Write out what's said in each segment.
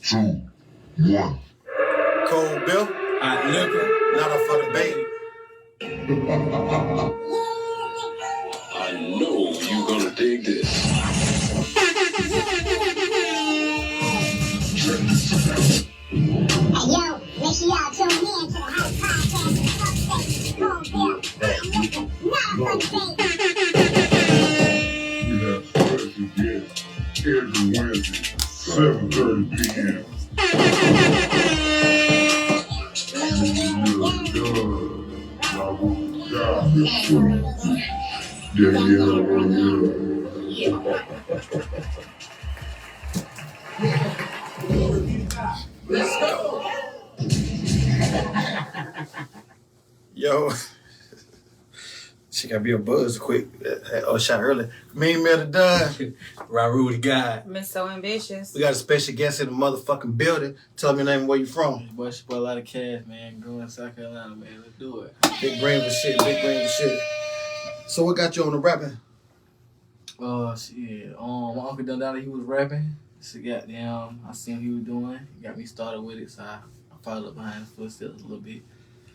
2, 1. Coldbeer Hotliquor, not up for debate. I know you're gonna dig this. Hey yo, make sure y'all tune in to the hot podcast of Coldbeer. Not for debate. We have special guests every Wednesday, 7:30 p.m. Let's go. Yo, she gotta be a buzz quick. Shot early. Mean Miller Don. Raru the guy. Miss So Ambitious. We got a special guest in the motherfucking building. Tell me your name and where you from. Boy, she bought a lot of cash, man. Growing in South Carolina, man. Let's do it. Big Greenville shit, big Greenville shit. So what got you on the rapping? Oh, shit. My Uncle Don, he was rapping. So goddamn, I seen what he was doing. He got me started with it, so I followed up behind his footsteps a little bit.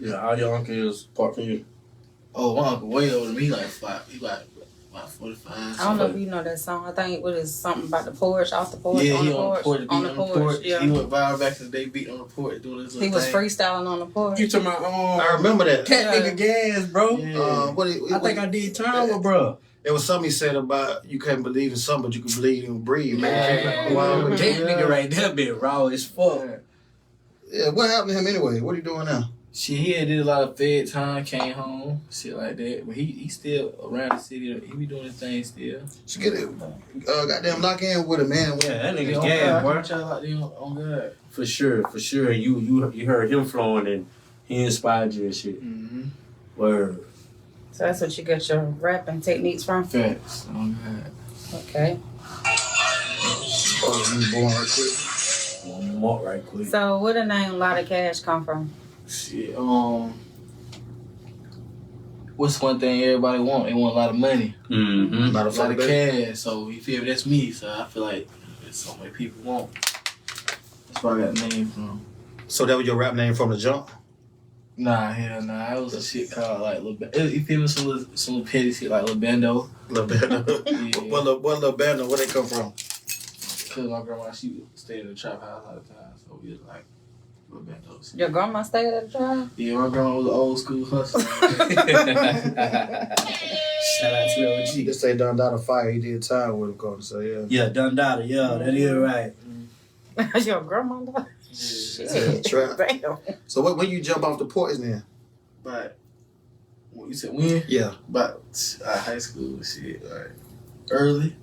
Yeah, all your uncles apart from you. Oh, my uncle way older than me. He like 45. I don't know if you know that song. I think it was something about the porch, off the porch, Yeah, on he the on the porch. porch, on the porch. Yeah. He went viral back in the day, beat on the porch, doing his little He was thing. freestyling on the porch. You talking about I remember that. cat nigga gas, bro? Yeah. I think I did time with bro. It was something he said about you can't believe in something, but you can believe and breathe, man. Yeah. That nigga right there been raw as fuck. Yeah, what happened to him anyway? What are you doing now? Shit, he had did a lot of fed time, came home, shit like that. But he still around the city. He be doing his thing still. So get it, goddamn lock in with him, man. Yeah, that Nigga, nigga gas, boy. Watch out like them on God. For sure. You heard him flowing and he inspired you and shit. Mm-hmm. Word. So that's what you got your rapping techniques from? Facts. On God. Okay. Oh, you born right quick. One more right quick. So where the name Lot of Cash come from? Shit. What's one thing everybody want? They want a lot of money, Mm-hmm. Not a a lot of fucking cash. So you feel me? That's me. So I feel like it's so many people want. That's where I got the name from. So that was your rap name from the jump? Nah, hell nah. It was a shit called like you feel me? Some little petty shit like Lil Bando. Little band. Yeah. What little band? Where they come from? Cause my grandma, she stayed in the trap house all the time, so we was like Lil Bando shit. Your grandma stayed at the tribe? Yeah, my grandma was an old school hustler. Shout out to the OG. Just say Don Dada Fire. He did time with him, going so yeah. Yeah, Dundada. Yeah, that is right. Your grandma died? Shit. Trap. Damn. So when you jump off the porch then? But what you said when? Yeah. About high school shit, like early.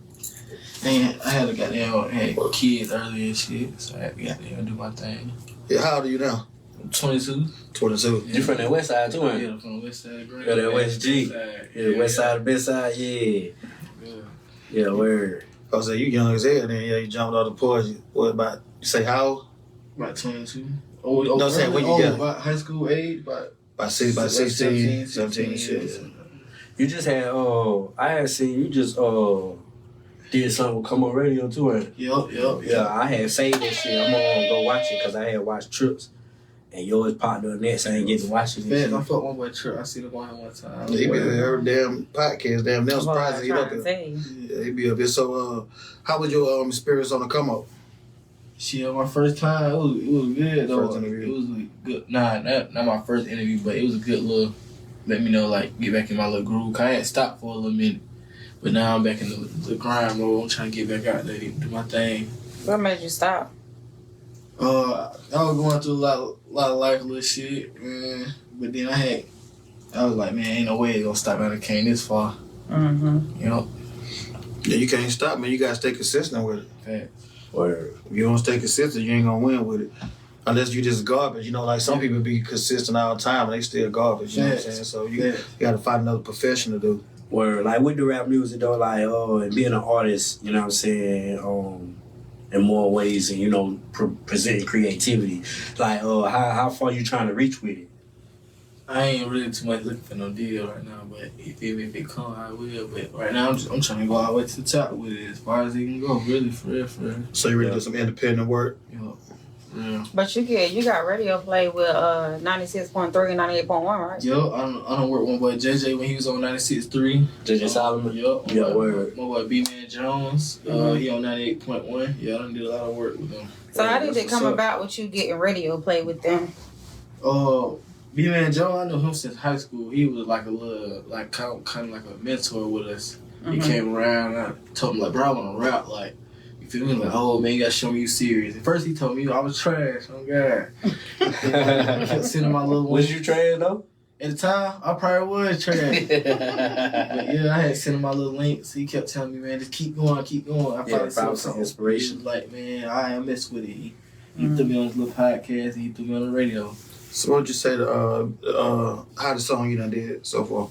And I had had kids early and shit, so I had to goddamn do my thing. Yeah. How old are you now? I'm 22. 22. You from the west side too, ain't you? Yeah, from the west side of Yeah, Greenville. that West G. Yeah, west side, the best side, yeah. Yeah, word. I was like, you young as hell then. Yeah, you jumped off the porch. What about, you say how old? About 22. No, saying when you got- about high school age, about About 16, 17 and shit. You just had, I had seen you just, did something with Come On Radio too, ain't you? Yup. Yeah, I had saved that shit. I'm gonna go watch it because I had watched Trips. And yours popped up next. I ain't get to watch it. Man, I fucked one boy Trip. I seen him on him one time. He be in every damn podcast. Damn, they're That's what surprised I'm he up trying to there. tell you. Yeah, he be up there. So, how was your experience on the come up? Shit, my first time, it was good though. First interview. It was a good. Nah, not my first interview, but it was a good little. Let me know, like, get back in my little groove. 'Cause I had stopped for a little minute, but now I'm back in the grind mode. I'm trying to get back out there, do my thing. What made you stop? I was going through a lot of life, little shit, man. But then I was like, man, ain't no way it's gonna stop. Man, I came this far, Mm-hmm. you know. Yeah, you can't stop, man. You gotta stay consistent with it. Fact. Word. If you don't stay consistent, you ain't gonna win with it. Unless you just garbage. You know, like some people be consistent all the time and they still garbage. You know what I'm saying? So you gotta find another profession to do. Word. Like with the rap music though, like, and being an artist, you know what I'm saying, in more ways and, you know, presenting creativity. Like, how far you trying to reach with it? I ain't really too much looking for no deal right now, but if it come, I will. But right now, I'm trying to go all the way to the top with it as far as it can go, really, for real. So you ready to do some independent work? You know, Yeah. But you got radio play with 96.3 and 98.1, right? Yo, I don't work with my boy JJ when he was on 96.3. JJ Solomon. Yup. Yeah, word. My boy B-Man Jones. He on 98.1. Yeah, I done did a lot of work with him. So how did That's it come what's up. about with you getting radio play with them? B-Man Jones, I know him since high school. He was like a little, like kind of like a mentor with us. He came around and I told him like, bro, I want to rap. Like, you feel me? Like, oh man, you gotta show me you serious. At first he told me I was trash. Oh God. I kept sending my little Was one. you trained though? At the time, I probably was trash. But yeah, I had sent him my little links. He kept telling me, man, just keep going, keep going. I finally saw some inspiration. He was like, man, I mess with it. He threw me on his little podcast and he threw me on the radio. So what would you say how the song you done did so far?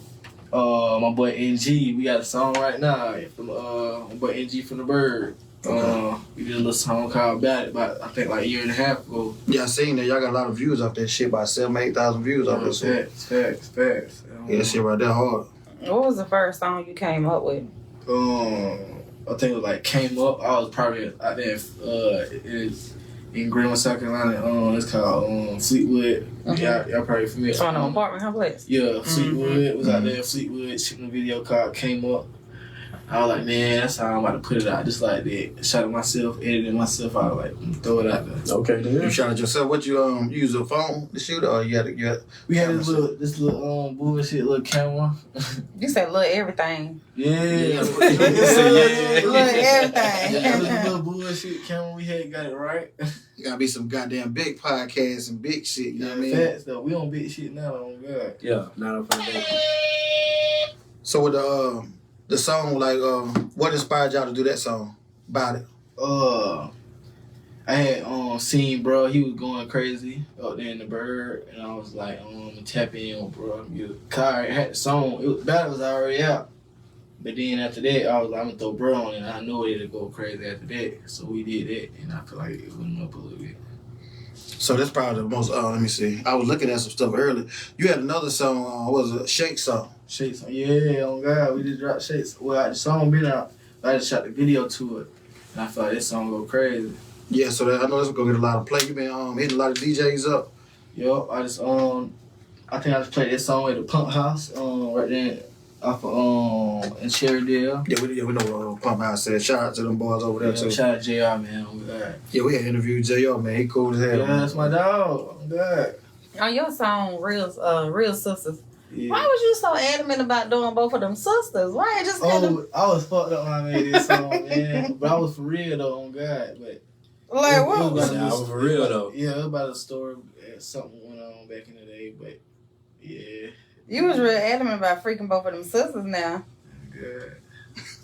My boy NG, we got a song right now from my boy NG from the Bird. Okay. We did a little song called About It, about I think like a year and a half ago. Yeah, I seen that. Y'all got a lot of views off that shit, about 7,000-8,000 views off that shit. Facts. Yeah, that shit right there hard. What was the first song you came up with? I think it was like Came Up. I was probably out there in Greenville, South Carolina. It's called Fleetwood. Y'all probably familiar. It's on an apartment complex. Yeah, Fleetwood was out there. Fleetwood shooting a video called Came Up. I was like, man, that's how I'm about to put it out, just like that. Shot it myself, edited myself. I was like, throw it out there. Okay, You then. shot it yourself. What you use a phone to shoot, or you had We had this little bullshit little camera. You said little everything. Yeah. Little Yeah, everything. this little bullshit camera we had got it right. You gotta be some goddamn big podcasts and big shit. You know what I mean? Facts though, we on big shit now. Oh God. Yeah, not up for the day. So with the song, like, what inspired y'all to do that song? About It. I had seen bro, he was going crazy up there in the Bird, and I was like, tap in on bro. I had the song. Battle was already out, but then after that, I was like, I'm gonna throw bro on it. And I know it'd go crazy after that, so we did that, and I feel like it went up a little bit. So that's probably the most. Let me see. I was looking at some stuff earlier. You had another song. What was it? A Shake song. Shake song, yeah, oh God, we just dropped Shakes. Well, the song been out, but I just shot the video to it, and I felt like this song go crazy. Yeah, so I know this gonna get a lot of play. You been hitting a lot of DJs up. Yo, I just I think I just played this song at the Pump House, right there off of in Cherrydale. Yeah, we know Pump House said. Shout out to them boys over there too. Shout out to JR, man. Oh God. Yeah, we had interviewed JR, man. He cool as hell. Yeah, that's my dog. Oh God. On your song, Real Sisters. Yeah. Why was you so adamant about doing both of them sisters? Why ain't just I was fucked up when I made this song, man. But I was for real though, on God. But like what? it was about I was for real though. Yeah, it was about a story. Something went on back in the day, but yeah. You was real adamant about freaking both of them sisters now. Good.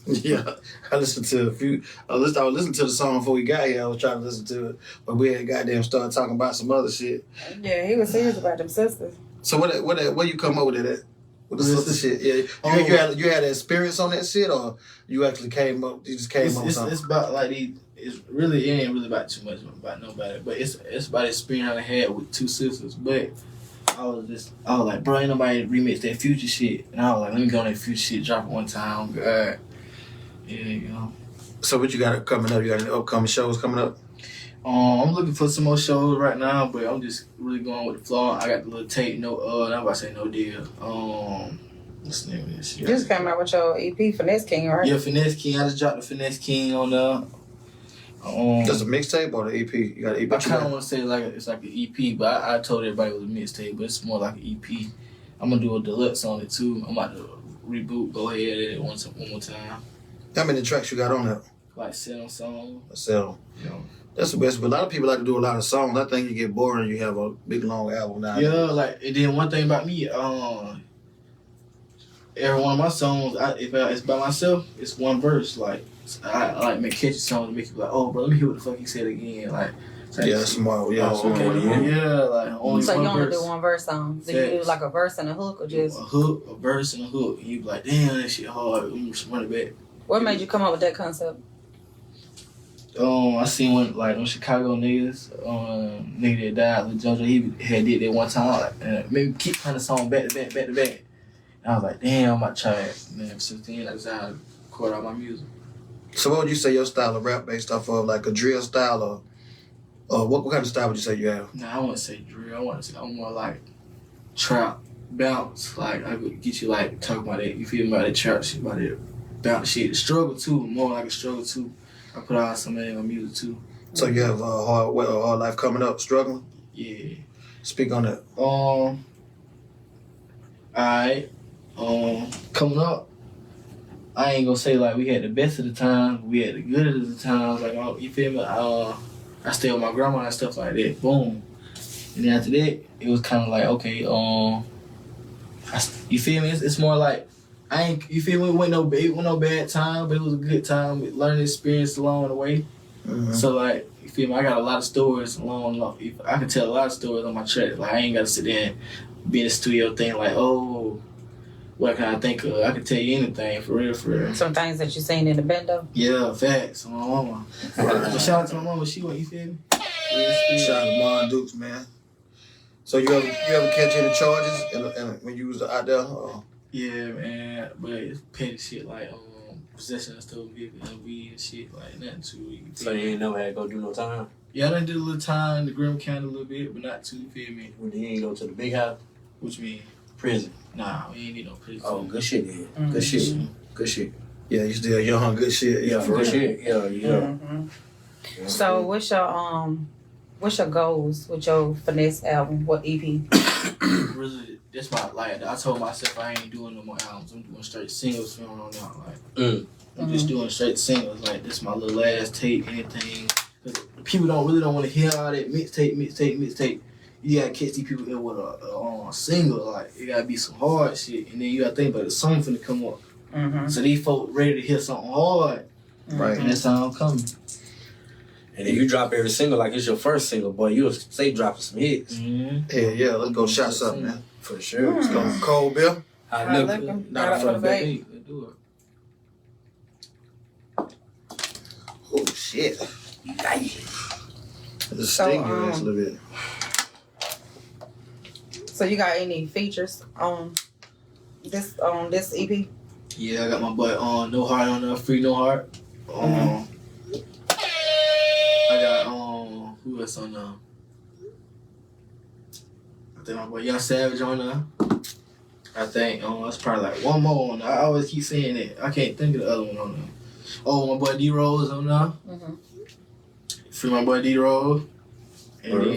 Yeah, I listened to a few. I was listening to the song before we got here. I was trying to listen to it, but we had goddamn started talking about some other shit. Yeah, he was serious about them sisters. So what you come up with that? With the sister shit? Yeah, you had experience on that shit, or you actually came up? You just came up with something. It's about like it ain't really about too much about nobody, but it's about the experience I had with two sisters. But I was like, bro, ain't nobody remix that Future shit, and I was like, let me go on that Future shit, drop it one time. God. Yeah, you know. So what you got coming up? You got any upcoming shows coming up? I'm looking for some more shows right now, but I'm just really going with the flow. I got the little tape, I'm about to say No Deal. What's the name of this shit? You just came out with your EP, Finesse King, right? Yeah, Finesse King. I just dropped the Finesse King on there. That's a mixtape or the EP? You got an EP? I kind of want to say it's like an EP, but I told everybody it was a mixtape, but it's more like an EP. I'm gonna do a deluxe on it too. I'm about to reboot, go ahead at it one more time. How many tracks you got on there? Like 7 songs. 7. You know. That's the best. But a lot of people like to do a lot of songs. I think you get boring. You have a big long album now. Yeah, like and then one thing about me, every one of my songs, if it's by myself, it's one verse. Like I like make catchy songs to make you like, oh, bro, let me hear what the fuck he said again. Like Yeah, smart. Yeah, smart. Yeah, like only So one you only verse. do one verse song. So you do like a verse and a hook or just A hook, a verse, and a hook. And you be like, damn, that shit hard. Let me just run it back. what made you come up with that concept? I seen one like them Chicago niggas, nigga that died, Lil Jojo, he had did that one time, like, and maybe keep playing the song back to back. And I was like, damn, I might try it. And then since then, I decided to record all my music. So what would you say your style of rap based off of, like a drill style What kind of style would you say you have? Nah, I wouldn't say drill. I want to say I'm more like trap bounce. Like I could get you like talking about that. You feel me about that trap shit, about that bounce shit. The struggle too, more like a struggle too. I put out some of my music too. So you have a hard life coming up, struggling? Yeah. Speak on that. Alright. Coming up, I ain't gonna say like we had the best of the times, we had the good of the times. Like you feel me? I stayed with my grandma and stuff like that. Boom. And then after that, it was kind of like okay. You feel me? It's more like I ain't. You feel me? It wasn't no bad time, but it was a good time. Learning experience along the way. Mm-hmm. So like, you feel me? I got a lot of stories along. I can tell a lot of stories on my track. Like I ain't gotta sit there and be in the studio thing like, oh, what can I think of? I can tell you anything for real, for real. Some things that you seen in the bando. Yeah, facts. My mama. But shout out to my mama. She what you feel me? Shout out to Mon Dukes, man. So you ever catch any charges and when you was out there? Yeah, man. But it's petty shit like possession of stolen vehicle and weed and shit like nothing too. So you ain't never had to go do no time? Yeah, I done did a little time in the Greenville County a little bit, but not too. You feel me? Well, then you ain't go to the big house? What you mean? Prison. Nah, we ain't need no prison. Oh, good shit then. Good shit. Good shit. Yeah, you still young, good shit. Yeah, for good real. shit. Yeah. Mm-hmm. So what's your goals with your finesse album? What EP? Really, that's my like. I told myself I ain't doing no more albums. I'm doing straight singles from on out. Like I'm just doing straight singles. Like this my little last tape. Anything. Cause people don't want to hear all that mixtape. You gotta catch these people in with a single. Like it gotta be some hard shit, and then you gotta think about the song finna come up. Mm-hmm. So these folks ready to hear something hard, Right. and that's how I'm coming. And if you drop every single like it's your first single, boy, you'll stay dropping some hits. Yeah, let's go shots up, man. For sure. Let's go Coldbeer. Hotliquor. Not for the bait. Let's do it. Oh shit. Just So, sting your ass a little bit. So you got any features on this EP? Yeah, I got my boy on No Heart on Free No Heart. I got who else on I think my boy Young Savage on there. I think that's probably like one more on there. I always keep saying it. I can't think of the other one on there. Oh, my boy D Rose on there. Mm-hmm. Free my boy D Rose. And then,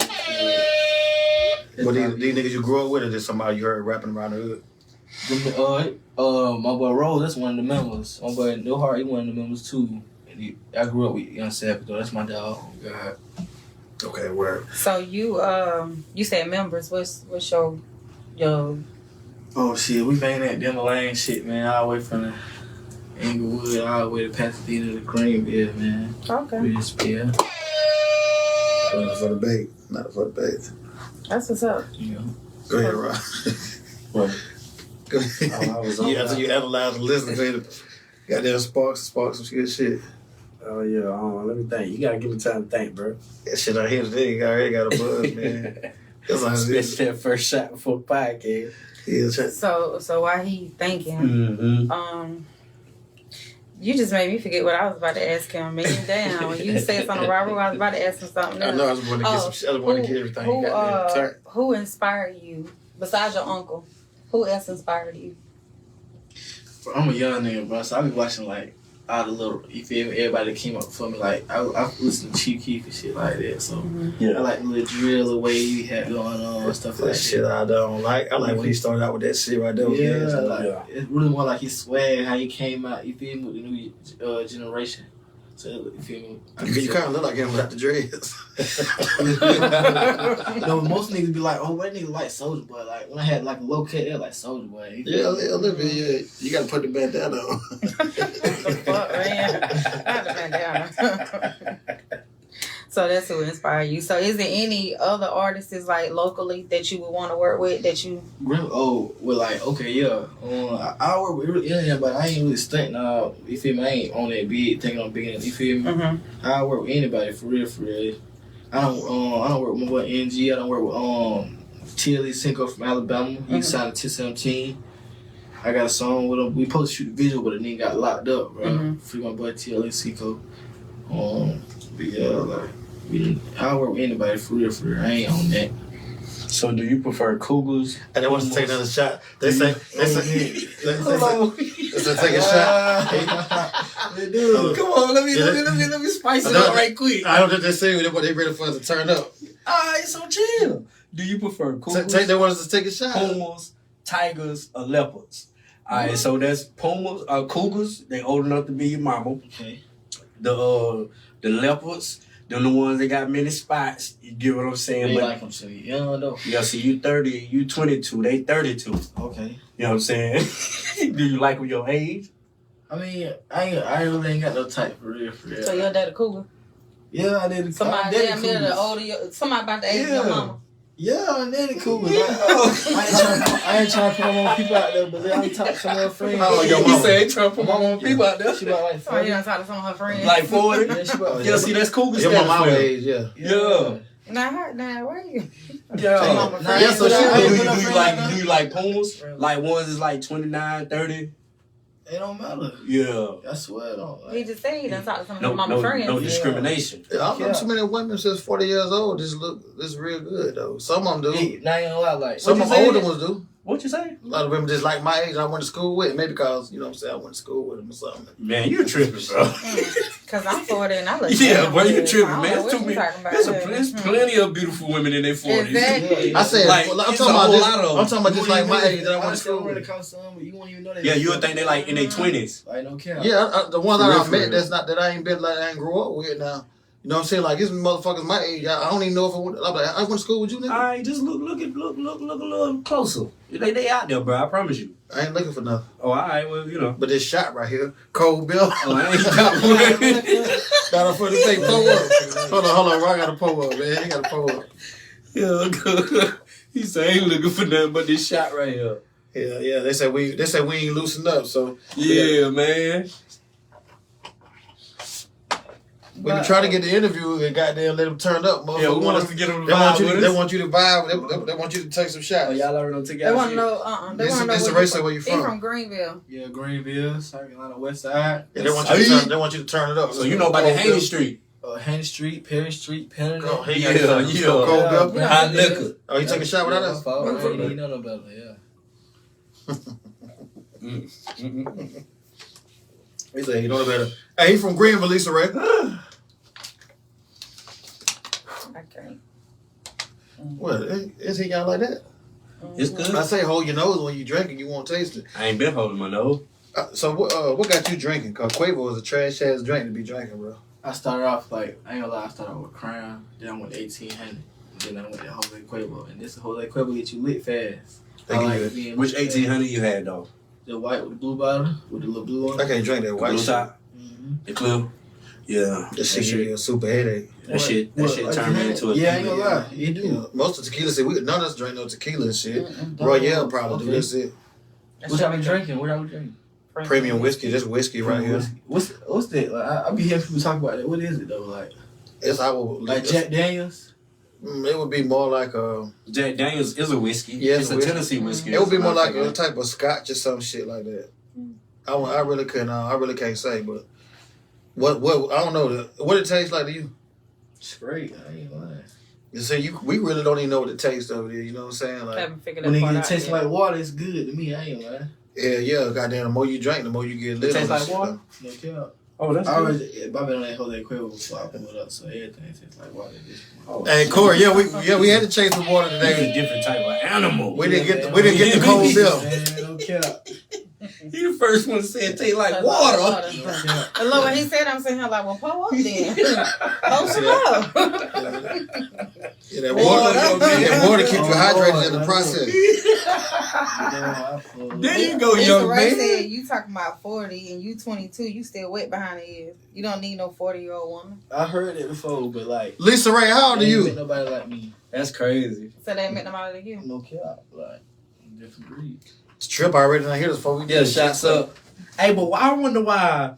What these niggas you grew up with, or just somebody you heard rapping around the hood? My boy Rose, that's one of the members. My boy No Heart, he one of the members too. And I grew up with Young Savage though. That's my dog. Oh God. Okay, word. So you said members. What's your Oh shit, we bang that Denver Lane shit, man. All the way from the Inglewood, all the way to Pasadena to Greenville, man. okay? We just yeah. Not for the bait. Not for the bait. That's what's up. You know. Go ahead, Rob. What? Go ahead. I was on Yeah, after you analyze and listen to it, goddamn sparks some good shit. Oh yeah, let me think. You gotta give me time to think, bro. That shit out here today, you already got a buzz, man. That's how it is. Especially that first shot before the podcast. Yeah, check. So while he thinking, Mm-hmm. you just made me forget what I was about to ask him. Man, damn, when you said something, Robert, I was about to ask him something I else. know I was going to get some shit. I was going to get everything. Who, goddamn turn. who inspired you besides your uncle? Who else inspired you? I'm a young nigga, bro, so I be watching like all the little, you feel me? Everybody that came up for me, like I listen to Chief Keef and shit like that. So I like the little drill, the way he had going on and stuff like That shit I don't like. I like when he started out with that shit right there. Yeah, Yeah, like, it's really more like his swag, how he came out, you feel me, with the new generation. So, you feel me? You kind of look like him without the dreads. No, most niggas be like, oh, that nigga like Soulja Boy. Like, when I had like a low cut, they're like Soulja Boy. Yeah, a little bit, yeah. You got to put the bandana on. What the fuck, man? Not the bandana. So that's who inspired you. So is there any other artists like locally that you would want to work with that you? Oh, well, like, okay, yeah. I work with anything, but I ain't really stunt now. You feel me? I ain't on that big, thinking I'm big enough. You feel me? Mm-hmm. I work with anybody, for real. I don't work with my boy NG. I don't work with TLE Cinco from Alabama. He signed to 17. I got a song with him. We supposed to shoot a video, but the nigga got locked up, bro. Free my boy TLE Cinco. But yeah, like I work with anybody for real. I ain't on that. So do you prefer Cougars? And they want us to take another shot. They say take a shot. They do. Come on, let me spice it up right quick. I don't think they say what they ready for us to turn up. Alright, so chill. Do you prefer Cougars? They want us to take a shot. Pumas, tigers, or leopards? Alright, so that's Pumas, Cougars. They old enough to be your mama. Okay. The leopards, them the ones that got many spots. You get what I'm saying? They But like them so young though. yeah, see, you 30, you 22, they 32. Okay. You know what I'm saying? Do you like with your age? I mean, I really ain't got no type for real. So your daddy cougar? Yeah, I did. Somebody damn near the older, somebody about the age of your mama. Yeah, I did it cool. I ain't trying to put my own people out there, but I talk to some of her friends. How old your You mama? say ain't trying to put my own people out there. She about like So 40. you done talk to some of her friends. Like 40? Yeah, she about Yeah, see, that's Cougar Your status mama for them. age, yeah. Yeah. Nah, where you? Yeah. Mama Nah, friends. yeah, so but she I Do ain't you, put no friends do you like Pumas? Like ones is like 29, 30? It don't matter. Yeah. I swear it don't. He just said he done talked to some of No, her mama no, friends. no Yeah. discrimination. I don't know too many women since 40 years old. This real good though. Some of them do. Now you gonna lie, like Some of you them say? older ones do. What you say? A lot of women just like my age. I went to school with. Maybe because you know what I'm saying. I went to school with them or something. Man, you tripping, bro. Cause I'm 40 and I look Yeah, young. bro, you tripping, I don't man. know It's what too you many. talking about. There's plenty of beautiful women in their 40s. Exactly. I said, Like, I'm it's talking a about whole this. lot of them. I'm talking about just like my age that I went to I school still really with. caught some, but you won't even know that. Yeah, you would think they like in their 20s. Like no cap. Yeah, the ones For that real, I for met real. that's not that I ain't been like I ain't grew up with now. You know what I'm saying? Like, these motherfuckers my age. I don't even know if I went. I'm like, I went to school with you, nigga. All right, just look a little closer. They out there, bro. I promise you. I ain't looking for nothing. Oh, all right, well, you know. But this shot right here, Coldbeer. Oh, I ain't got one. Gotta put this thing pull up. Hold on, bro. I gotta pull up, man. You gotta pull up. Yeah, good. He said, I ain't looking for nothing but this shot right here. Yeah. They said we ain't loosened up, so Yeah, man. we can try to get the interview and goddamn let them turn up. Yeah, we want us to get them to They want vibe you. with They us. want you to vibe. They want you to take some shots. Oh, y'all already done took They out want to shit. know. They want to know This where racer you where you He from? from Greenville. Yeah, Greenville, South Carolina, West Side. Yeah, they want you to turn. They want you to turn it up. So you know about the Haney Street. Haney Street, Perry Street, Pennant. Oh, he Yeah, got yeah. Coldbeer. Yeah. Hot liquor. Oh, you took a shot without us? I ain't know no better, yeah. He said he know better. Hey, he from Greenville, Lisa Ray. Okay. What? Is he got like that? It's good. I say hold your nose when you drinking. You won't taste it. I ain't been holding my nose. So what got you drinking? Cause Quavo is a trash ass drink to be drinking, bro. I started off like, I ain't gonna lie, I started off with Crown, then I went to 1800, then I went to Jose Quavo, and this Jose Quavo get you lit fast. They I give like you being Which lit fast. 1800 you had, though? The white with the blue bottle, with the little blue on I it. can't drink that The white blue shit. top? Mm-hmm. The Cliff? Yeah. That shit give you a super headache. That shit turned me into a Yeah, I ain't gonna tequila. lie, it do. Most of tequila shit, none of us drink no tequila and shit. Mm-mm. Royale probably do this shit. What y'all been drinking? What y'all been drinking? Premium whiskey, this whiskey right here. What's that? Like, I be hearing people talk about that. What is it though? Like It's our like Jack Daniels? It would be more like Jack Daniels is a whiskey. Yeah, it's a whiskey. Tennessee whiskey. it would be more like a type of scotch or some shit like that. I really couldn't. I really can't say, but what I don't know. What it tastes like to you? It's great. I ain't lying. You see, we really don't even know what the taste of it is. You know what I'm saying? I Like, haven't figured When that it part get out tastes yet. like water, it's good to me. I ain't lying. yeah. Goddamn, the more you drink, the more you get lit. It tastes on like this water. shit, No cap. Oh, that's I good. already, I've been on that Jose Quavo before I pulled up, so everything tastes like water. Oh, Hey Corey, we had to chase the water That's a today. different type of animal. We didn't get the cold milk. Man, no cap. You the first one to say it tastes like Tastes water. And look, when he said, I'm saying, like, well, pull up then. Post up. Yeah, that water keeps you hydrated in the process. There you go, Mr. young Ray man. said, you talking about 40 and you 22, you still wet behind the ears. You don't need no 40-year-old woman. I heard it before, but like, Lisa Ray, how old are ain't met you? nobody like me. That's crazy. So they met nobody like you. No cap. Like, different breed. It's trip already done here this before we Yeah, shots up. Hey, but I wonder why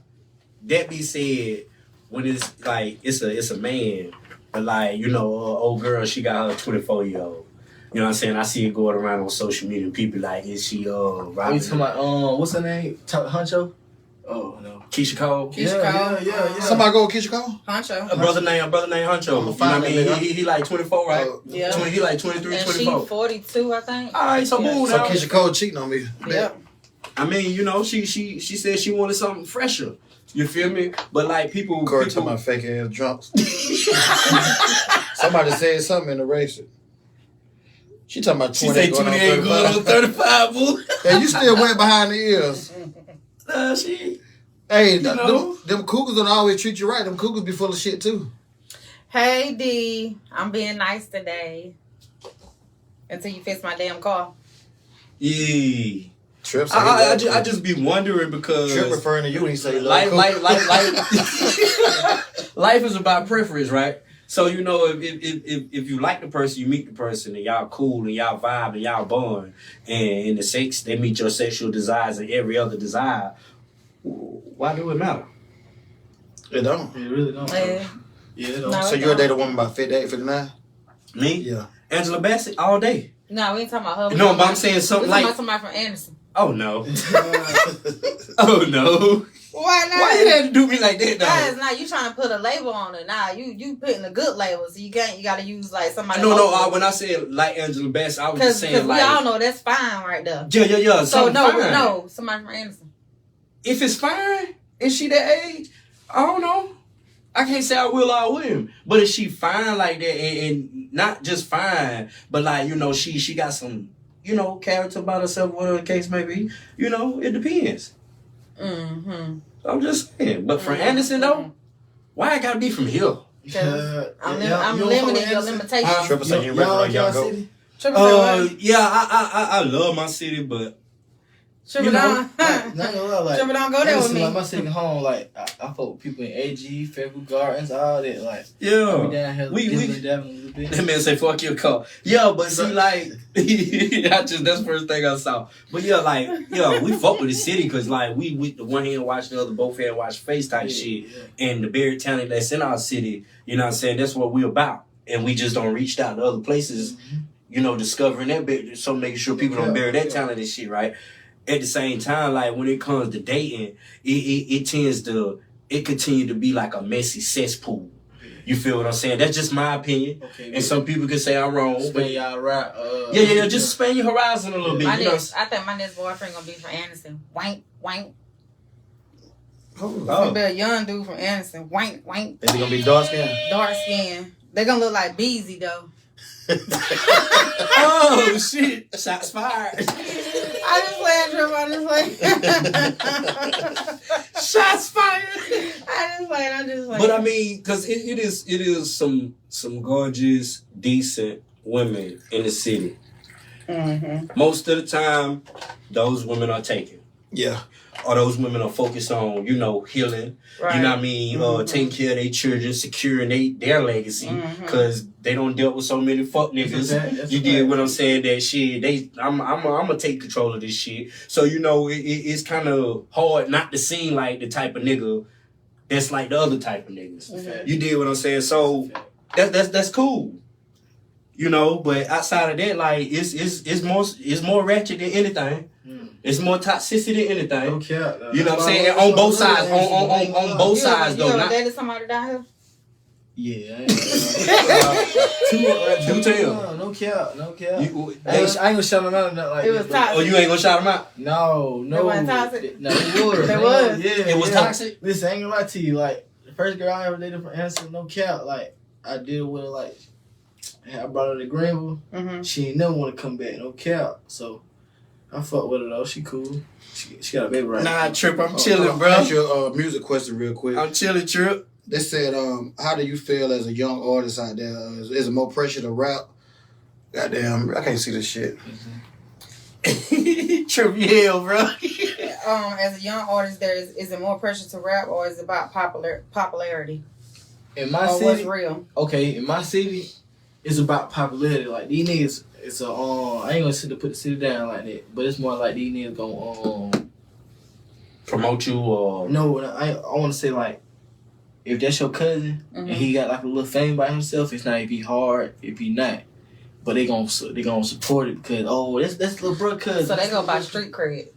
that be said when it's like it's a man, but like you know, old girl, she got her 24-year-old. You know what I'm saying? I see it going around on social media. And people like, is she Are Robin? you talking about what's her name? Huncho? Oh no. Keisha Cole. Keisha Cole. Yeah. Somebody go with Keisha Cole? Honcho. A brother named Huncho. You know what I mean? He like 24, right? Yeah. He like 23, And 24. she 42, I think. All right, so boom. So now. Keisha Cole cheating on me. Yeah. I mean, you know, she said she wanted something fresher. You feel me? But like people. Corey talking about fake ass drunks. Somebody said something in the race. She talking about 20. She said 28 good on 35, boo. Hey, you still went behind the ears. She. Hey, You know? them cougars don't always treat you right. Them cougars be full of shit too. Hey, D. I'm being nice today. Until you fix my damn car. Yeah. Trips. I just be wondering because Trip referring to you when he say life is about preference, right? So you know if you like the person, you meet the person and y'all cool and y'all vibe and y'all bond and in the sex they meet your sexual desires and every other desire. Why do it matter? It don't. It really don't. Yeah. Yeah, it don't. No, So it you'll don't. date a woman by 58, 59? Me? Yeah. Angela Bassett all day. No, we ain't talking about her. We No, talking but I'm about- saying we something talking like, about somebody from Anderson. oh no, oh no. Why not? Why you had to do me like that, Guys, though? now you trying to put a label on it. Now you putting a good label, so you gotta use like somebody. No. When I said like Angela Bassett, I was just because saying we like, all know that's fine right there. yeah. So no, fine. somebody from Anderson. If it's fine, is she that age? I don't know. I can't say I will or I wouldn't. But if she fine like that and not just fine, but like, you know, she got some, you know, character about herself, whatever the case may be, you know, it depends. Mm-hmm. I'm just saying. But from Anderson though, why it gotta be from here? I'm limiting your limitations. Triple say you ready Y'all for y'all go. City? Triple down. Yeah, I love my city, but Triple you know, down. Not gonna lie, like, Triple down, go there with Anderson, me. like my city home, like I fuck with people in AG, Federal Gardens, all that. Like, I be yeah. down here, We- dabbing a little bit. That man say fuck your car. Yeah, but see, like, that's the first thing I saw. But yeah, like, yeah, we fuck with the city because like we with the one hand watch the other, both hand watch face type shit. Yeah. And the buried talent that's in our city, you know what I'm saying? That's what we about. And we just don't reach out to other places, you know, discovering that bit, so making sure people don't bury that talent and shit, right? At the same time, like when it comes to dating, it tends to continue to be like a messy cesspool. You feel what I'm saying? That's just my opinion. Okay, And some people can say I'm wrong. spend But y'all right. yeah, just expand your horizon a little bit. My You know? next, I think my next boyfriend gonna be from Anderson. Wank. Oh. Gonna be a young dude from Anderson. Wank. Is he gonna be dark skinned? Dark skin. They gonna look like Beezy though. Oh shit! Shots fired. I just playing, Trevor. I just Shots fired. playing. But I mean, because it is some gorgeous, decent women in the city. Mm-hmm. Most of the time, those women are taken. Yeah. Or those women are focused on, you know, healing. Right. You know what I mean? Taking care of their children, securing their legacy. Because they don't deal with so many fuck niggas. That's You a get fact. what I'm saying? That shit, I'm gonna take control of this shit. So, you know, it's kind of hard not to seem like the type of nigga that's like the other type of niggas. Mhm. You did what I'm saying? So that's cool. You know, but outside of that, like it's more ratchet than anything. It's more toxicity than anything. No cap, though. You know what I'm That's saying? why I On both love sides. Anderson. On both sides You though. ever Not, dated somebody down here? Yeah, I ain't Do tell. No cap. you, I ain't gonna shout them out like It was that, but- toxic. oh, you ain't gonna shout them out? No. They wasn't toxic? No, it was. They was? Yeah, It was yeah. toxic? Listen, I ain't gonna lie to you. Like, the first girl I ever dated from Anderson, no cap. Like, I did it with her, like, I brought her to Greenville. Mm-hmm. She ain't never want to come back, no cap. So, I fuck with her, though. She cool. She got a baby right now. Nah, Trip, I'm I'll chilling, bro. ask you a music question real quick. I'm chilling, Trip. They said, how do you feel as a young artist out there? Is it more pressure to rap? Goddamn, I can't see this shit. Trip, yeah, bro. As a young artist, is it more pressure to rap or is it about popularity? In my Or what's city, real? okay, in my city, it's about popularity. Like, these niggas, it's a, I ain't gonna sit to put the city down like that, but it's more like these niggas gonna, Promote you or no, I want to say, like, if that's your cousin and he got like a little fame by himself, it's not if he hard, if he not. But they gonna support it because that's little bro cousin. So they go by street cred.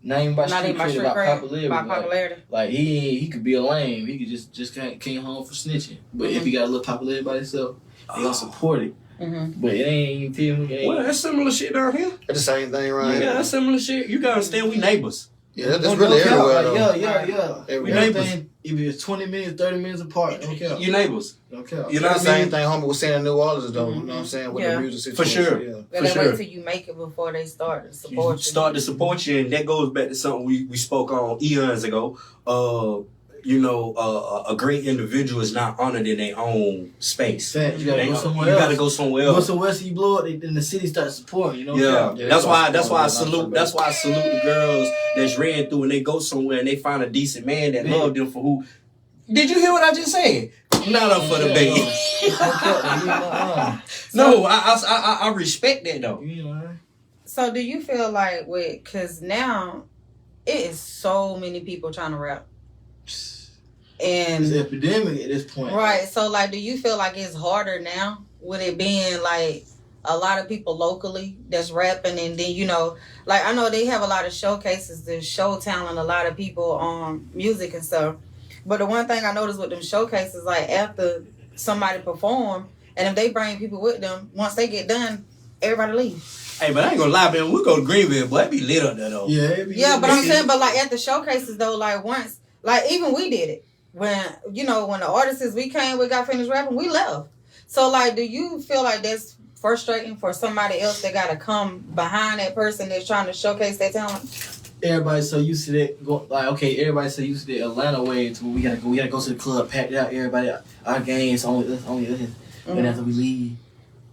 Not even by Not street even by cred, street about cred, popularity. by popularity. Like he could be a lame. He could just came home for snitching. But if he got a little popularity by himself, they gonna support it. Mm-hmm. But it ain't, you feel me? It ain't. Well, that's similar shit down here. It's the same thing, right? Yeah, that's similar shit. You gotta understand we neighbors. Yeah, that's Don't really count, everywhere, like, though. Yeah. Everywhere. Everything, if it's 20 minutes, 30 minutes apart, don't count. You neighbors. Don't count. You know That's what the I same mean? thing homie was saying in New Orleans, though. You know what I'm saying? With Yeah. the music For situation. sure. Yeah. They For sure. wait till you make it before they start to support you. Start to support you, and that goes back to something we spoke on eons ago. A great individual is not honored in their own space. Fact, you gotta go somewhere You else. gotta go somewhere Go else. somewhere else, you blow it, then the city starts supporting. You know. Yeah, Yeah, that's why. that's That's why I why salute. that's That's why I salute the girls that's ran through and they go somewhere and they find a decent man that Yeah. love them for who. Did you hear what I just said? Not up for the baby. No, I respect that though. You know. So do you feel like because now it is so many people trying to rap. It's And an epidemic at this point. right, so like do you feel like it's harder now with it being like a lot of people locally that's rapping, and then like I know they have a lot of showcases to show talent, a lot of people on music and stuff. But the one thing I noticed with them showcases, like after somebody perform, and if they bring people with them, once they get done, everybody leave. Hey, but I ain't gonna lie, man. We go to Greenville, boy. It be lit up there though. Yeah. It be- Yeah, but I'm it- saying, but like at the showcases though, like once, like even we did it when when the artists we came, we got finished rapping, we left. So like, do you feel like that's frustrating for somebody else that got to come behind that person that's trying to showcase their talent? Everybody's so used to that. Everybody's so used to the Atlanta way to where we gotta go to the club, packed out. Everybody, our games only us. And after we leave,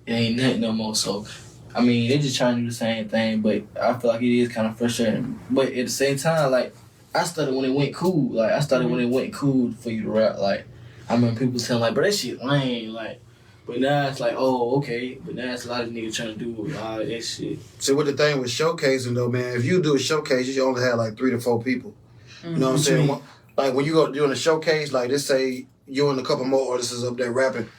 it ain't nothing no more. So, I mean, they just trying to do the same thing, but I feel like it is kind of frustrating. But at the same time, like, I started when it went cool. Like, when it went cool for you to rap. Like, I remember people telling like, bro, that shit lame. Like, but now it's like, oh, okay. But now it's a lot of niggas trying to do all that shit. See, what the thing with showcasing, though, man, if you do a showcase, you only have like 3 to 4 people. You know what I'm What you saying? mean? Like, when you go doing a showcase, like, let's say you and a couple more artists up there rapping.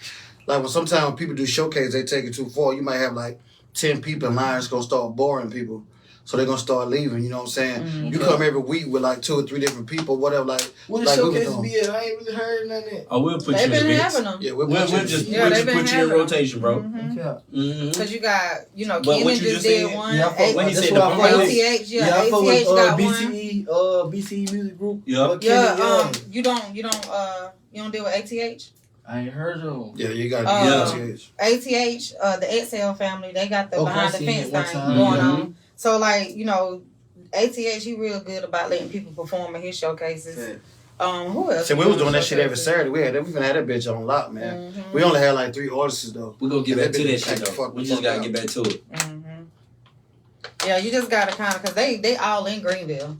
Like, when sometimes people do showcase, they take it too far. You might have like 10 people in line. It's going to start boring people. So they're going to start leaving, you know what I'm saying? You come every week with like 2 or 3 different people, whatever, like. What the like we showcases doing. be at? I ain't really heard none of that. Oh, we'll put They've you in been the having mix. them. Yeah, We'll just Yeah, put they've been you in having them. rotation, bro. Okay. Mm-hmm. Because you got, But what Kenan you just just did said- one. Yeah, I fuck When he with- said that's the why I fuck with- ATH, Yeah, I fuck ATH with got BCE, one. BCE Music Group. Yup. Yeah, you don't deal with ATH? I ain't heard of them. Yeah, you got Uh, to ATH, the XL family, they got the Okay, behind I the seen fence it one thing time. going Mhm. on. So like, ATH, he real good about letting people perform in his showcases. Who else? See, we was doing that shit every Saturday. We even had that bitch on lock, man. Mhm. We only had like 3 artists, though. We're gonna get Yeah, back to they that been shit packed the though. fuck We just gotta out. get back to it. Yeah, you just gotta kind of, cause they all in Greenville.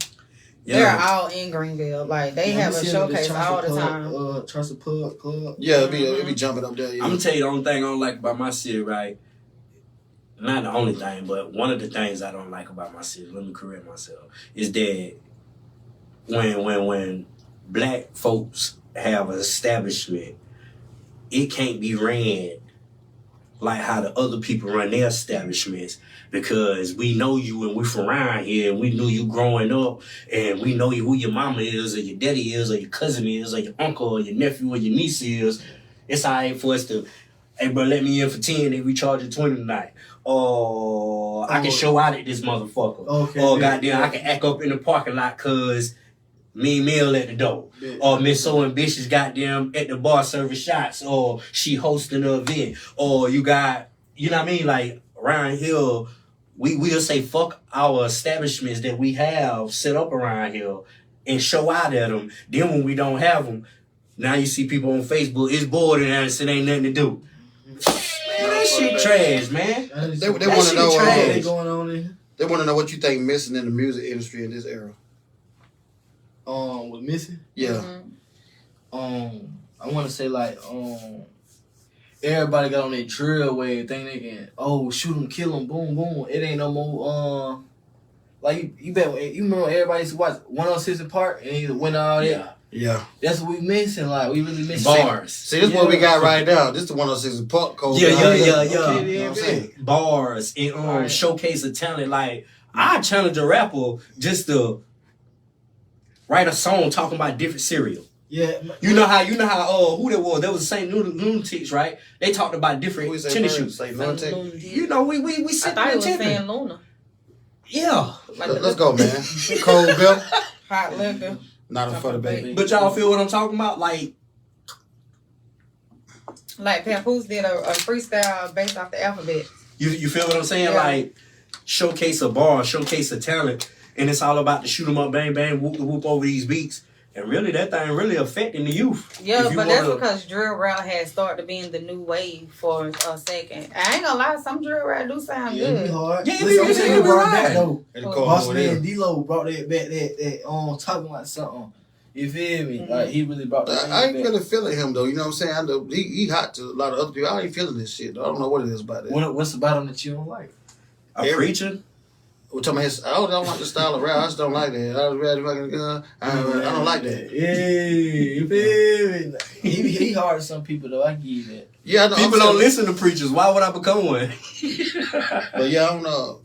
They're Yeah. all in Greenville. Like they have a showcase all the time. Charles Pub Club. Yeah, it be jumping up there. Yeah. I'm gonna tell you the only thing I don't like about my city, right? Not the only thing, but one of the things I don't like about my city, let me correct myself, is that when black folks have an establishment, it can't be ran like how the other people run their establishments, because we know you and we from around here and we knew you growing up and we know who your mama is or your daddy is or your cousin is or your uncle or your nephew or your niece is. It's all right for us to, hey bro, let me in for 10 and we charge you 20 tonight. Or I can show out at this motherfucker. Okay. Or yeah, goddamn, yeah. I can act up in the parking lot cause me meal at the door. Yeah. Or Miss So Ambitious goddamn at the bar serving shots, or she hosting an event, or you got, you know what I mean? Like around here, we'll say fuck our establishments that we have set up around here and show out at them. Then when we don't have them, now you see people on Facebook, it's bored and it ain't nothing to do. Man, that shit trash, man. They want That to shit know. trash. What going on in here? They want to know what you think missing in the music industry in this era. With missing. Yeah. I want to say like everybody got on their drill wave, think they can shoot them, kill them, boom, boom. It ain't no more like you remember everybody used to watch 106 Park and he went all that. Yeah. That's what we missing. Like we really missing Bars. See, this is what we got right now. This is the 106 Park code. Yeah. You know what I'm Okay, saying? Bars and Right. showcase of talent. Like I challenge a rapper just to write a song talking about different cereal. Yeah. You know how who that was? That was the same lunatics, right? They talked about different Who is that tennis bird? shoes. Say lunatic. You know, we I sit thought there he was saying tipping. Luna. Yeah. Like Let's go, man. Coldbeer. Hot liquor. Not a for the baby. But y'all feel what I'm talking about? Like Papoose did a freestyle based off the alphabet. you feel what I'm saying? Yeah. Like showcase a bar, showcase a talent, and it's all about the shoot 'em up, bang bang, whoop the whoop over these beats. And really, that thing really affecting the youth. Yeah, If you but that's wanna- because drill rap had started being the new wave for a second. I ain't gonna lie, some drill rap do sound Yeah, it be good. hard. Yeah, it Listen, be I'm saying you brought right. back though. And the Oh, cold Boss over Man there. D-Lo brought that back that talking about something. You feel me? Mhm. Like he really brought that I ain't back. really feeling him though. You know what I'm saying? I know he hot to a lot of other people. I ain't feeling this shit though. I don't know what it is about that. What's about him that you don't like? A preacher. We're talking about his. I don't like the style of rap. I just don't like that. I was ready fucking. I don't like that. Yeah, you feel me? He hard to some people though. I give you that. Yeah, I know. People don't listen to preachers. Why would I become one? But yeah, I don't know.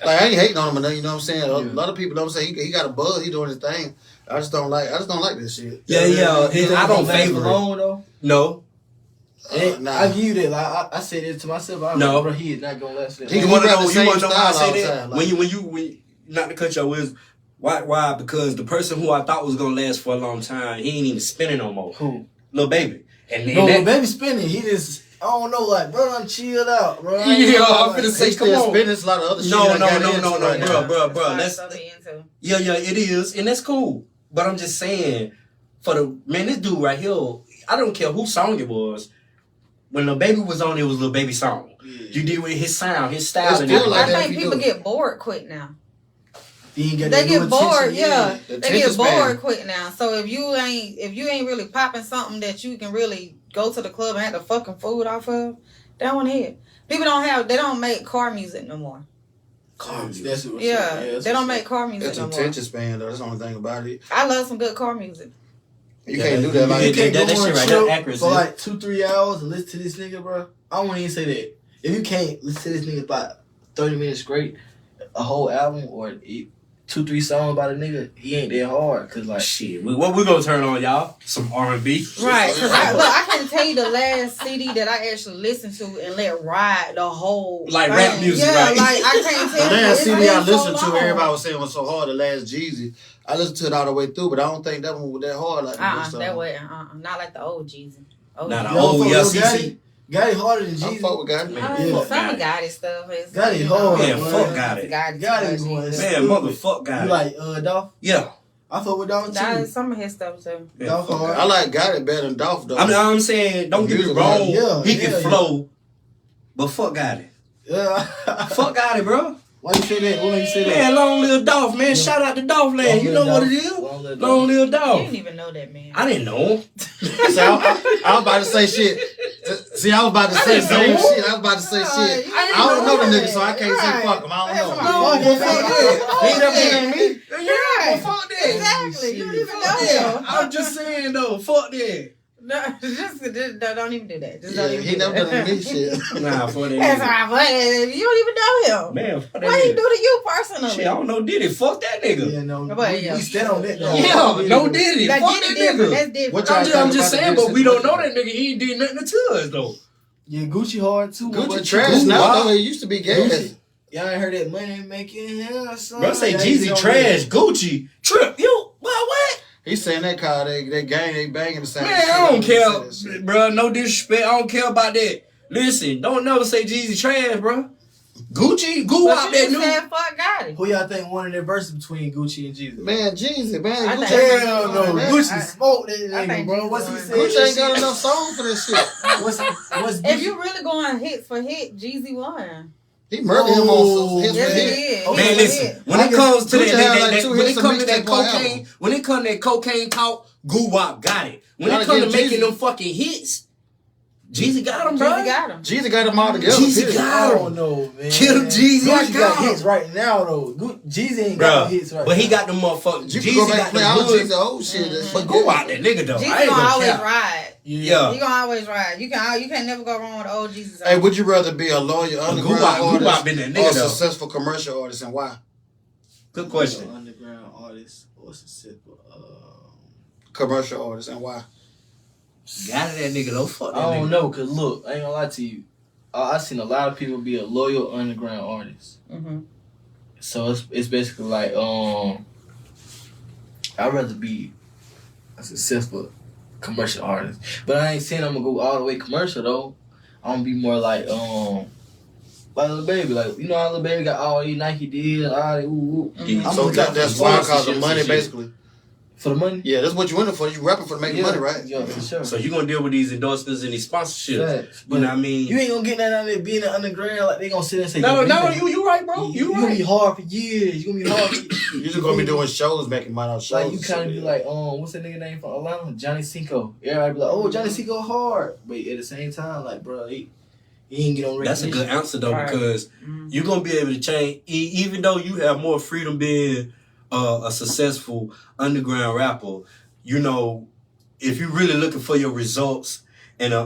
Like I ain't hating on him, or nothing, you know what I'm saying? A lot of people don't say he got a buzz. He doing his thing. I just don't like this shit. Yeah. I don't favor it. Alone though. No. Nah. I give you that. Like I said it to myself. No. Bro, he is not gonna last that. He You can want to rap know? the You want to same know why I style all say the that? time, like- When you not to cut your wisdom. Why? Because the person who I thought was gonna last for a long time, he ain't even spinning no more. Who? Lil Baby. And No, that, baby spinning. He just I don't know. Like bro, I'm chilled out, bro. Yeah, I'm finna He say, come still on. spinning. There's a lot of other shit. No, I got no, into no, right bro, now. bro. That's Let's. what I'm into. Yeah, it is, and that's cool. But I'm just saying, for the man, this dude right here, I don't care whose song it was. When Lil Baby was on, it was Lil Baby song. You did with his sound, his style, It's and still everything. like I that think if you people do it. get bored quick now. He ain't got They that get new bored, attention, yeah. The They attention get bored span. quick now. So if you ain't really popping something that you can really go to the club and have the fucking food off of, they don't want to hear. People they don't make car music no more. That's what Yeah, they don't make car music That's no more. attention span though. That's the only thing about it. I love some good car music. You can't do that. Like You can't that go shit on right chill there, accuracy. for like 2-3 hours and listen to this nigga, bro. I won't even say that. If you can't listen to this nigga about 30 minutes straight, a whole album or 2-3 songs about a nigga, he ain't that hard. Cause like Shit, what we gonna turn on, y'all? Some R&B. Right, because I can't tell you the last CD that I actually listened to and let ride the whole Like thing. rap music, yeah, right? like I can't the tell you. last It's CD I been so listened to, long. everybody was saying was so hard. The last Jeezy, I listened to it all the way through, but I don't think that one was that hard. Like the rest of That them. way, not like the old Jeezy. Old Nah, Jeezy. the old Yo, CC. Gotti harder than I Jesus. fuck with God, man. Yeah. Some of Gotti stuff is Gotti you know, hard, Man, man. fuck got it. Gotti Gotti too going much. Man, stupid. motherfuck got You it. like Dolph? Yeah. I fuck with Dolph too. That- Some of his stuff too. Yeah, Dolph fuck hard. I like Gotti better than Dolph though. I'm saying, don't get me wrong. Yeah, he can yeah. flow, but fuck got it. Yeah. Fuck got it, bro. Why you say that? Why you say that? Man, long live Dolph, man. Shout out to Dolph land. You know what it is? Long live Long live You Dolph. didn't even know that man. I didn't know him. See, I was about to say shit. See, I was about to say didn't same know. shit. I was about to say shit. I don't know the nigga, so I can't say fuck him. I don't know him. Fuck him. He ain't never seen me. Yeah, fuck that. Exactly. You don't even know Yeah, him. I'm just saying though, fuck that. No, just don't even do that. Just Yeah, don't even he do never that. done me shit. Nah, fuck That's that. all right, but you don't even know him. Man, fuck that. What he do nigga. to you personally? Shit, I don't know Diddy. Fuck that nigga. Yeah, no. But, yeah. We stand on that though. Yeah, no Diddy. That Fuck Diddy that different. nigga. That's different. What y'all I'm think just about saying, the but we don't situation? know that nigga. He ain't did nothing to us though. Yeah, Gucci hard too. Gucci but trash Gucci- now though. It used to be gas. Gucci. Y'all ain't heard that money making hell, son. Bro, say Y'all Jeezy ain't trash, Gucci, Trip. You, what? He's saying that car, they gang, they banging the same Man, shit. I don't He said care, that shit. bro. No disrespect. I don't care about that. Listen, don't never say Jeezy trash, bro. Gucci, goo But out you that just new. said fuck Gotti. Who y'all think won in that verse between Gucci and Jeezy? Man, Jeezy, man. I Gucci think- ain't Hell got no, man. Gucci smoked that I nigga, think bro. Jeezy What's he won. saying? Gucci ain't got enough song for this shit. What's If Gucci? you really going hit for hit, Jeezy won. He murdered him on his Yes, he hit. did. Okay. Man, He listen. did. When it comes to Gucci had like that, two when it hits comes to and that mixtape on cocaine, album. when it comes to that cocaine talk, Goo Wop got it. When Gotta it comes to give making Jeezy- them fucking hits, Jeezy got them, bro. Jeezy got him. Jeezy got them all together. Jeezy period. got I him. don't know, man. Kill Jeezy, I Gucci got got him. hits right now though. Jeezy ain't got no Bro, hits right but now. he got them motherfuckers. You can Jeezy go back got and play the all good. Jeezy old shit. That But shit Goo good. out that nigga though. I Jeezy ain't gonna gonna always cap. ride. Yeah. You gonna always ride. You can't never go wrong with old Jeezy. Hey, would you rather be a lawyer, underground Goo Wop artist, been that or a nigga though. successful commercial artist, and why? Good question. Underground artist or successful. Commercial artists and why? Got it, that nigga though. Fuck that I don't nigga. know, cause look, I ain't gonna lie to you. I seen a lot of people be a loyal underground artist. Mm-hmm. So it's basically like I'd rather be a successful commercial artist, but I ain't saying I'm gonna go all the way commercial though. I'm gonna be more like Lil Baby, like you know how Lil Baby got all these Nike deals, all that ooh. Mhm. So that's why I call the money basically. For the money? Yeah, that's what you in it for. You rapping for making money, right? Yeah, for sure. So you gonna deal with these endorsements and these sponsorships. Facts. You know what I mean? You ain't gonna get that out of there being an underground. Like they gonna sit and say, No, you you right, bro. You gonna be hard for years. You gonna be hard. You just gonna be doing shows, making money on shows. Like you kind of be like, what's that nigga name from Atlanta? Johnny Cinco. Everybody be like, oh, Johnny Cinco hard, but at the same time, like, bro, he ain't get on. That's a good answer though, Right. because you're gonna be able to change. Even though you have more freedom being a successful underground rapper, you know, if you're really looking for your results in a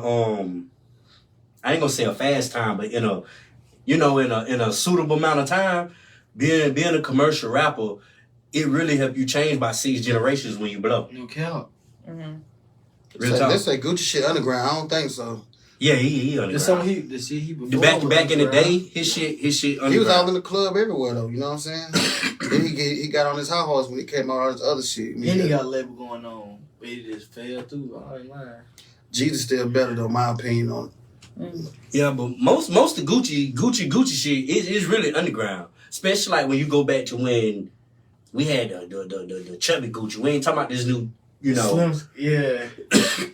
I ain't gonna say a fast time, but in a suitable amount of time, being a commercial rapper, it really help you change by 6 generations when you blow. No count. Mm-hmm. Real So talk. they say Gucci shit underground. I don't think so. Yeah, he The underground. song the shit he before Back in the underground. day, his shit underground. He was out in the club everywhere though. You know what I'm saying? Then he got on his high horse when he came out all this other shit. And he got a label going on, but he just fell through. I ain't lying. Jesus still better though, my opinion on it. Yeah, but most of the Gucci shit is really underground. Especially like when you go back to when we had the chubby Gucci. We ain't talking about this new, you know. Slims, yeah.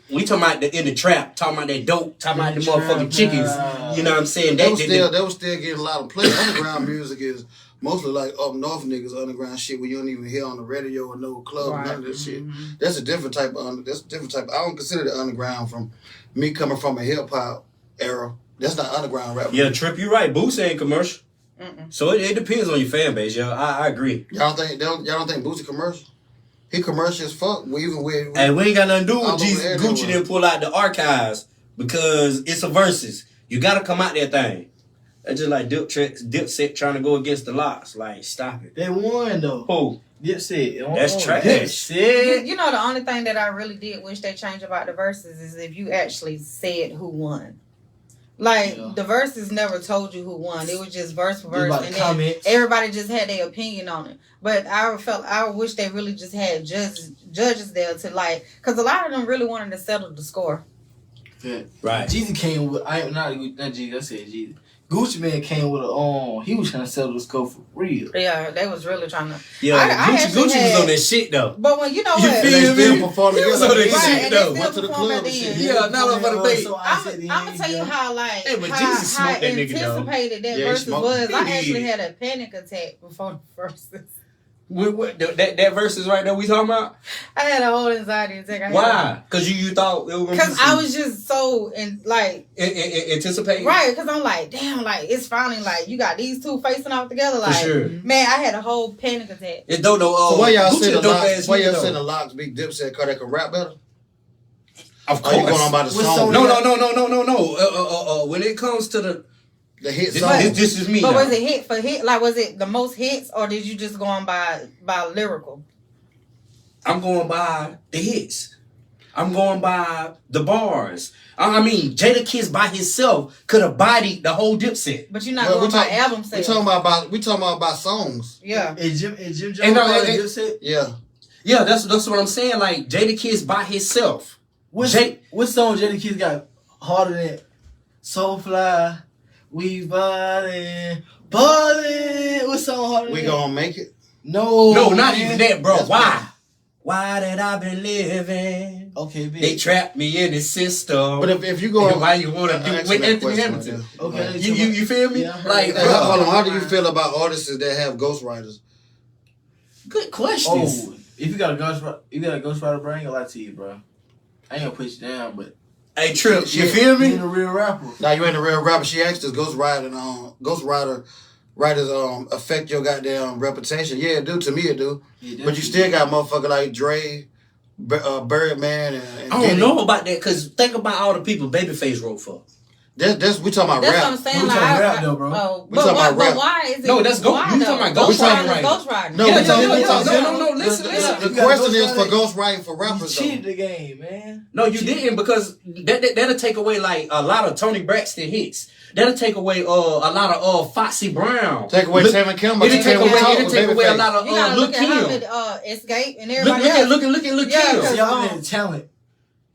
We talking about in the trap, talking about that dope, talking about the motherfucking chickens. You know what I'm saying? They was still getting a lot of play. Underground music is mostly like up north niggas underground shit where you don't even hear on the radio or no club or none of that shit. That's a different type of I don't consider the underground from me coming from a hip hop era. That's not underground rap. Yeah, Trip, you right. Boosie ain't commercial. Mm-mm. So it depends on your fan base, yo. I agree. Y'all don't think Boosie commercial? He commercial as fuck. Even with Hey, we ain't got nothing to do All with over Jesus. everywhere. Gucci didn't pull out the archives because it's a versus. You gotta come out that thing. That's just like Dipset trying to go against the locks. Like, stop it. They won though. Who? Dipset. That's trash. Dipset. You know, the only thing that I really did wish they changed about the verses is if you actually said who won. Like, Yeah. the verses never told you who won. It was just verse for Just verse. about And the then comments. everybody just had their opinion on it. But I wish they really just had judges there to, like, because a lot of them really wanted to settle the score. Right. Jeezy came with not Jeezy. I said Jeezy. Gucci Man came with a he was trying to settle the score for real. Yeah, they was really trying to. Yeah, I actually Gucci had- was on that shit though. But when you know You what, feel they still me? performing He was together. on that Right, shit and though. they Went to the perform club at and the shit. end. Yeah, not over the bait. I'm gonna tell you how Hey, but how, Jesus how smoked that nigga, though. anticipated that Yeah, he versus smoked was. him. I He actually did. had a panic attack before the verses. That verses right there we talking about? I had a whole anxiety attack. Why? Because you thought it was gonna be Because I was just so anticipating. right. Because I'm like, damn, like it's finally like you got these two facing off together. For Like, sure. man, I had a whole panic attack. It don't know. So why y'all Gucci say a the dope locks? ass Why nigga, y'all though. say the locks big Dipset cause they can rap better? Of Are you going on course. by the What song? song No. When it comes to The hit this, song. this is me. But now. was it hit for hit? Like, was it the most hits, or did you just go on by lyrical? I'm going by the hits. I'm going by the bars. I mean, Jada Kiss by himself could have bodied the whole Dipset. But you're not Well, going by album We sales. talking about songs. Yeah. Is Jim Jones And no, part of and- Dipset? Yeah. Yeah, that's what I'm saying. Like Jada Kiss by himself. What song Jada Kiss got harder than So Fly? We ballin'. What song harder We than gonna make it. No, No, not man. even that, bro. That's Why? Why did I been living? Okay, bitch. They trapped me in the system. But if you go, why you want to do Ask with me that Anthony question Hamilton? right there. Okay. You feel me? Yeah, I heard Like, that. bro, Hold on. How do you feel about artists that have ghostwriters? good questions. Oh, if you got a ghostwriter, bro, I ain't gonna lie to you, bro. I ain't gonna put you down, but Hey, Trip, you Shit. feel you me? ain't a real rapper. Now you ain't a real rapper. She asked us ghostwriter writers affect your goddamn reputation. Yeah, it do. To me, it do. Yeah, But you still got motherfucker like Dre, Birdman, and I Diddy. don't know about that because think about all the people Babyface wrote for. That's we talking about That's rap. what I'm saying. We Like, talking rap though, bro. Oh, We but, talking about but rap. why is it? No, that's go- why you though? talking about Ghost ghostwriting riding right is now. ghostwriting. No, Yeah, we no, talking- no, we no, talking- no, listen. The You got question is for ghostwriting. ghostwriting for You rappers though. cheated the game, man. No, you didn't because that'll take away like a lot of Tony Braxton hits. That'll take away a lot of Foxy Brown. Take away Look- Sam and Campbell. It'll take away a lot of You gotta Lil' look at how Kim. it Escape and Look everybody else. at Lil' Yeah, Kim. 'cause- Y'all had talent.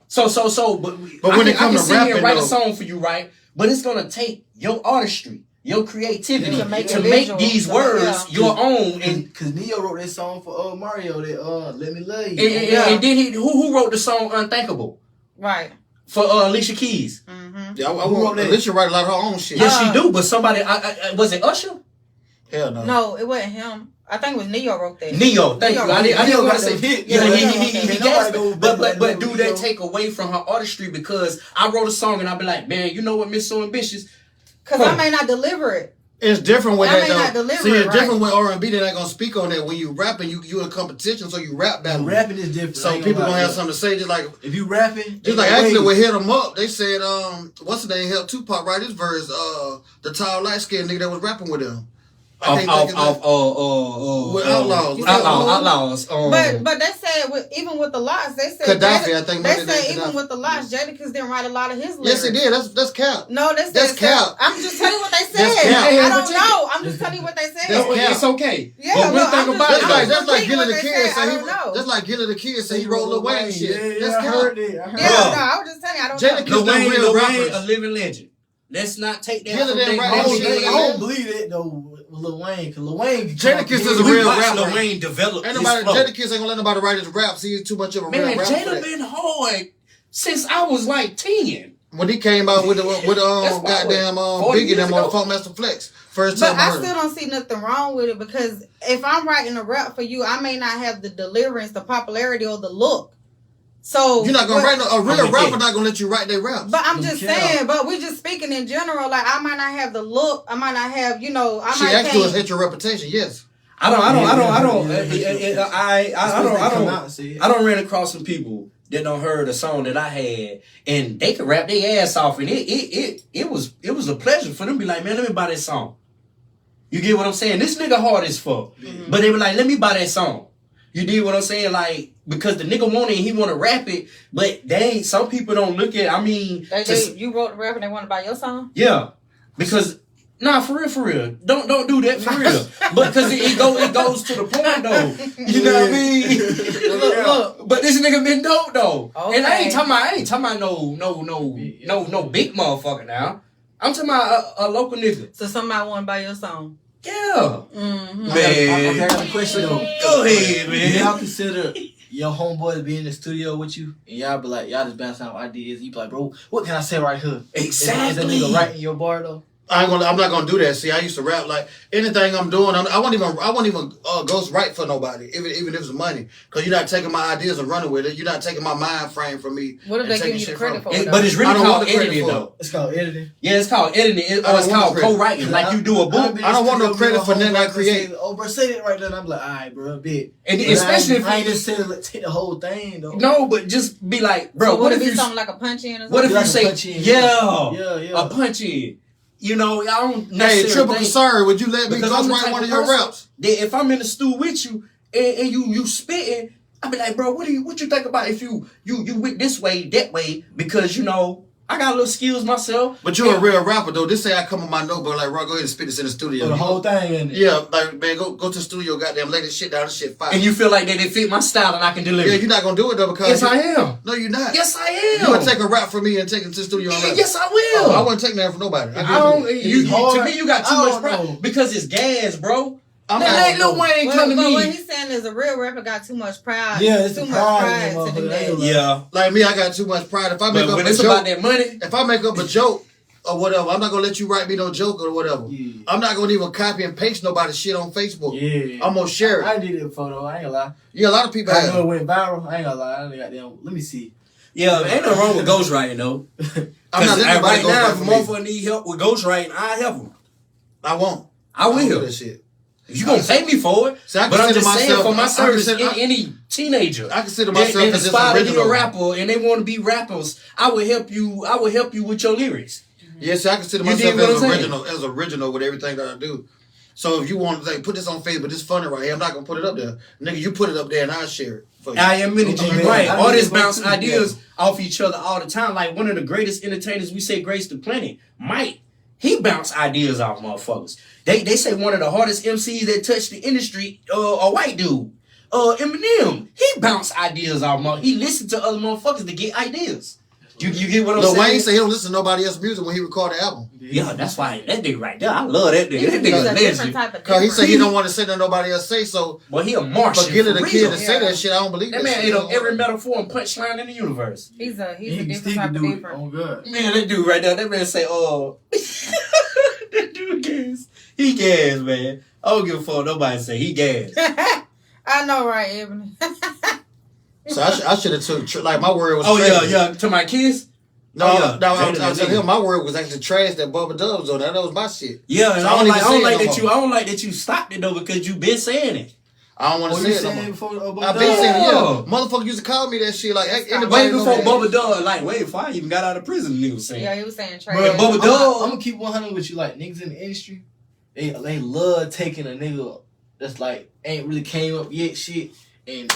So, but when it I come can to sit here and rapping, write though- a song for you, right? But it's gonna take your artistry, your creativity To make to it make visual. these So, words yeah. your own. And Cause Neo wrote that song for Mario that Let Me Love You. and then who wrote the song Unthinkable Right. for Alicia Keys? Mm-hmm. Yeah, I Who wrote want that? Alicia write a lot of her own shit. Yes, she do. But somebody, was it Usher? Hell no. No, it wasn't him. I think it was Neo wrote that. Neo, thank Neo you. I didn't Neo want got to say them hit. yeah, Yeah, he Neo gasped. got that. But do Neo. that take away from her artistry? Because I wrote a song and I be like, man, you know what, Miss So Ambitious? Because I may not deliver it. It's different with I that may not though. deliver See, it's it different right. with R&B. They're not gonna speak on that. When you rapping, you in competition, so you rap battle. Rapping is different. I So ain't people lie, gonna have bro. something to say. Just like If you rapping, actually we hit them up. They said what's the name helped Tupac write his verse. The tall light skinned nigga that was rapping with him. With Outlaws. Outlaws. But they said even with the lots, they said Gaddafi, I think they maybe said that's even Gaddafi. with the lots, Jadakiss didn't write a lot of his Yes, lyrics. he did. That's cap. No, they said That's cap. I'm just telling you what they That's said. cap. I But don't know. I'm just telling you what they said. It's okay. Yeah, but one but thing I'm about just- it, I'm That's like repeating Gilly what the they Kid said. I say don't know. that's like Gilly the Kid say he wrote Lil Wayne shit. Yeah, That's I cap. heard it. I heard Yeah, Bruh. no, I was just telling you. I don't Jadakiss know. Lil Wayne, real Lil Wayne, rappers. a living legend. Let's not take that Gilly from didn't their write I that don't, shit. I bullshit. don't believe that though with Lil Wayne, because Lil Wayne Jadakiss is a We real watched rapper. Lil Wayne develop Ain't his nobody, flow. Jadakiss ain't gonna let nobody write his raps. He's too much of a real Man, rapper. for Jada that. been hard since I was like 10. When he came out with That's why goddamn 40 Biggie years them ago. on Funk Master Flex. First But time I I heard still him. don't see nothing wrong with it because if I'm writing a rap for you, I may not have the deliverance, the popularity, or the look. So You're not gonna write a real I'm rapper with not gonna let you write their raps. But I'm You just can't. saying, but we're just speaking in general. Like I might not have the look, I might not have, I She might asked you to can't. hit your reputation, yes. I don't ran across some people that don't heard a song that I had and they could rap their ass off and it was a pleasure for them to be like, man, let me buy that song. You get what I'm saying? This nigga hard as fuck. Mm-hmm. But they were like, let me buy that song. You did what I'm saying? Like, because the nigga want it and he want to rap it, but some people don't look at, You wrote the rap and they want to buy your song? yeah. Because, nah, for real. Don't do that for real. But because it goes to the point though. You know what I mean? Look, but this nigga been dope though. Okay. And I ain't talking about no big motherfucker now. I'm talking about a local nigga. So somebody want to buy your song? Yeah. Mm-hmm. Man. I got a question though. Go ahead, Do man. y'all consider your homeboy to be in the studio with you and y'all be like, y'all just bounce out ideas? You be like, bro, what can I say right here? Exactly. Is that nigga writing your bar though? I'm not gonna do that. See, I used to rap like anything I'm doing. I won't even ghost write for nobody, even if it's money, because you're not taking my ideas and running with it. You're not taking my mind frame from me. What if and they taking give you the shit credit from for me. it? But it's really I don't want called the credit editing for it. though. It's called editing. Yeah, it's called editing, or don't it's want called the credit. co-writing, like you do a book. I don't want no credit for nothing I create. Oh, bro, say that right there. And I'm like, all right, bro, a bit. And But especially if I ain't just saying take the whole thing though. no, but just be like, bro, So what would it if be you something like a punch in or something? what if Like you a say punch in. yeah, Yeah. a punch in? You know, I don't Hey, necessarily triple think- concern. Would you let me because ghost I'm the write type one of of your person raps? that if I'm in the stew with you and you spitting, I be like, bro, what you think about if you went this way, that way? Because you know, I got a little skills myself. But you're a real rapper though. This say I come on my notebook like, bro, go ahead and spit this in the studio. For the whole thing in it. Yeah, like man, go to the studio, goddamn, lay this shit down. This shit fire. And you feel like that it fit my style and I can deliver. Yeah, you're not gonna do it though because Yes, I am. No, you're not. Yes, I am. You would take a rap from me and take it to the studio. And rap. Yes, I Oh, will. I wouldn't take that from nobody. I don't. You, hard. to me, you got too I much don't pride know. because it's gas, bro. I'm Now, not let Lil Wayne come to But what me. he's saying is a real rapper got too much pride. Yeah, it's too the much pride in pride that to do motherfucker. that. I ain't Yeah, like me. I got too much pride. If I make but up when a it's about joke, that money, if I make up a joke or whatever, I'm not gonna let you write me no joke or whatever. Yeah. I'm not gonna even copy and paste nobody's shit on Facebook. Yeah. I'm gonna share it. I did it before though. I ain't gonna lie. Yeah, a lot of people I know have. it went viral. I ain't gonna lie. I only got them. Let me see. yeah, ain't nothing wrong with ghostwriting though. I'm not letting right nobody now, go if a for me. motherfucker need help with ghostwriting, I help him. I won't. I don't do will. that shit. You gonna pay me for it? See, I But I'm consider just saying myself- for my I service, consider- any teenager I consider that myself as just aspire to be a original. rapper and they want to be rappers, I will help you. I will help you with your lyrics. Yes, I consider You myself dig what I'm saying? as original with everything that I do. So if you want to like put this on Facebook, this funny right here, I'm not gonna put it up there. Nigga, you put it up there and I'll share it for you. I am energy, Okay. you right. I Artists mean, bounce yeah. ideas off each other all the time. Like one of the greatest entertainers we say graced the planet, Mike. He bounced ideas off motherfuckers. They say one of the hardest MCs that touched the industry, a white dude. Eminem. He bounced ideas off motherfuckers. He listened to other motherfuckers to get ideas. You get what I'm Lil saying? Wayne said he don't listen to nobody else's music when he recorded the album. Yeah, that's why that nigga right there. I love that nigga. That He's nigga's a different legend. type of. Cause he said he don't want to say that nobody else say so. But he a Martian. But getting for a kid real. to say that shit, I don't believe That that man shit. ate up every metaphor and punchline in the universe. He's a He different still type can of do it. different. Oh God. Man, that dude right there, that man say, that dude gas. He gas, man. I don't give a fuck nobody say he gas. I know, right, Ebony? So I should have took like my word was. Oh trash. yeah, to my kids. No, Oh, yeah. no, I Jada was telling him my word was actually trash that Bubba Dub was on. That was my shit. Yeah, and So I don't even say it like no that you. more. I don't like that you stopped it though because you been saying it. I don't want to What say you it no saying more. before I've been saying it, Yeah. yeah. Motherfucker used to call me that shit like anybody Way know before that. Bubba Dub, like way before I even got out of prison, he was saying. Yeah, he was saying trash. But Bubba I'm Dub, gonna keep 100 with you. Like niggas in the industry, they love taking a nigga that's like ain't really came up yet shit and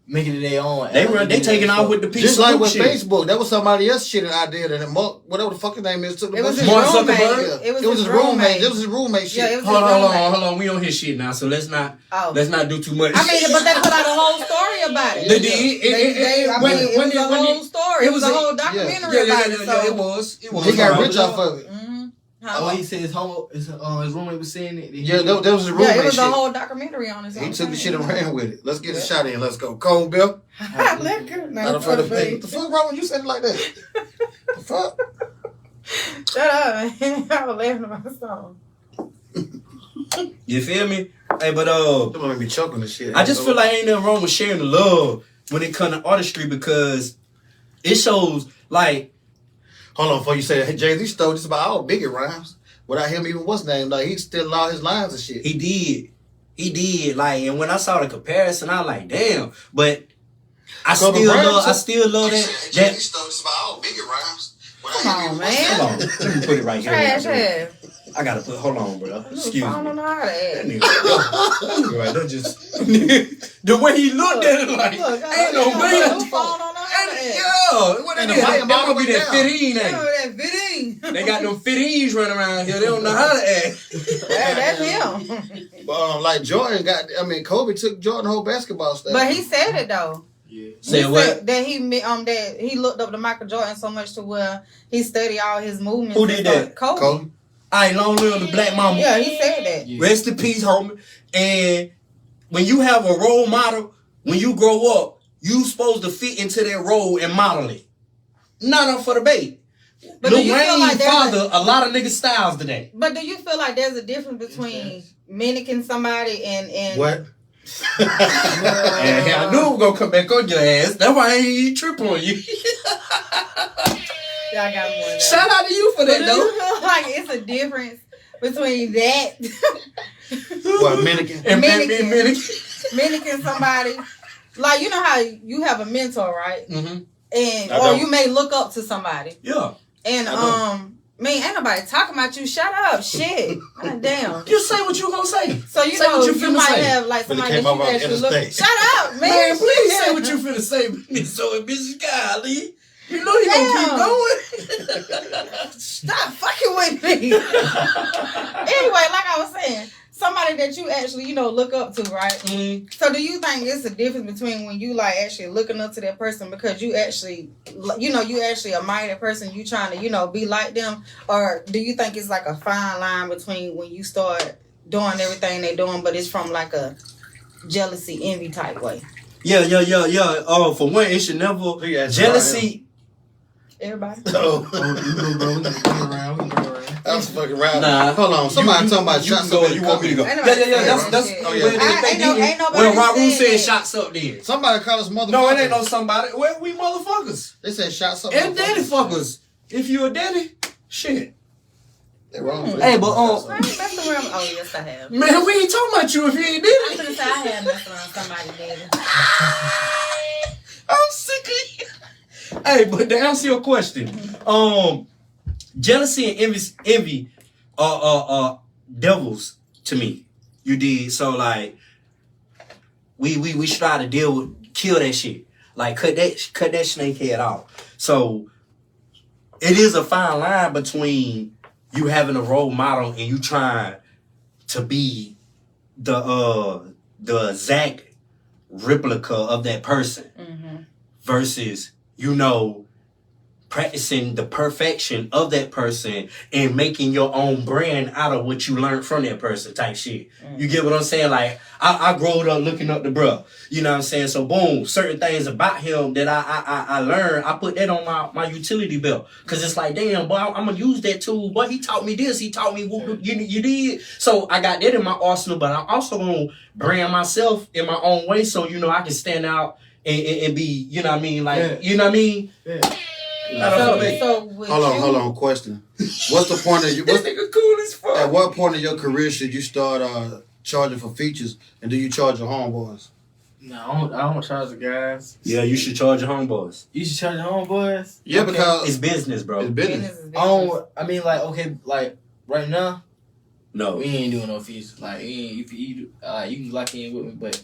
making it their own. they taking off with the piece Just of like with shit. Facebook, that was somebody else's shit that I did, and then whatever the fucking name is took the It was bullshit. his Mark roommate. Zuckerberg? It was his his roommate. roommate. It was his roommate shit. Yeah, it was Hold his on, roommate. hold on. We on his shit now, so let's not Oh. do too much. I mean, but they put out a whole story about it. They did. I mean, it was a whole story. It was a whole documentary about it. So. It was. He got rich off of it. Oh, he said his roommate was saying it. Yeah, that was his roommate Yeah, it was shit. a whole documentary on his own. He took the shit and ran with it. Let's get a shot in. Let's go. Coldbeer. Liquor. Not No, in front of me. What the fuck wrong with you saying it like that? The fuck? Shut up, man. I was laughing at my song. You feel me? Hey, but Don't make me choking this shit. I just feel like ain't nothing wrong with sharing the love when it comes to artistry because it shows like Hold on, before you say that, hey, Jay-Z stole just about all Biggie rhymes without him even what's name. Like he stealing all his lines and shit. he did. Like, and when I saw the comparison, I was like, damn. But I Kobe still Bryant love that. Jay-Z stole just about all Biggie rhymes. Come on, man. Hold on, let me put it right here. Trash ass. I gotta put. Hold on, bro. Excuse I don't me. know how to That act. nigga, right, that just the way he looked at it, like ain't no I man. don't know how to act. Yeah, what And that the is? mic That all the must be way that down. 15, Oh, ain't that fitting. it? They got them 15s running around here. They don't know how to act. That's him. Like Jordan Kobe took Jordan whole basketball stuff. But he said it though. Yeah. Say He what? said that he looked up to Michael Jordan so much to where he studied all his movements. Who and did stuff. that? Kobe. I long live the black mama. Yeah, he said that. Yeah. Rest in peace, homie. And when you have a role model, when you grow up, you supposed to fit into that role and model it. Not up for debate. But do Lil you feel Wayne like there's father, a lot of niggas styles today. But do you feel like there's a difference between mimicking somebody and what? And I knew it was gonna come back on your ass. That's why I ain't even trip on you. Yeah, I got more of that. Shout out to you for But that, do you though. feel like it's a difference between that What, Minikin? And Mimicking. mimicking. somebody? Like, you know how you have a mentor, right? Mm-hmm. And I or don't. you may look up to somebody. Yeah. And man, ain't nobody talking about you. Shut up, shit. God damn. You say what you gonna say. So you Say know what you you finna might say. have like But it somebody came that up you on actually look. interstate. Shut up, man. Man, please say what you finna say. So bitch, golly. You know you gonna keep Damn. going. Stop fucking with me. Anyway, like I was saying, somebody that you actually, look up to, right? Mm-hmm. So do you think it's a difference between when you like actually looking up to that person because you actually, you actually admire that person, you trying to, be like them? Or do you think it's like a fine line between when you start doing everything they doing, but it's from like a jealousy, envy type way? Yeah. For one, it should never jealousy. Everybody? Oh, You go, bro. We can go around. I was fucking around. Nah. Hold on. Somebody talking about you shots go. up in You the want me to go? Ain't Yeah. nobody That's saying that's. that Oh, shit. yeah. Ain't nobody Well, Raul said said that. shots up then. Somebody call us motherfuckers. No, it ain't no somebody. Well, we motherfuckers. They said shots up. And daddy fuckers. If you a daddy, shit. They wrong for that. Hey, but I ain't messing around. Oh, yes, I have. man, we ain't talking about you if you ain't I'm daddy. gonna say I have messed around somebody, daddy. I'm sick of you. Hey, but to answer your question, jealousy and envy are devils to me. You did. So like we try to kill that shit. Like cut that snake head off. So it is a fine line between you having a role model and you trying to be the exact replica of that person versus, practicing the perfection of that person and making your own brand out of what you learned from that person type shit. You get what I'm saying? Like, I growed up looking up to bruh. You know what I'm saying? So, boom, certain things about him that I learned, I put that on my utility belt. Because it's like, damn, boy, I'm going to use that tool. Boy, he taught me this. He taught me what you did. So, I got that in my arsenal, but I'm also going to brand myself in my own way so, I can stand out and be, you know what I mean? Like, you know what I mean? Yeah. Hold on. Question. What's the point of you? This nigga cool as fuck. At what point in your career should you start charging for features, and do you charge your homeboys? No, I don't charge the guys. Yeah, you should charge your homeboys. You should charge your homeboys? Yeah, Okay. because It's business, bro. it's business. I mean, like, okay, like, right now, No. we ain't doing no features. Like, if you can lock in with me, but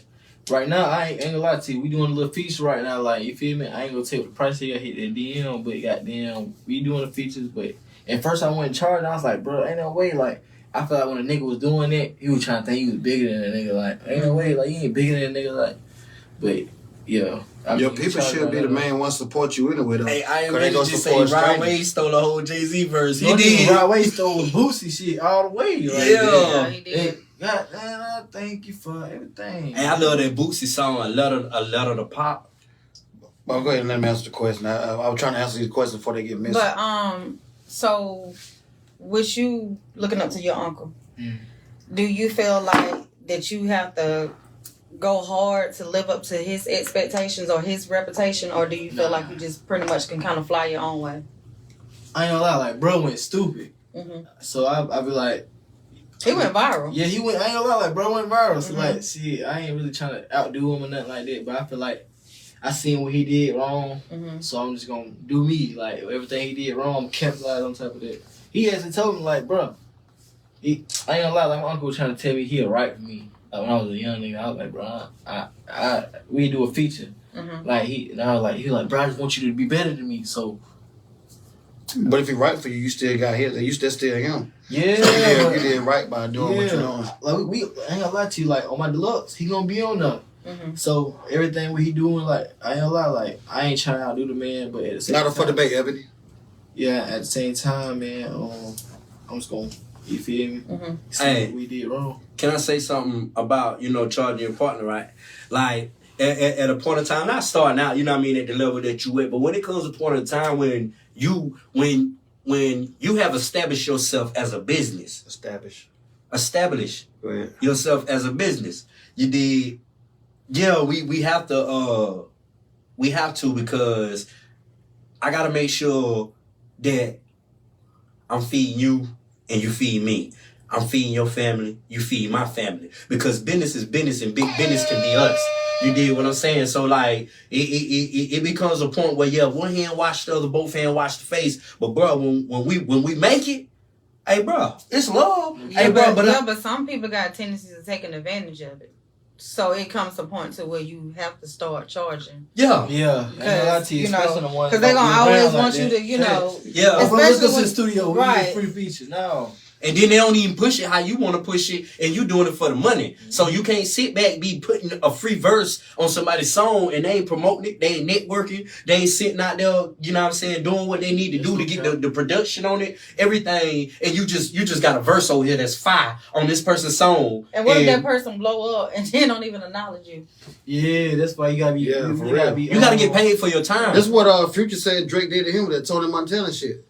right now, I ain't gonna lie to you. We doing a little feature right now. Like, you feel me? I ain't gonna take the price here, hit that DM, but goddamn, we doing the features. But at first, I went in charge, and I was like, bro, ain't no way. Like, I felt like when a nigga was doing it, he was trying to think he was bigger than a nigga. Like, ain't no way. Like, you ain't bigger than a nigga. Like, but yeah. Your people should be the main ones support you anyway, though. Hey, I ain't 'Cause they ready gonna to just say support Rod strangers. Wave stole the whole Jay-Z verse. He He did. Rod Wave stole Boosie shit all the way. Like, Yeah. he did. God damn, I thank you for everything. Hey, I love that Boosie song, A Letter to Pop. Well, go ahead and let me answer the question. I was trying to answer these questions before they get missed. But so with you looking up to your uncle, do you feel like that you have to go hard to live up to his expectations or his reputation, or do you feel like you just pretty much can kind of fly your own way? I ain't gonna lie, like, bro went stupid. So I be like, He went viral. yeah, he went. I ain't gonna lie, like, bro went viral. So like, see, I ain't really trying to outdo him or nothing like that. But I feel like I seen what he did wrong, so I'm just gonna do me. Like, everything he did wrong, I'm capitalize on top of that. He actually told me, like, bro, I ain't gonna lie, like, my uncle was trying to tell me he'll write for me. Like, when I was a young nigga, I was like, bro, we do a feature. Like, he was like, bro, I just want you to be better than me. So, But if he right for you, you still got his, and you still him. yeah, You did right by doing what you're doing. Like, we I ain't gonna lie to you, like, on my deluxe, he gonna be on there. So everything what he doing, like, I ain't gonna lie, like, I ain't trying to outdo the man, but at the same Not time, up for debate, Ebony. yeah, at the same time, man, I'm just gonna, you feel me? See Hey. what we did wrong. Can I say something about, charging your partner, right? Like, at a point in time, not starting out, you know what I mean, at the level that you at, but when it comes to a point in time when you have established yourself as a business, establish Go ahead. yourself as a business, you did. Yeah, we have to because I gotta make sure that I'm feeding you and you feed me. I'm feeding your family, you feed my family. Because business is business and big business can be us. You did what I'm saying? So like it becomes a point where one hand wash the other, both hands wash the face. But bro, when we make it, hey bro, it's love. Yeah, Hey bro, but some people got tendencies of taking advantage of it. So it comes to a point to where you have to start charging. yeah. Yeah, I ain't gonna lie to you, especially the ones because they're that gonna don't be always around want like you that. to, you know. Yeah. Oh, bro, let's go to when- the studio. We right. get free features. No. And then they don't even push it how you want to push it, and you doing it for the money. So you can't sit back, be putting a free verse on somebody's song, and they ain't promoting it, they ain't networking, they ain't sitting out there, you know what I'm saying, doing what they need to do to get the production on it, everything, and you just got a verse over here that's fire on this person's song. And what if that person blow up and then don't even acknowledge you? Yeah, that's why you gotta be. Yeah, you for gotta real. be. You gotta get paid for your time. That's what Future said Drake did to him with that Tony Montana shit.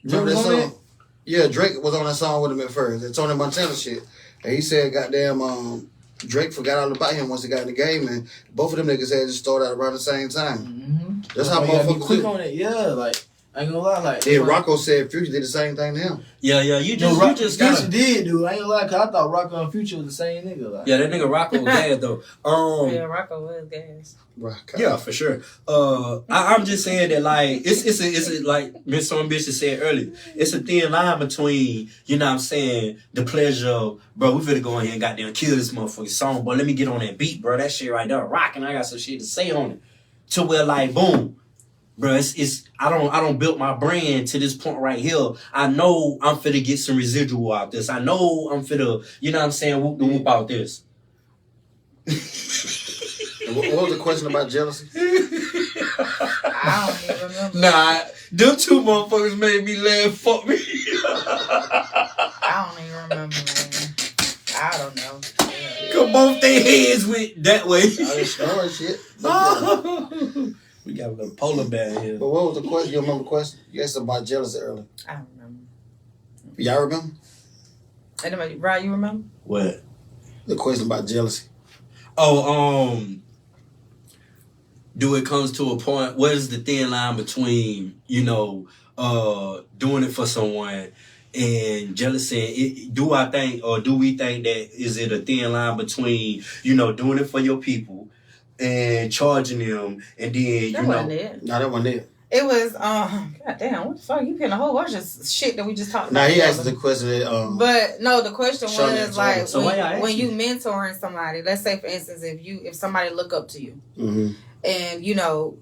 Remember that Drake was on song? Yeah, Drake was on that song with him at first. That Tony Montana shit. And he said goddamn Drake forgot all about him once he got in the game, and both of them niggas had just started out around the same time. Mm-hmm. That's how you gotta be motherfuckers quick do. on it. Yeah, like I ain't gonna lie, like. Yeah, Rocco said Future did the same thing to him. Yeah, you No, just Future gotta. did, dude. I ain't gonna lie, cause I thought Rocco and Future was the same nigga. Like. Yeah, that nigga Rocco was bad though. Yeah, Rocco was gas. Rocco. Yeah, for sure. I'm just saying that like it's like Miss Ambitious said earlier. It's a thin line between, you know what I'm saying, the pleasure of, bro, we finna go in here and goddamn kill this motherfucking song, but let me get on that beat, bro. That shit right there rocking. I got some shit to say on it. To where like boom. Bro, it's I don't build my brand to this point right here. I know I'm finna get some residual out this. I know I'm finna, you know what I'm saying, whoop out this. What was the question about jealousy? I don't even remember. Nah, them two motherfuckers made me laugh. Fuck me. I don't even remember, man. I don't know. Yeah. Cause both their heads went that way. I was snoring shit. We got a little polar bear here. But what was the question? You remember the question? You asked about jealousy earlier. I don't remember. Y'all remember? Anybody, Rod, you remember? What? The question about jealousy. Oh, do it comes to a point, what is the thin line between, you know, doing it for someone and jealousy? Do I think, or do we think that, is it a thin line between, you know, doing it for your people and charging them, and then, That wasn't it. No, that wasn't it. It was, god damn, what the fuck? You putting a whole bunch of shit that we just talked about. Now he together. asked the question that, But no, the question Sean was answered like it. So why y'all when asking? you mentoring somebody, let's say for instance, if somebody look up to you, mm-hmm. and you know,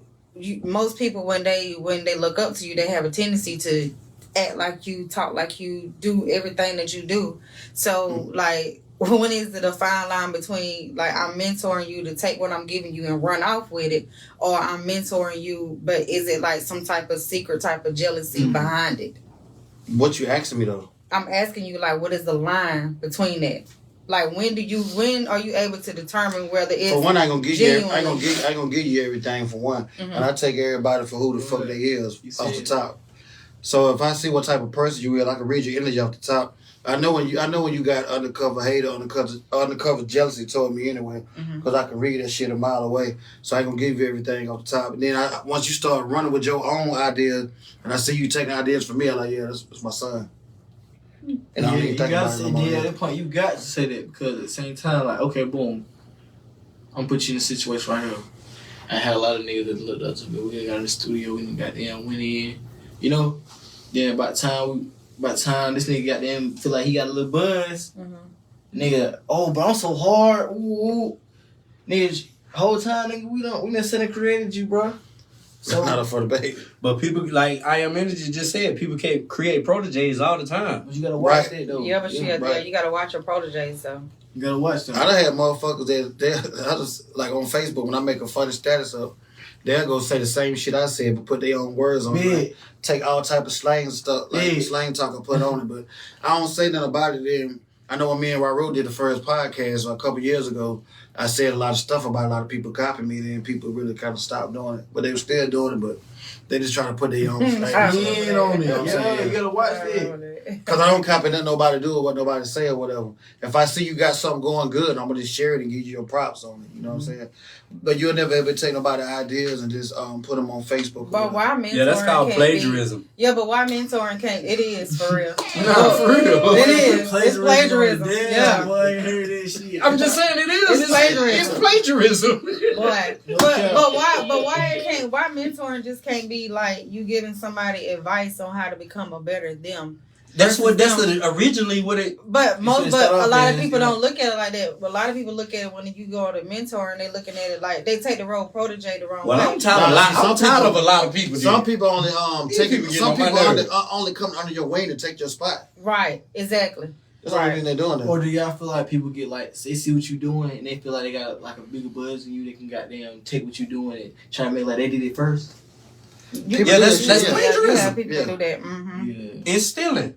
most people when they look up to you, they have a tendency to act like you, talk like you, do everything that you do. So like, when is it a fine line between like I'm mentoring you to take what I'm giving you and run off with it, or I'm mentoring you, but is it like some type of secret type of jealousy behind it? What you asking me though? I'm asking you like, what is the line between that? Like when are you able to determine whether it's For one, I ain't gonna give you. I genuine? ain't gonna give you everything for one, and I take everybody for who the fuck they is off the top. So if I see what type of person you is, I can read your energy off the top. I know when you got undercover hater, undercover jealousy toward me anyway, because I can read that shit a mile away. So I ain't gonna give you everything off the top. And then once you start running with your own ideas, and I see you taking ideas from me, I'm like, yeah, that's my son. And I don't even you think gotta about it say, no more. at that point, you got to say that, because at the same time, like, okay, boom, I'm put you in a situation right here. I had a lot of niggas that looked up to me. We got in the studio, we goddamn went in, you know. Then by the time this nigga goddamn feel like he got a little buzz, nigga, oh, but I'm so hard, ooh. Nigga, whole time, nigga, we done set and created you, bro. So Not up for the baby. But people, like I Am Energy just said, people can't create proteges all the time. but you gotta watch Right. that though. Yeah, but right. you gotta watch your proteges though. You gotta watch them. I done had motherfuckers that I just like on Facebook when I make a funny status up, they'll go say the same shit I said but put their own words on it. Yeah. Like, take all type of slang and stuff, like slang talk and put on it. But I don't say nothing about it. Then I know when me and Raru did the first podcast a couple years ago, I said a lot of stuff about a lot of people copying me. Then people really kind of stopped doing it, but they were still doing it. But they just trying to put their own slang Lean on it. You know what I'm Yeah, saying? you gotta watch that. Because I don't copy nothing nobody do or what nobody say or whatever. If I see you got something going good, I'm going to just share it and give you your props on it. You know what I'm saying? But you'll never ever take nobody's ideas and just put them on Facebook. But why mentoring? Yeah, that's called can't plagiarism. Be, yeah, but why mentoring can't? It is for real. Nah, for real. It is. It's plagiarism. Yeah. Boy, I ain't heard that shit. I'm just saying it is. It's plagiarism. It's plagiarism. But why it can't? Why mentoring just can't be like you giving somebody advice on how to become a better them? That's originally what it. But You should've a started off lot of there, people you know. don't look at it like that. But a lot of people look at it when you go to mentor and they looking at it like they take the role protege the wrong Well, way. I'm tired of a lot of people. Some people only take people get some on my people nerves. only come under your wing to take your spot. Right, exactly. That's the only reason they're doing that. Or do y'all feel like people get like, they see what you doing and they feel like they got like a bigger buzz than you, they can goddamn take what you doing and try to make like they did it first? People Yeah, do that's that shit, plagiarism. Yeah, people Yeah. do that. Mm-hmm. Yeah. It's stealing.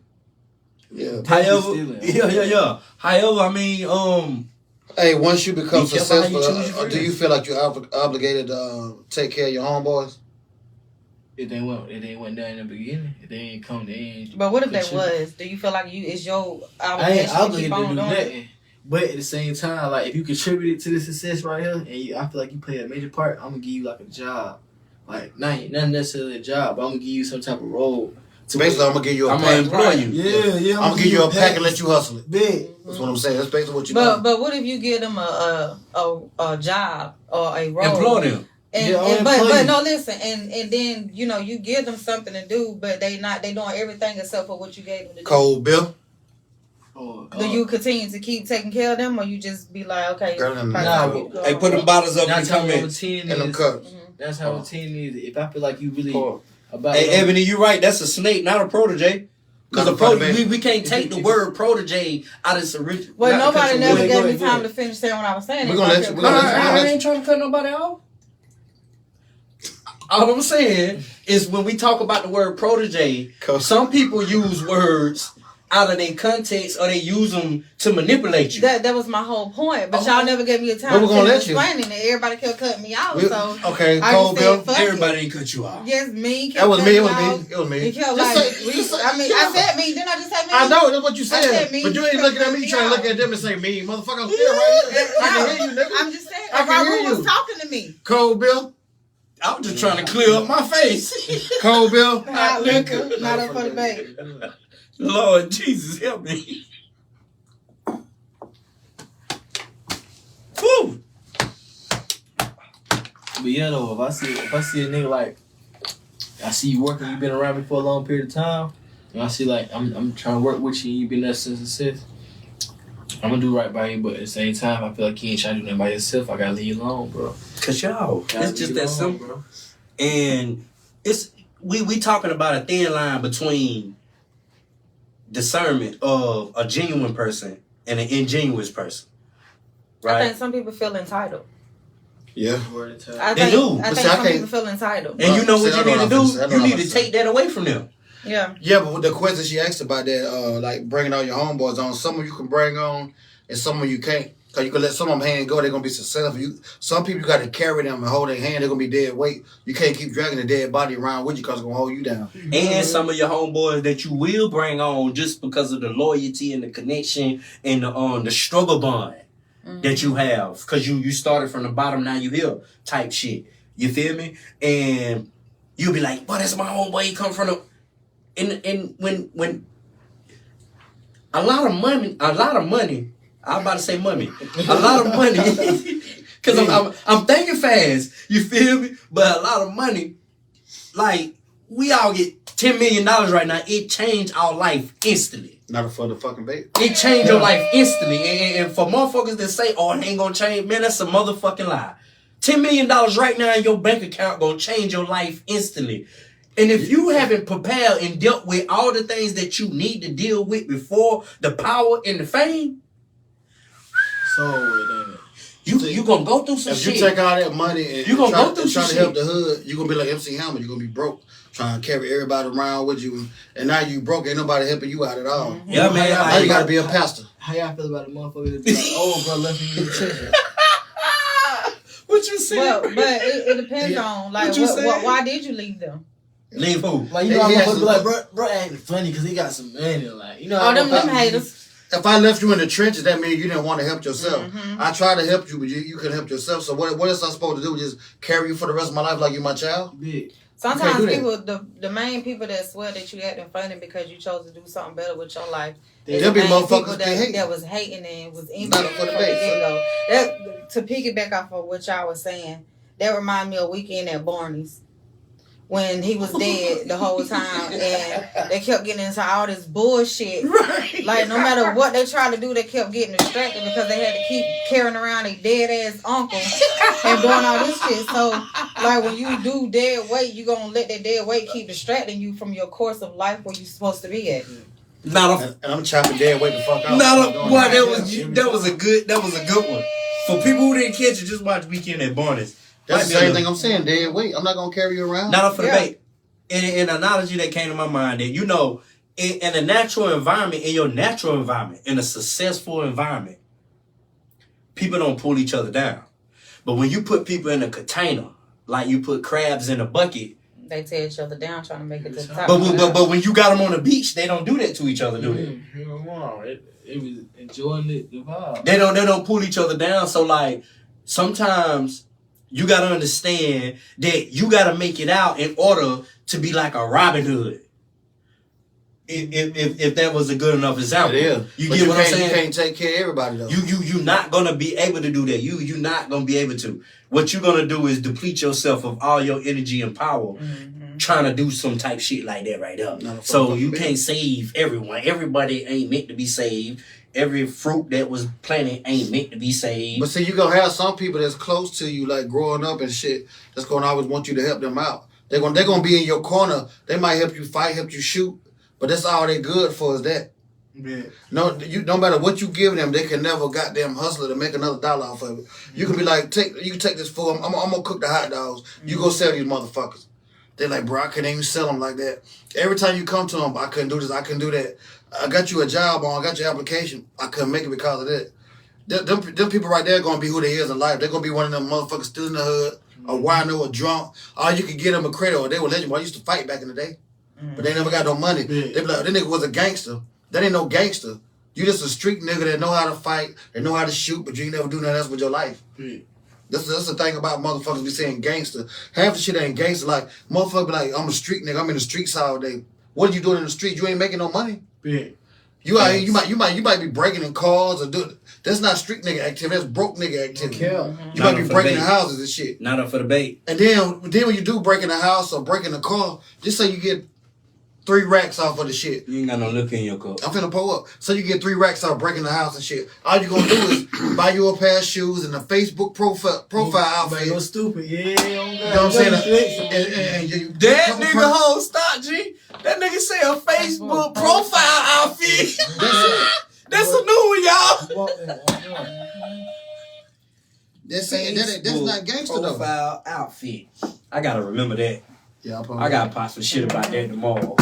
Yeah. However, stealing. yeah. However, I mean, Hey, once you become Be careful how you successful, choose your do you feel like you're obligated to take care of your homeboys? If they went down in the beginning, if they ain't come, they ain't. But what if They that should- was? Do you feel like it's your I obligation ain't to obligated keep to on do doing it? nothing. But at the same time, like if you contributed to the success right here, and I feel like you played a major part, I'm gonna give you like a job. Like, not necessarily a job, but I'm gonna give you some type of role. So basically, I'm gonna give you a I'm gonna pack. employ you. Yeah. I'm gonna give you a pack and let you hustle it. Big. That's what I'm saying. That's basically what you But do. but what if you give them a job or a role? Employ them. And, Yeah, and employ but you. no, listen, and then you give them something to do, but they doing everything except for what you gave them to do. Cold Bill. Do you continue to keep taking care of them, or you just be like, okay, Girl, them- Nah, go Hey, on. put them bottles up in That's the how number comments. 10 and them is. cups. That's how 10 is. If I feel like you really Pour. about Hey, it, Ebony, you right. That's a snake, not a protege. Because Not a protege. we can't take the word protege out of its original. Well, nobody never Go gave ahead, me go time ahead. to finish saying what I was saying. We're If gonna I let could- you- we're gonna let you- I ain't trying to cut nobody off. All I'm saying is when we talk about the word protege, some people use words out of their context or they use them to manipulate you. That was my whole point, but Oh. y'all never gave me a But time we're to gonna finish let you. explaining it. Everybody kept cutting me out, We- so okay, I Cold just Bill. said, fuck Everybody it. didn't cut you off. Yes, me. That was me. It was kept cutting me. It was me. He kept Just like, say- just say- I said me. Didn't I just say me? I know that's what you I said, said me. but you ain't looking at me. You trying to look at them and say me, motherfucker. I'm still right here. I can hear you, nigga. I'm just saying. I can hear Raul you. was talking to me. Cold Bill. I was just trying to clear up my face. Cold Bill. Not liquor, not up for the bait. Lord Jesus, help me. Whew. But yeah, though, if I see a nigga like, I see you working, you been around me for a long period of time, and I see like I'm trying to work with you, and you been there since the sixth, I'm gonna do right by you. But at the same time, I feel like you ain't trying to do nothing by yourself. I gotta leave you alone, bro. Cause y'all, Gotta it's just leave you that alone, simple. bro. And it's we talking about a thin line between discernment of a genuine person and an ingenuous person. I Right? think some people feel entitled. Yeah. Word of time. I They think, do. I But think see, I some can't- people feel entitled. And you know See, what I you know need to what I'm do? finna say. I know You what need I'm to finna say. take that away from them. Yeah. Yeah, but with the question she asked about that, like bringing all your homeboys on, some of you can bring on, and some of you can't. Cause you can let some of them hand go, they're gonna be successful. Some people you got to carry them and hold their hand. They're gonna be dead weight. You can't keep dragging the dead body around with you cause it's gonna hold you down. And some of your homeboys that you will bring on just because of the loyalty and the connection and the struggle bond that you have. Cause you started from the bottom, now you here type shit. You feel me? And you'll be like, boy, that's my homeboy, he come from the and when a lot of money, I'm about to say money. A lot of money. Cause I'm thinking fast. You feel me? But a lot of money, like we all get $10 million right now. It changed our life instantly. Not for the fucking bait. It changed your life instantly. And for motherfuckers that say, oh, it ain't gonna change, man, that's a motherfucking lie. $10 million right now in your bank account gonna change your life instantly. And if you haven't prepared and dealt with all the things that you need to deal with before the power and the fame, So it ain't. you gonna go through some If shit. you take all that money and You gonna try, go through and try some to help shit. the hood, you're gonna be like MC Hammer. You're gonna be broke, trying to carry everybody around with you, and now you broke. Ain't nobody helping you out at all. Yeah, man. Now you gotta be a pastor. How y'all feel about a motherfucker that be like, oh, bro, left me in the church? What you say? Well, but it depends on like What you say? why did you leave them? Leave who? Like, you know, He I'm has be to- like, bro ain't funny because he got some money. Like, you know, Oh, them I'm haters. If I left you in the trenches, that means you didn't want to help yourself. Mhm. I tried to help you, but you couldn't help yourself. So what else I supposed to do? Just carry you for the rest of my life like you my child? Big. Sometimes do that. people, the main people that swear that you acting funny because you chose to do something better with your life. is There'll be the main motherfuckers people that hate. that was hating and was envious Not from for the the base. get-go. That, to piggyback off of what y'all was saying, that remind me of Weekend at Barney's. When he was dead the whole time and they kept getting into all this bullshit. Right. Like, no matter what they tried to do, they kept getting distracted because they had to keep carrying around a dead-ass uncle and doing all this shit. So, like, when you do dead weight, you going to let that dead weight keep distracting you from your course of life where you're supposed to be at. Not a And I'm chopping dead weight the fuck out. Not I'm a doing boy. that. That was a good one. For people who didn't catch it, just watch Weekend at Barney's. That's the Might be a same little- thing I'm saying, dead weight. I'm not going to carry you around. Not up for Yeah. debate. An analogy that came to my mind that, you know, in a natural environment, in your natural environment, in a successful environment, people don't pull each other down. But when you put people in a container, like you put crabs in a bucket, They tear each other down trying to make it to the top. but when you got them on the beach, they don't do that to each other, do they? It was enjoying the vibe. They don't pull each other down. So like sometimes you gotta understand that you gotta make it out in order to be like a Robin Hood. If that was a good enough example, you get what I'm saying. You can't take care of everybody though. You not gonna be able to do that. You not gonna be able to. What you're gonna do is deplete yourself of all your energy and power, trying to do some type shit like that right there. So you can't save everyone. Everybody ain't meant to be saved. Every fruit that was planted ain't meant to be saved. But see, you gonna have some people that's close to you, like growing up and shit, that's gonna always want you to help them out. They're gonna be in your corner. They might help you fight, help you shoot. But that's all they good for is that. Yeah. No, no matter what you give them, they can never goddamn hustle to make another dollar off of it. You can be like, you can take this for them. I'm gonna cook the hot dogs. You go sell these motherfuckers. They're like, bro, I couldn't even sell them like that. Every time you come to them, I couldn't do this, I couldn't do that. I got you a job I got your application. I couldn't make it because of that. Them people right there gonna be who they is in life. They're gonna be one of them motherfuckers still in the hood, a wino, a drunk. Or you could get them a credit, or they were legend. I used to fight back in the day. But they never got no money. They be like, that nigga was a gangster. That ain't no gangster. You just a street nigga that know how to fight, that know how to shoot, but you ain't never do nothing else with your life. That's the thing about motherfuckers be saying gangster. Half the shit ain't gangster. Like, motherfucker be like, I'm a street nigga, I'm in the streets all day. What are you doing in the street? You ain't making no money. You out here, you might be breaking in cars or do. That's not street nigga activity. That's broke nigga activity. You might be breaking in houses and shit. Not up for the bait. And then when you do break in the house or break in the car, just say you get 3 racks off of the shit. You ain't got no liquor in your cup. I'm finna pull up. So you get 3 racks off breaking the house and shit. All you gonna do is buy you a pair of shoes and a Facebook profile outfit. Go stupid, yeah. You know what I'm saying? And that nigga whole stop, G. That nigga say a Facebook profile outfit. That's a new one, y'all. That's not gangster though. Profile outfit. I gotta remember that. Yeah, I gotta pop some shit about that tomorrow.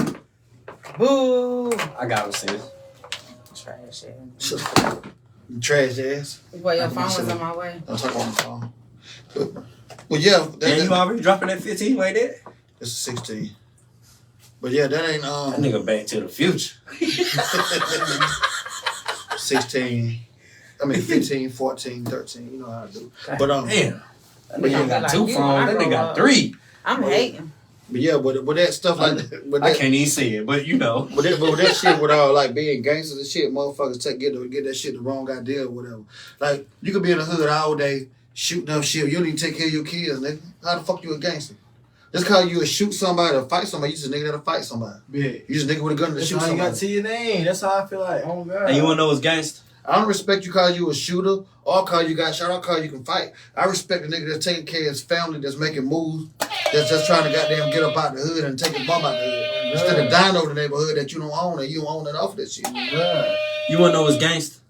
Boo. I got him, sis. Trash ass. Trash ass. Well, your phone was on my way. I'll talk on the phone. Well, yeah. And you already dropping that 15 like that? It's a 16. But yeah, that ain't That nigga Back to the Future. 16. I mean 15, 14, 13. You know how I do. But damn. That nigga Yeah. got Like 2 you, phones. That I nigga got grow 3. I'm hating. But yeah, with that stuff like that, with I that, can't even see it, but you know. But with that shit, with all like being gangsters and shit, motherfuckers get that shit the wrong idea or whatever. Like you could be in the hood all day shooting up shit. You don't even take care of your kids, nigga. How the fuck you a gangster? Just cause you would shoot somebody or fight somebody, you just a nigga that'll fight somebody. Yeah. You just a nigga with a gun to That's shoot how you somebody. got to your name. That's how I feel like. Oh God. And you wanna know what's gangster? I don't respect you cause you a shooter or cause you got shot or cause you can fight. I respect the nigga that's taking care of his family, that's making moves, that's just trying to goddamn get up out the hood and take a bum out the hood. Instead of dying over the neighborhood that you don't own and you don't own it off that shit. Yeah. You wanna know what's gangster?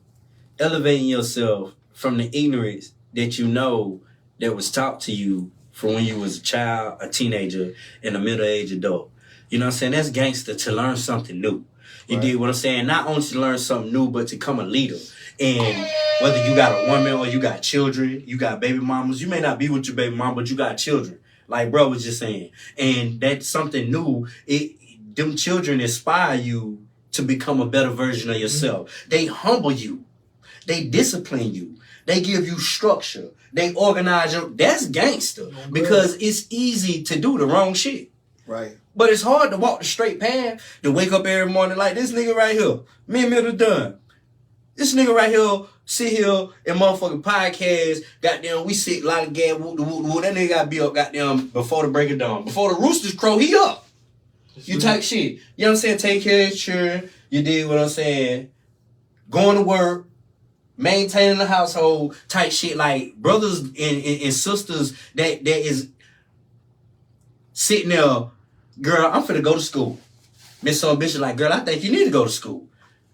Elevating yourself from the ignorance that you know that was taught to you from when you was a child, a teenager, and a middle-aged adult. You know what I'm saying? That's gangster to learn something new. You dig what I'm saying? Not only to learn something new, but to become a leader. And whether you got a woman or you got children, you got baby mamas, you may not be with your baby mom, but you got children. Like bro was just saying. And that's something new. Them children inspire you to become a better version of yourself. They humble you. They discipline you. They give you structure. They organize you. That's gangster. Because it's easy to do the wrong shit. Right. But it's hard to walk the straight path, to wake up every morning like this nigga right here. Me and Middle Dunn. This nigga right here, sit here and motherfucking podcast. Goddamn, we sit like a gas, whoop. That nigga gotta be up goddamn before the break of dawn. Before the roosters crow, he up. You type shit. You know what I'm saying? Take care of your children. You did what I'm saying. Going to work. Maintaining the household type shit. Like brothers and sisters that is sitting there. Girl, I'm finna go to school. Miss some bitch is like, girl, I think you need to go to school.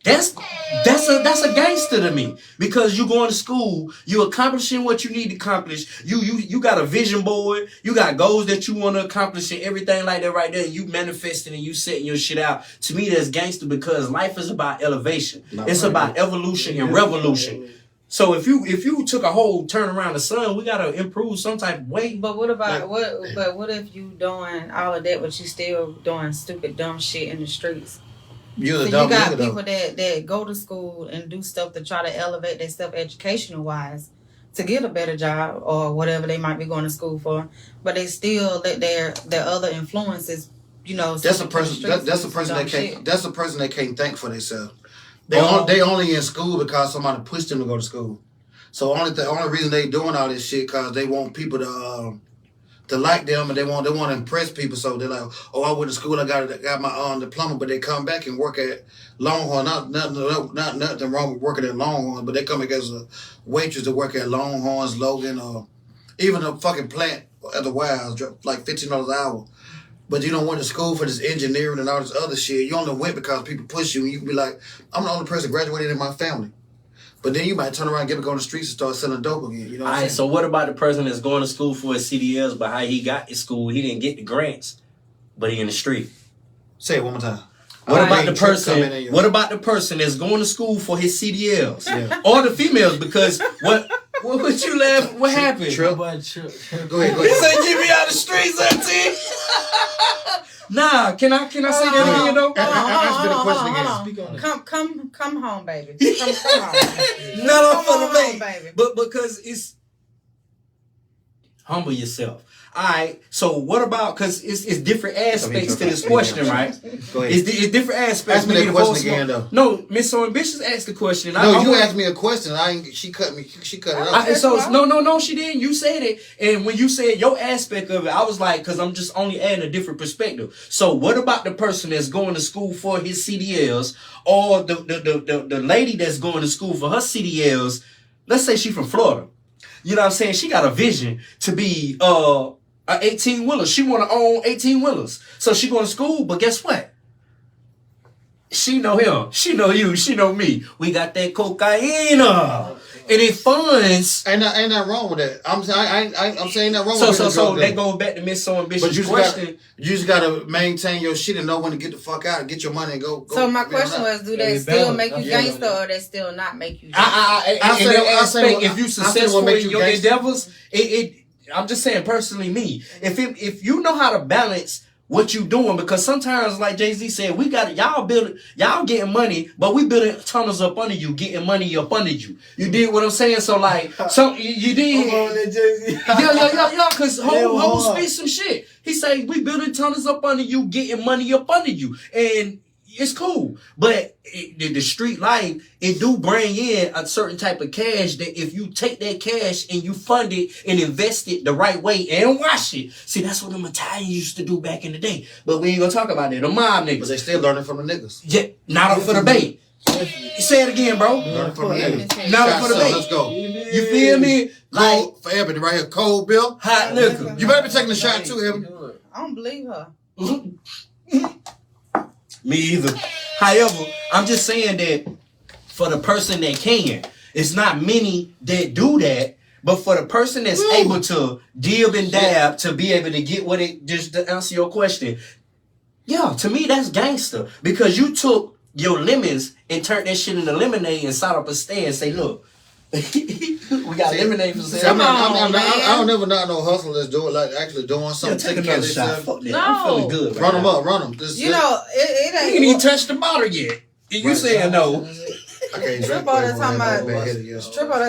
That's a gangster to me. Because you going to school, you accomplishing what you need to accomplish. You got a vision board, you got goals that you want to accomplish and everything like that right there. You manifesting and you setting your shit out. To me, that's gangster because life is about elevation. It's about evolution and revolution. So if you took a whole turn around the sun, we gotta improve some type of way. But what about what if you doing all of that, but you still doing stupid dumb shit in the streets? So you got people that go to school and do stuff to try to elevate their stuff educational wise, to get a better job or whatever they might be going to school for, but they still let their other influences, That's a person. That's a person that can't. Shit. That's a person that can't think for themselves. They only in school because somebody pushed them to go to school. So the only reason they doing all this shit because they want people to like them and they want to impress people. So they're like, oh, I went to school, I got my diploma, but they come back and work at Longhorn. Not nothing wrong with working at Longhorn, but they come back as a waitress to work at Longhorns, Logan, or even a fucking plant at the warehouse, like $15 an hour. But you don't went to school for this engineering and all this other shit. You only went because people push you, and you can be like, I'm the only person graduated in my family. But then you might turn around and get on the streets and start selling dope again. You know what I'm saying? So what about the person that's going to school for his CDLs, but how he got to school, he didn't get the grants, but he in the street? Say it one more time. What about the person that's going to school for his CDLs? Yeah. Or the females, because what you laugh? What happened? Trip. Go ahead. He said, "Get me out the streets, auntie." Nah, can I say that again though? Ask me the question again. Hold Speak on it. Come home, baby. Come home. No, for Come the on, baby. But because it's humble yourself. All right. So what about? Because it's different aspects to this question, right? Go ahead. It's different aspects. Ask me that question again, though. No, Miss So Ambitious asked the question. No, you asked me a question. She cut me. She cut it off. No, she didn't. You said it, and when you said your aspect of it, I was like, because I'm just only adding a different perspective. So, what about the person that's going to school for his CDLs, or the lady that's going to school for her CDLs? Let's say she's from Florida. You know what I'm saying? She got a vision to be an 18-wheeler. She want to own 18-wheelers. So she going to school, but guess what? She know him. She know you. She know me. We got that cocaine. And it funds. Ain't that wrong with that. I'm saying that wrong with that. So that goes back to Miss So Ambitious' But you question. just gotta maintain your shit and know when to get the fuck out, get your money and go. So my question was, do they still make you gangster or they still not make you gangster? I say if you successful make in you your gangster. endeavors, I'm just saying personally me. If you know how to balance what you doing, because sometimes, like Jay-Z said, we got y'all getting money, but we building tunnels up under you, getting money up under you. You did what I'm saying? So like, you did. Yeah, because Ho speak some shit. He say we building tunnels up under you, getting money up under you, and it's cool. But the street life, it do bring in a certain type of cash that if you take that cash and you fund it and invest it the right way and wash it. See, that's what them Italians used to do back in the day. But we ain't gonna talk about that. The mob niggas. But they still learning from the niggas. Yeah, not up for the bait. Say it again, bro. Learning from the niggas. Not up for the bait. Let's go. You feel me? Like for Ebony right here, Coldbeer Hotliquor. You better be taking a shot too, Ebony. I don't believe her. Me either. However, I'm just saying that for the person that can, it's not many that do that. But for the person that's able to dib and dab to be able to get what it, just to answer your question, yeah, to me that's gangster, because you took your lemons and turned that shit into lemonade and sat up a stand and say, look, we got lemonade for sale. I don't never know no hustle that's doing like actually doing something. Take another shot. Fuck that. I'm feeling good. Run them up, run them. It ain't. You ain't even touched the bottle yet. You saying no? I can't Strip all the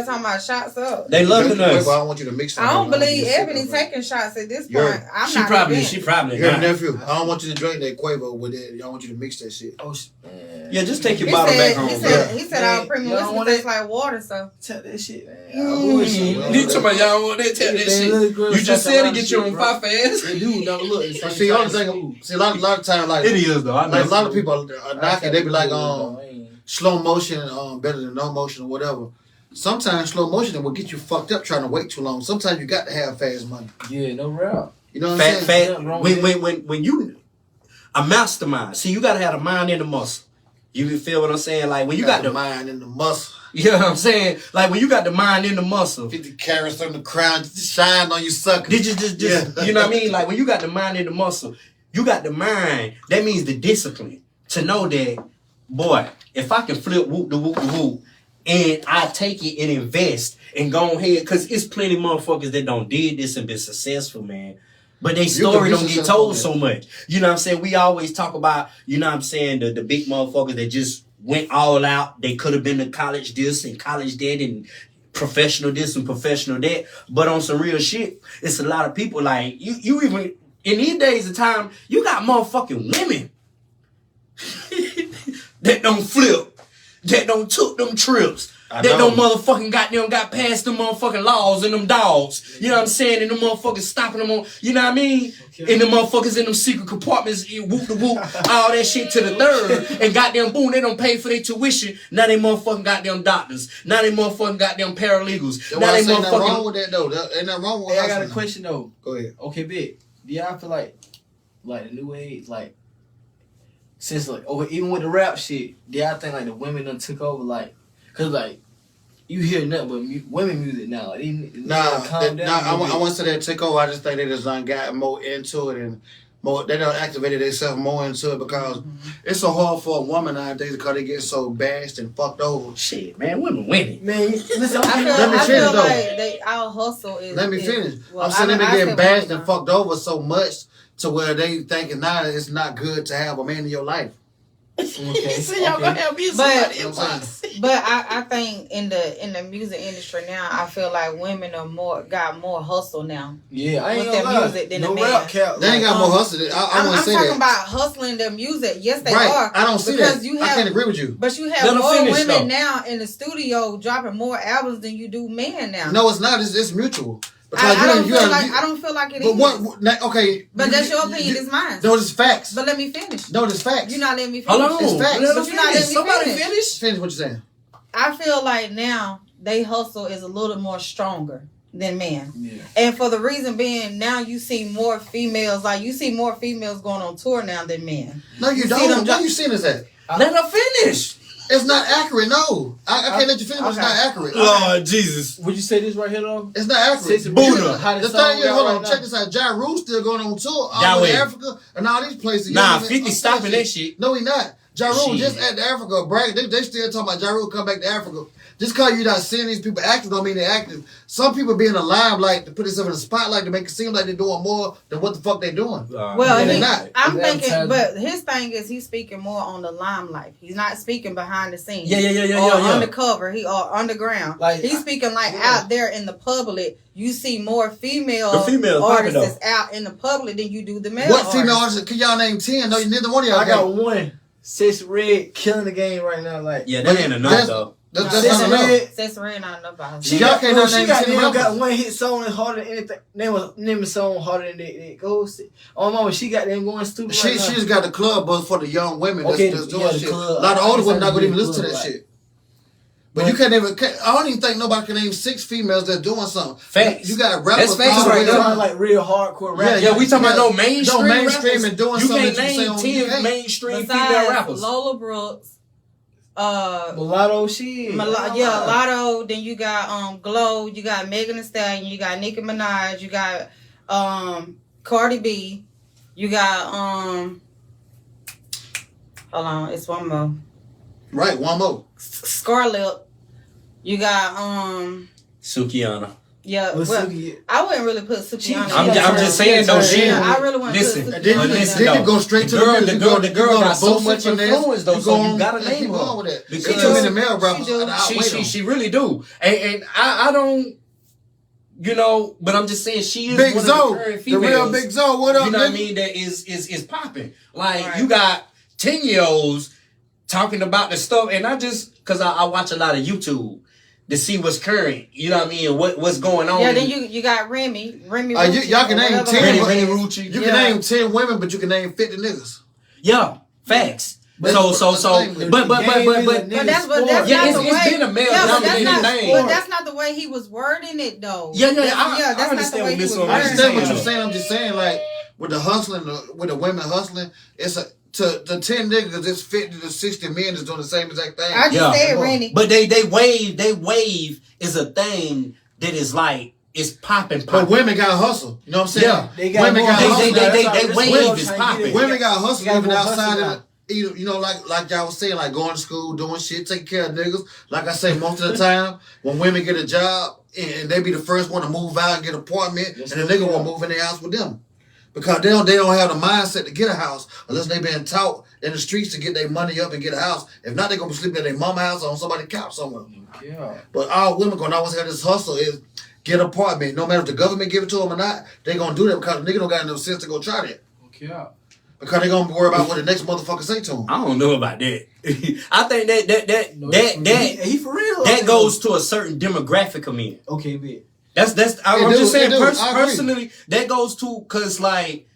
time about shots up. They loving us. I don't want you to mix them. I don't believe Ebony taking shots at this point. She probably Your not. nephew. I don't want you to drink that Quavo with it. I want you to mix that shit. Oh, Yeah, just take your bottle back home. He said our premium whiskey tastes like water, so. tell that shit, man. You talking about y'all want that? Tell that shit. You just said to get you on fire fast. They do, no, look. See, the only thing, a lot of times, like, It is though. like a lot of people are knocking. They be like, slow motion, better than no motion or whatever. Sometimes slow motion will get you fucked up trying to wait too long. Sometimes you got to have fast money. Yeah, no route. You know what I'm saying? When you a mastermind, see, you gotta have the mind and the muscle. You feel what I'm saying? Like when you got the mind and the muscle. You know what I'm saying? Like when you got the mind and the muscle. 50 carats on the crown, just shine on you sucker. Just you know what I mean? Like when you got the mind and the muscle, you got the mind. That means the discipline to know that, boy, if I can flip whoop the whoop the whoop, and I take it and invest and go ahead, because it's plenty of motherfuckers that don't did this and been successful, man. But they story don't get told so much. You know what I'm saying? We always talk about, you know what I'm saying, the big motherfuckers that just went all out. They could have been to college this and college that and professional this and professional that. But on some real shit, it's a lot of people like you even in these days of time, you got motherfucking women that don't flip, that don't took them trips. That don't motherfucking got past them motherfucking laws and them dogs. You know what I'm saying? And them motherfuckers stopping them on, you know what I mean? Okay. And the motherfuckers in them secret compartments, whoop the whoop, all that shit to the third. And goddamn boom, they don't pay for their tuition. Now they motherfucking goddamn doctors. Now they motherfucking goddamn paralegals. Now they motherfucking. Ain't nothing wrong with that though. Ain't nothing wrong with that. I got a question though. Go ahead. Okay, big. Do y'all feel like the new age, like, since like, even with the rap shit, do y'all think like the women done took over, like, cause like, you hear nothing but women music now. Like, I want to say that took over. I just think they just done got more into it and more. They done activated themselves more into it because it's so hard for a woman nowadays because they get so bashed and fucked over. Shit, man, women winning. Man, listen, I feel like our hustle is. Let me finish. Well, I'm saying they been getting bashed and fucked over so much to where they thinking now it's not good to have a man in your life. Okay. So y'all gonna have me somebody else. But I think in the music industry now, I feel like women are got more hustle now. Yeah, I ain't with gonna their lie. music than No the rap man. cap. They ain't got more hustle. I'm talking about hustling their music. Yes, they are. I don't see because that. I can't agree with you. But you have more women now in the studio dropping more albums than you do men now. No, it's not. It's mutual. I don't feel like it is. What? Okay. But that's your opinion. It's mine. No, it's facts. But let me finish. No, it's facts. You're not letting me finish. Hold on. It's facts. But you're not letting me Somebody finish. Finish what you're saying. I feel like now they hustle is a little more stronger than men. Yeah. And for the reason being, now you see more females. Like you see more females going on tour now than men. No, you don't. Where you seeing this at? Let her finish. It's not accurate. No, I can't let you finish. It's not accurate. Lord Jesus. Would you say this right here though? It's not accurate. Buddha. The thing is, hold on, check this out. Ja Rule still going on tour all over Africa and all these places. Nah, 50 stopping that shit. No, he not. Ja Rule just at the Africa brag. They still talking about Ja Rule come back to Africa. Just because you're not seeing these people active don't mean they're active. Some people be in the limelight to put themselves in the spotlight to make it seem like they're doing more than what the fuck they doing. Well, they're not. I'm thinking, but his thing is he's speaking more on the limelight. He's not speaking behind the scenes. Yeah. Undercover, or underground. Like, he's speaking like out there in the public. You see more female artists artists out in the public than you do the male. What female artists? Can y'all name 10? No, neither one of y'all. I got one. Sis Red killing the game right now. Like, yeah, that ain't enough though. That's not enough. Sis Red not enough. She got one hit song harder than anything. Name a song harder than it goes. Oh mama, she got them going stupid. She just got the club buzz for the young women that's doing shit. A club. lot of older women not gonna even listen to that shit. But you can't even. I don't even think nobody can name 6 females that's doing something. Facts. You got rappers. That's facts right now. Like real hardcore rap. Yeah, we talking about no mainstream. No mainstream and doing something. You can't name 10 mainstream female rappers. Lola Brooks. Mulatto shit. Mulatto. Then you got Glow. You got Megan Thee Stallion. You got Nicki Minaj. You got Cardi B. You got hold on, it's one more. Right, one more. Scarlett. You got Sukiana. Yeah, well, I wouldn't really put Sukiana. I'm just saying though. I really want to put Sukiana. Then you go straight to the girl. The girl got so much influence though, so you gotta name her. With that. Because too many male rappers. She really do, and I don't. You know, but I'm just saying she is Big one Zo, of the current females. the real Big Zo. What up? You know what I mean? That is popping. Like you got 10-year-olds talking about the stuff, and I just because I watch a lot of YouTube to see what's current. You know what I mean? And what's going on? Yeah. Then you got Remy. Y'all can name 10. Remy Rucci. You can name 10 women, but you can name 50 niggas. Yeah, facts. But that's it's been a male dominated name. But that's not the way he was wording it though. Yeah, I that's understand not the way he was wording it. I understand what you're saying. I'm just saying, like, with the hustling, with the women hustling, it's to 10 niggas, it's 50 to 60 men that's doing the same exact thing. I just said Randy. But they wave is a thing that is like it's popping. But women got hustle. You know what I'm saying? Yeah, they wave is popping. Women got hustle even outside of you know, like y'all was saying, like going to school, doing shit, taking care of niggas. Like I say, most of the time, when women get a job, and they be the first one to move out and get an apartment, and the nigga will move in their house with them. Because they don't have the mindset to get a house unless they been taught in the streets to get their money up and get a house. If not, they gonna be sleeping at their mama house or on somebody's couch somewhere. Yeah. But all women gonna always have this hustle is get an apartment. No matter if the government give it to them or not, they gonna do that because the nigga don't got enough sense to go try that. Yeah. Because they gonna worry about what the next motherfucker say to them. I don't know about that. I think that he for real. that goes to a certain demographic of men. Okay, man. I'm just saying I agree. personally that goes to cause like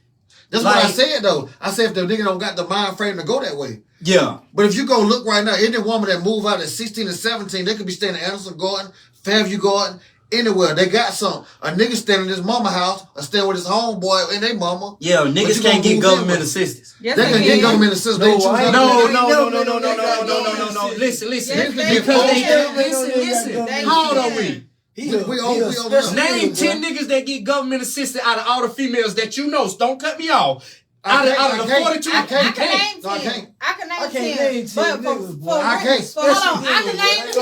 That's what I said though. I said if the nigga don't got the mind frame to go that way. yeah. But if you go look right now, any woman that move out at 16 and 17, they could be staying in Anderson Garden, Fairview Garden, anywhere. They got some. A nigga staying in his mama house or staying with his homeboy and their mama. Yeah, niggas can't get government assistance. Yes, They can get government assistance. They choose not to. No. Listen. Yes, Because can. listen. They How old can. are we? We over. Name 10 niggas that get government assistance out of all the females that you know. Don't cut me off. Out of the 42, I can can't. name No, I 10. can't. I can I can't name name 10. 10 But niggas, boy. for I can't. hold on, I Especially can name niggas.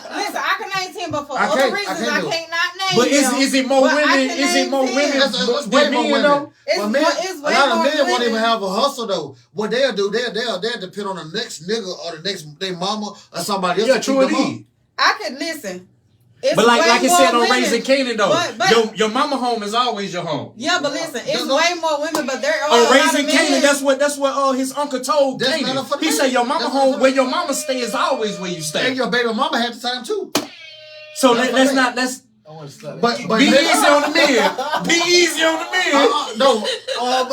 10. Listen, I can name 10, but for I other can't. reasons, I I can't cannot name But them. is it more But I women? can Is it name more 10. women That's way more women. It's But more- men, it's a way lot of more men won't women. even have a hustle though. What they'll do, they'll depend on the next nigga or the next their mama or somebody else. Yeah, to true keep them indeed. I could listen. It's But like way I more said on women. Raising Canaan though, But- your mama home is always your home. Yeah, but listen, it's No. way more women, but there are a On lot Raising of men. Canaan, that's what his uncle told That's Canaan. not for He me. said your mama That's not home for where me. your mama stay is always where you And stay. your baby mama had the time too. So That's let's for not me. let's I want to slap But be easy on the men. Be easy on the men. No, I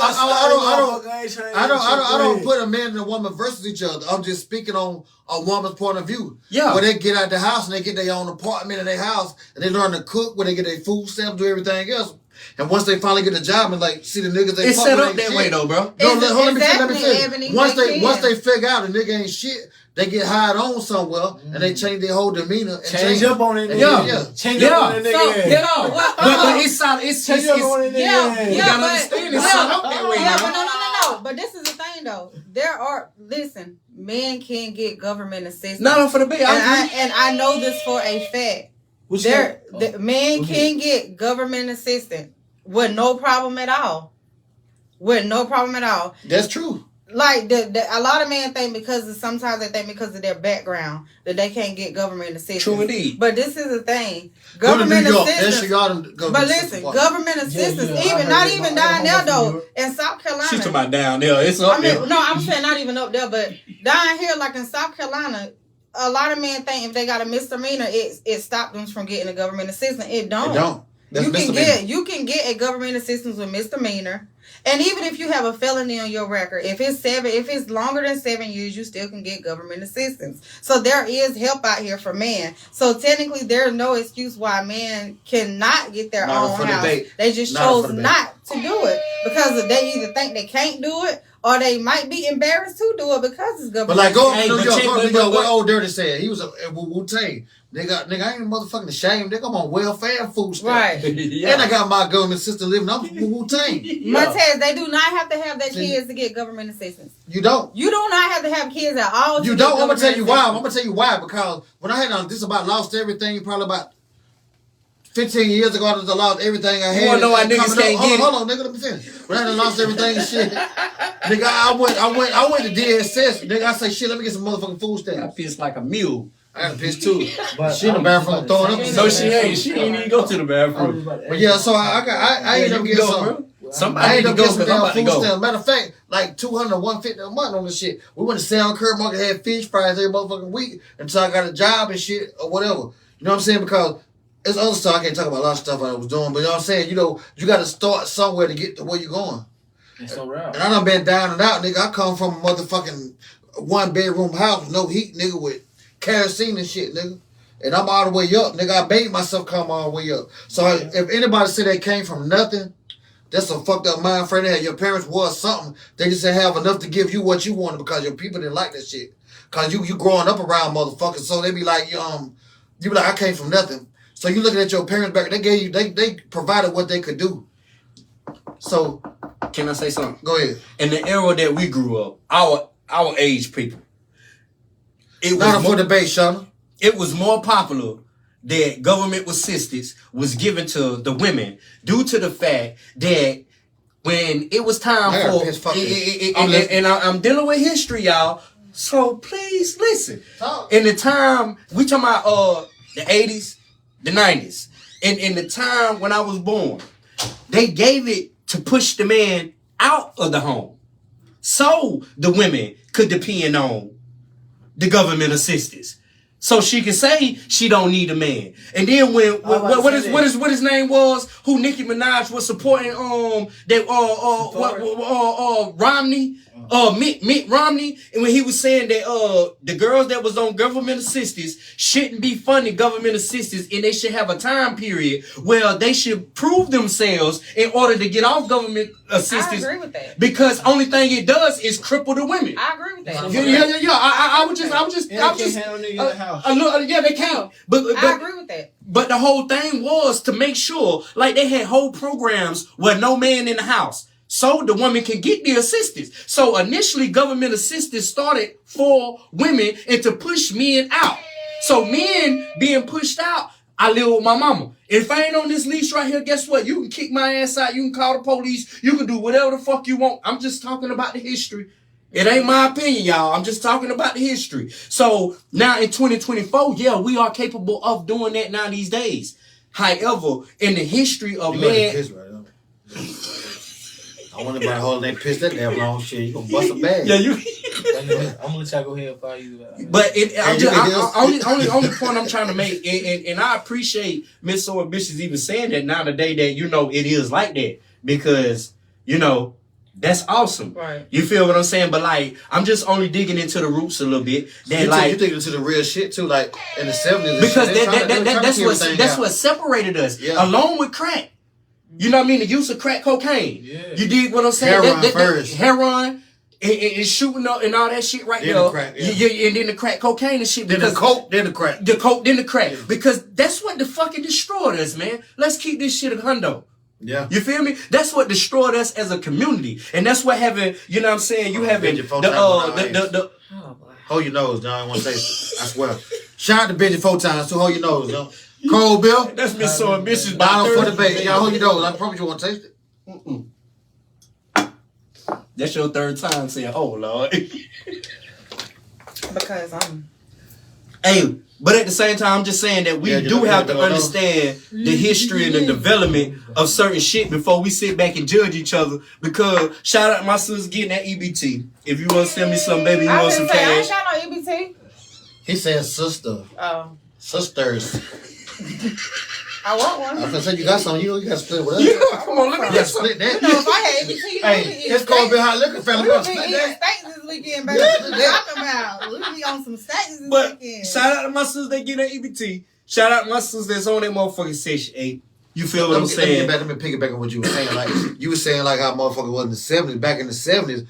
I don't put a man and a woman versus each other. I'm just speaking on a woman's point of view. Yeah. Where they get out the house and they get their own apartment in their house and they learn to cook, where they get their food stamps, do everything else. And once they finally get a job and like see the niggas they It's fuck set with up ain't that shit. way though, bro. No, It's- let me exactly, finish. Ebony, Once they they can. figure out a nigga ain't shit, they get hired on somewhere and they change their whole demeanor and Change up on it, nigga. Yeah. Change Yeah. up on that So, nigga. Yeah. What- But it's it's Change up on that nigga. Yeah, You yeah, gotta but understand it's set up that way, yeah, bro. but no. But this is the thing though. Listen, men can get government assistance. Not for the bed. and I know this for a fact. Men can get government assistance with no problem at all. That's true. Like a lot of men think sometimes they think because of their background that they can't get government assistance. True indeed. But this is the thing. Go to Government New York. assistance. But listen, government assistance, I even heard not that. even My down there mama from New though. York. In South Carolina. She talking about down there. It's up there. No, I'm saying not even up there, but down here, like in South Carolina, a lot of men think if they got a misdemeanor, it stops them from getting a government assistance. It don't. It don't. That's You can get a government assistance with misdemeanor, and even if you have a felony on your record, if it's longer than 7 years, you still can get government assistance. So there is help out here for men. So technically, there's no excuse why men cannot get their Not own for house. debate. They just Not chose for debate. not to do it because they either think they can't do it or they might be embarrassed to do it because it's government. But like go to Hey, New but York, check- go to New but- York. What but- old Dirty said? He was at Wu-Tang. Nigga, I ain't motherfucking ashamed. Nigga, I'm on welfare and food stamps. Right. And I got my government system living. I'm Wu-Tang. Montez, they do not have to have their kids to get government assistance. You don't. You do not have to have kids at all. You don't. I'm gonna tell you why. I'm gonna tell you why. Because when I had this about lost everything, probably about 15 years ago, I just lost everything I had. You wanna know why niggas Coming up- can't get it? Hold on, nigga, let me finish. When I done lost everything and shit, nigga, I went to DSS. Nigga, I say shit. Let me get some motherfucking food I stamps. piss like a mule. I got to piss too. But She in the bathroom throwing up. No, she ain't. She ain't even go to the bathroom. But yeah, so I ended up getting some. I Somebody ended need up to go getting some because I'm damn about to food go. stamps. Matter of fact, like 200 or 150 a month on this shit. We went to Sound Curb Market, had fish fries every motherfucking week until I got a job and shit or whatever. You know what I'm saying? Because there's other stuff. I can't talk about a lot of stuff I was doing, but you know what I'm saying? You know, you got to start somewhere to get to where you're going. That's so real. And I done been down and out, nigga. I come from a motherfucking 1-bedroom house with no heat, nigga, with kerosene and shit, nigga. And I'm all the way up, nigga. I made myself come all the way up. So if anybody say they came from nothing, that's a fucked up mind frame. That your parents was something. They just didn't have enough to give you what you wanted because your people didn't like that shit. Cause you growing up around motherfuckers, so they be like, you be like, I came from nothing. So you looking at your parents back, they gave you, they provided what they could do. So Can I say something? go ahead. In the era that we grew up, our age people, Not for debate, Shauna. it was more popular that government assistance was given to the women due to the fact that when it was time I gotta for piss fucking- and I'm dealing with history, y'all. So please listen. Talk. In the time we talking about the 80s, the 90s, and in the time when I was born, they gave it to push the man out of the home, so the women could depend on the government assistance. So she can say she don't need a man. And then when what his name was, who Nicki Minaj was supporting Romney, Mitt Romney, and when he was saying that the girls that was on government assistance shouldn't be funding government assistance and they should have a time period where they should prove themselves in order to get off government assistance. I agree with that. Because only thing it does is cripple the women. I agree with that. Yeah. I was just handle niggas in the house. yeah, they can't. But I agree with that. but the whole thing was to make sure, like they had whole programs where no man in the house, so the woman can get the assistance. So initially, government assistance started for women and to push men out. So men being pushed out, I live with my mama. If I ain't on this leash right here, guess what? You can kick my ass out. You can call the police. You can do whatever the fuck you want. I'm just talking about the history. It ain't my opinion, y'all. I'm just talking about the history. So now in 2024, yeah, we are capable of doing that now these days. However, in the history of You gonna man, piss right now. I want anybody holding that piss that damn long shit. You gonna bust a bag. yeah, you. I'm gonna let y'all go ahead and fire you. But only Hey, point I'm trying to make, and I appreciate Miss So Ambitious even saying that now today that it is like that because that's awesome. Right. You feel what I'm saying? But like I'm just only digging into the roots a little bit. That you thinking into the real shit too, like in the 70s. because that's what separated us, along with crack. You know what I mean? The use of crack cocaine. Yeah. You dig what I'm saying? Heroin first. Heroin and shooting up and all that shit right Then there. the crack, yeah. And then the crack cocaine and shit. Then the coke, then the crack. The coke, then the crack. Because that's what the fucking destroyed us, man. Let's keep this shit a hundo. Yeah. You feel me? That's what destroyed us as a community. And that's what having, you know what I'm saying? You having Benji, four the Oh boy. Hold your nose, John. I want to say, I swear. Shout out to Benji 4 times too. Hold your nose, John. Coldbeer. that's been so ambitious. Bottle for the bait. Y'all hold your nose. I promise you want to taste it. That's your third time saying, "Oh Lord." Because I'm. Hey, but at the same time, I'm just saying that we do have to understand the history and the development of certain shit before we sit back and judge each other. Because shout out to my sister getting that EBT. If you want to send me some, baby, you I want some didn't say I ain't cash. got no EBT. He said sister. Oh, Sisters. I want one. I was gonna say you got some. You got to split it with us. Yeah, come on, let me You get gotta some. split that. You know, if I had EBT, you know, Hey, we eat it's Coldbeer steaks. Hotliquor family. We We gonna be split eating that. steaks this weekend, baby. Yeah. What you talking about? We be on some steaks this But weekend. shout out to my sisters that get that EBT. Shout out to my sisters that's on that motherfucking session. Hey, you feel what I'm saying? Let me piggyback on what you were saying. Like you were saying, like how motherfucker was in the 70s. Back in the 70s,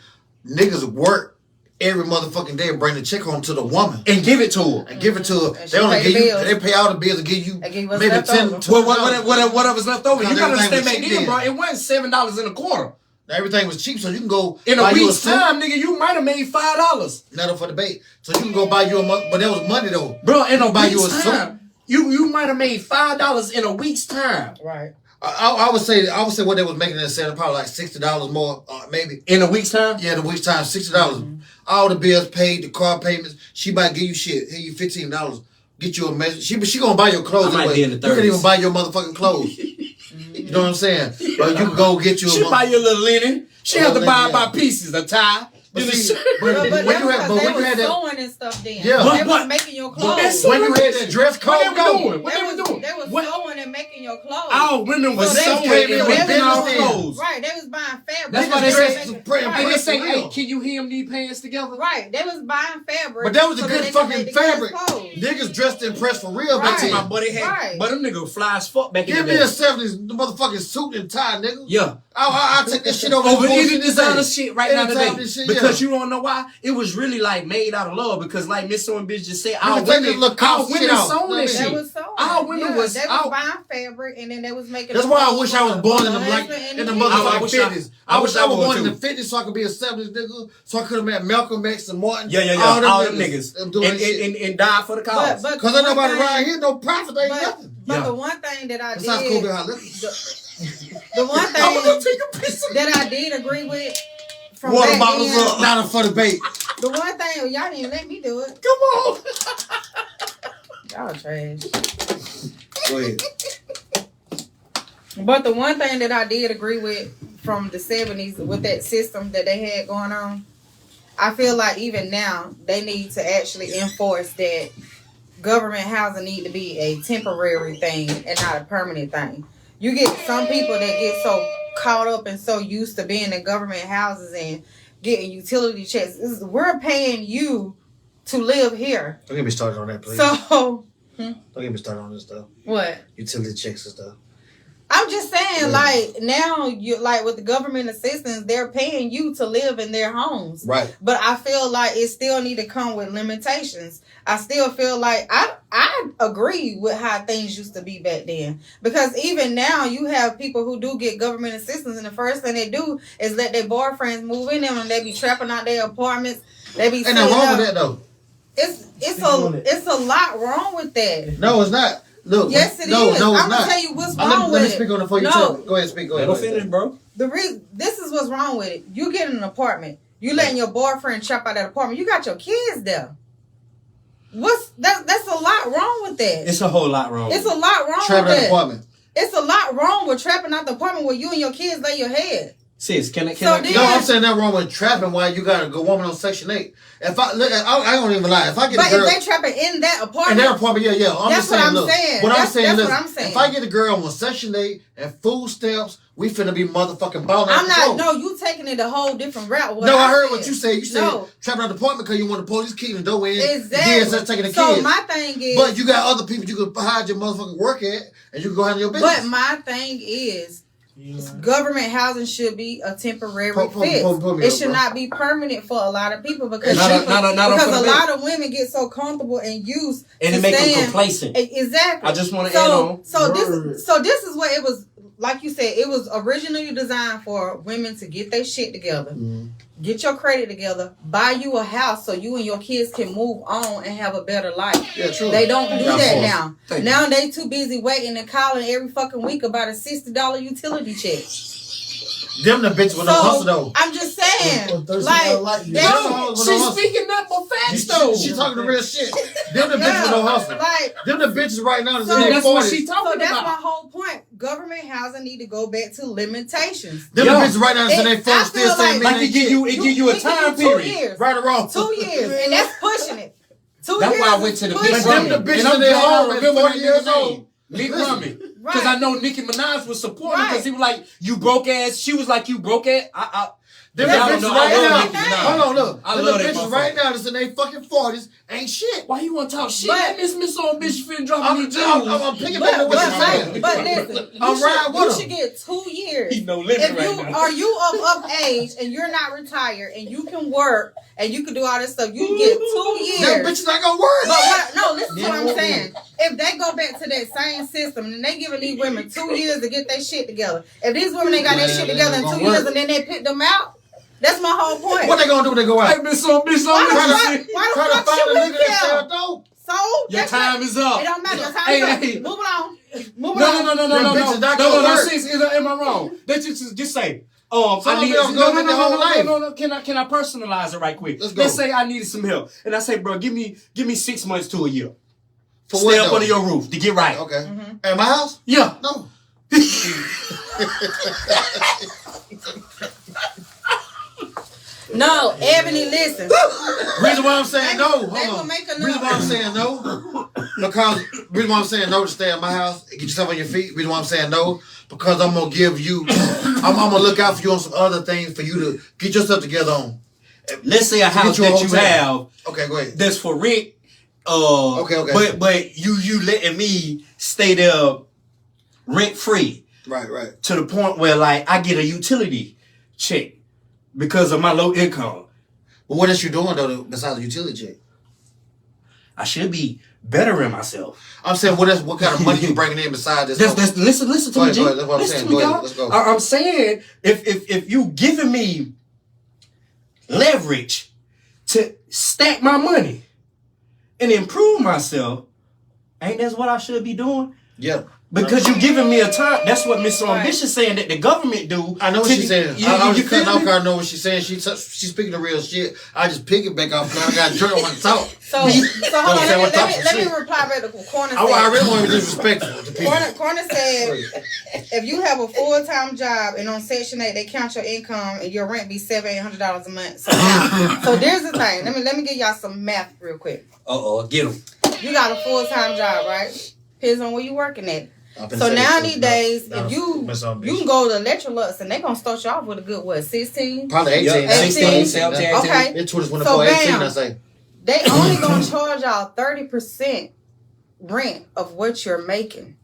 niggas work every motherfucking day and bring the check home to the woman And give it to her. and give it to her. And They she only pay the give you. bills. They pay all the bills and give you They give you what's maybe left 10. over. $12. Whatever's left over. You Because gotta everything understand was back cheap then, then. bro. It wasn't $7 in a quarter. Everything was cheap, so you can go In a buy you week's suit. time, nigga, you might have made $5. Not up for debate. So you can go buy you a month, but that was money though. Bro, in a buy you week's a suit. time, you might have made $5 in a week's time. Right. I would say what they was making in the set probably like $60 more, maybe. In a week's time? Yeah, the week's time, $60. All the bills paid, the car payments. She might give you shit. Here you $15. Get you a message. She gonna buy your clothes I might anyway. be in the You can't 30s. even buy your motherfucking clothes. You know what I'm saying? But you can go get you a She buy you a little linen. She A have to little buy linen, by yeah. pieces, a tie. But then a see, shirt. but But when that's you had, because but they when you was had that, sewing and stuff then. Yeah. They But- was making your but clothes. that's when you had that dress code, What they were though, doing? What they were doing? They was What- sewing and making your clothes. Our women was So they sewing came in and with making our business then. clothes. Right, they was buying fabric. That's why They they was say, making- pray- Hey, they pray say, for hey, real. can you hem these pants together? Right, they was buying fabric. but that was a so good they could make fucking the kids' fabric. clothes. Niggas dressed and pressed for real back Right. My then. buddy had, Right. but them niggas fly as fuck back in Give the me day. a 70s motherfucking suit and tie, nigga. Yeah. I'll take this shit over Over this any bullshit designer today. shit right now Anytime today. this shit, Because yeah. you don't know why? It was really like made out of love. Because like Miss So and Bitch just said, can our take women, this little our cost women shit out. sewn Know that what I shit. mean? They was sewing. Our women Yeah, was they was our- buying fabric and then they was making. That's the why I clothes wish I was for born in the the like husband and in the kids. motherfucking I wish I- 50s. I wish I was would born in too. the 50s so I could be a 70s nigga. So I could have met Malcolm X and Martin. Yeah. All them niggas. Them doing And, that shit. and die for the cause. But Cause the ain't one nobody thing- around here, no profit, ain't nothing. But Yeah. the one thing that I Besides did, Coldbeer Hotliquor. The one thing I'm gonna take a piece of that I did agree with from water back bottles then, up. Not for the bait. the one thing y'all didn't let me do it. Come on. Y'all trash. Go ahead. But the one thing that I did agree with from the 70s with that system that they had going on, I feel like even now they need to actually enforce that government housing need to be a temporary thing and not a permanent thing. You get some people that get so caught up and so used to being in government houses and getting utility checks. We're paying you to live here. Don't get me started on that, please. So, Don't get me started on this stuff. what? Utility checks and stuff. I'm just saying, like, now, you like with the government assistance, they're paying you to live in their homes. Right. But I feel like it still need to come with limitations. I still feel like I agree with how things used to be back then. Because even now, you have people who do get government assistance, and the first thing they do is let their boyfriends move in them, and they be trapping out their apartments. They be Ain't nothing wrong with that, though. It's a lot wrong with that. No, it's not. Look. Yes, it no, is. No, it's I'm not. gonna tell you what's Let wrong with me it. speak on it before you No. tell me. Go ahead, speak. Go ahead. Let him finish, bro. This is what's wrong with it. You get an apartment. You letting your boyfriend trap out that apartment. You got your kids there. That's a lot wrong with that. It's a whole lot wrong. It's a lot wrong Trapping with out the that. apartment. It's a lot wrong with trapping out the apartment where you and your kids lay your head. Sis, can I? So then- No, I'm saying that wrong with trapping. Why you got a good woman on Section 8? If I look, I don't even lie. If I get But a girl if they trapping in that in apartment, their apartment, yeah. I'm That's just saying. what I'm Look, saying. what I'm That's- saying, that's listen, what I'm saying. if I get a girl on Section 8 and food stamps, we finna be motherfucking balling out I'm the not. floor. No, you taking it a whole different route. No, I heard said. what you said. You said No. trapping out the apartment because you want the police keeping the door in. Exactly. Yeah, instead of taking the So kids. my thing is, But you got other people you can hide your motherfucking work at, and you can go handle your business. but my thing is, government housing should be a temporary Put me fix. up, It should bro. not be permanent for a lot of people because Not a- because for the a bit. lot of women get so comfortable and used And to it make them staying- complacent. Exactly. I just want to add on. So this is what it was. Like you said, it was originally designed for women to get their shit together, get your credit together, buy you a house so you and your kids can move on and have a better life. Yeah, true. They don't do Yeah, that of course. now. Thank Now they too busy waiting and calling every fucking week about a $60 utility check. Them the bitches with no hustle though. I'm just saying, Or $30 like, light bill. that's- Them the hoes with She's no hustle. speaking nothing but facts, though. She talking the real shit. Them the bitches with no hustle. like, Them the bitches right now that's So in their that's what 40s. she so talking that's my about. whole point. Government housing need to go back to limitations. Them Yo, the bitches right now that's in their I 40s feel still saying like- men Like ain't it shit. give you a It can time do 2 period. years. Right or wrong. 2 years, and that's pushing it. 2 That's years. why I went to the is big pushing But them it. the Rummy. bitches And I'm in their glad I home at remember 40 that years nigga old. name. Nick Listen. Rummy. Because I know Nicki Minaj was supporting Right. because he was like, you broke ass. She was like, you broke ass. Them Y'all the don't bitches know, right I love now. Nicki Minaj. Hold on, look. I Them love the that bitches motherfucker. right now that's in their fucking 40s ain't shit. Why you want to talk shit? But- That Miss on bitch finna drop I'm me picking jewels. back on what you're saying. But listen, I'm riding with you them. should get 2 years. He no limit If right you now. are you of age and you're not retired and you can work and you can do all this stuff, you can get 2 Them years. bitches not gonna work. But what? No, listen to what I'm saying. If they go back to that same system and they giving these women 2 years to get their shit together, if these women ain't got their shit together in 2 years and then they pick them out, that's my whole point. What they gonna do when they go Hey, out? Miss on bitch Why on the bitch. fuck? Why the Try to fuck find should a we nigga that kill? sell dope. So Your that's time is up. It don't matter. Your time Hey, is up. hey. Moving on. Moving No, on. no. Them bitches not gonna work. Sis, am I wrong? That just say, Some I need of them go with their whole life. no. Can I personalize it right quick? Let's go. Let's say I needed some help, and I say, bro, give me 6 months to a year. For Stay what up though? under your roof to get right. Okay. At my house? Yeah. No. No, Ebony, listen. Reason why I'm saying no. They Hold gonna on. make enough. Reason why I'm saying no. Because reason why I'm saying no to stay at my house and get yourself on your feet. Reason why I'm saying no. Because I'm gonna give you. I'm gonna look out for you on some other things for you to get yourself together on. Let's say a house you a that you hotel. have Okay, go ahead. that's for rent. Okay. But you letting me stay there rent free Right. to the point where like I get a utility check because of my low income. But what else you doing though besides the utility check? I should be bettering myself. I'm saying what kind of money you bringing in besides this? That's listen to Go me, ahead, G. go ahead. That's what I'm Listen saying. to me, Go ahead. dog. Let's go. I'm saying if you giving me leverage to stack my money and improve myself, ain't that's what I should be doing? Yeah. Because you giving me a time. That's what Miss Ambitious saying that the government do. I know what she's saying. You, I was you just cutting feel off me? her. I know what she's saying. She's speaking the real shit. I just piggyback off. Now I got to turn on the talk. So hold on. saying? What type of Let me shit? reply back to Corner. I really want to be disrespectful to people. Corner said, if you have a full-time job and on Section 8 they count your income and your rent be $700-800 a month. So now, so there's the thing. Let me give y'all some math real quick. Get him. You got a full-time job, right? Depends on where you working at. So saying now so, these days, no, if you can go to Electrolux and they gonna start you off with a good what, 16? Probably 18. 16, 17, 18. Okay. It's 2024, So 18, bam. I say. They only gonna charge y'all 30% rent of what you're making,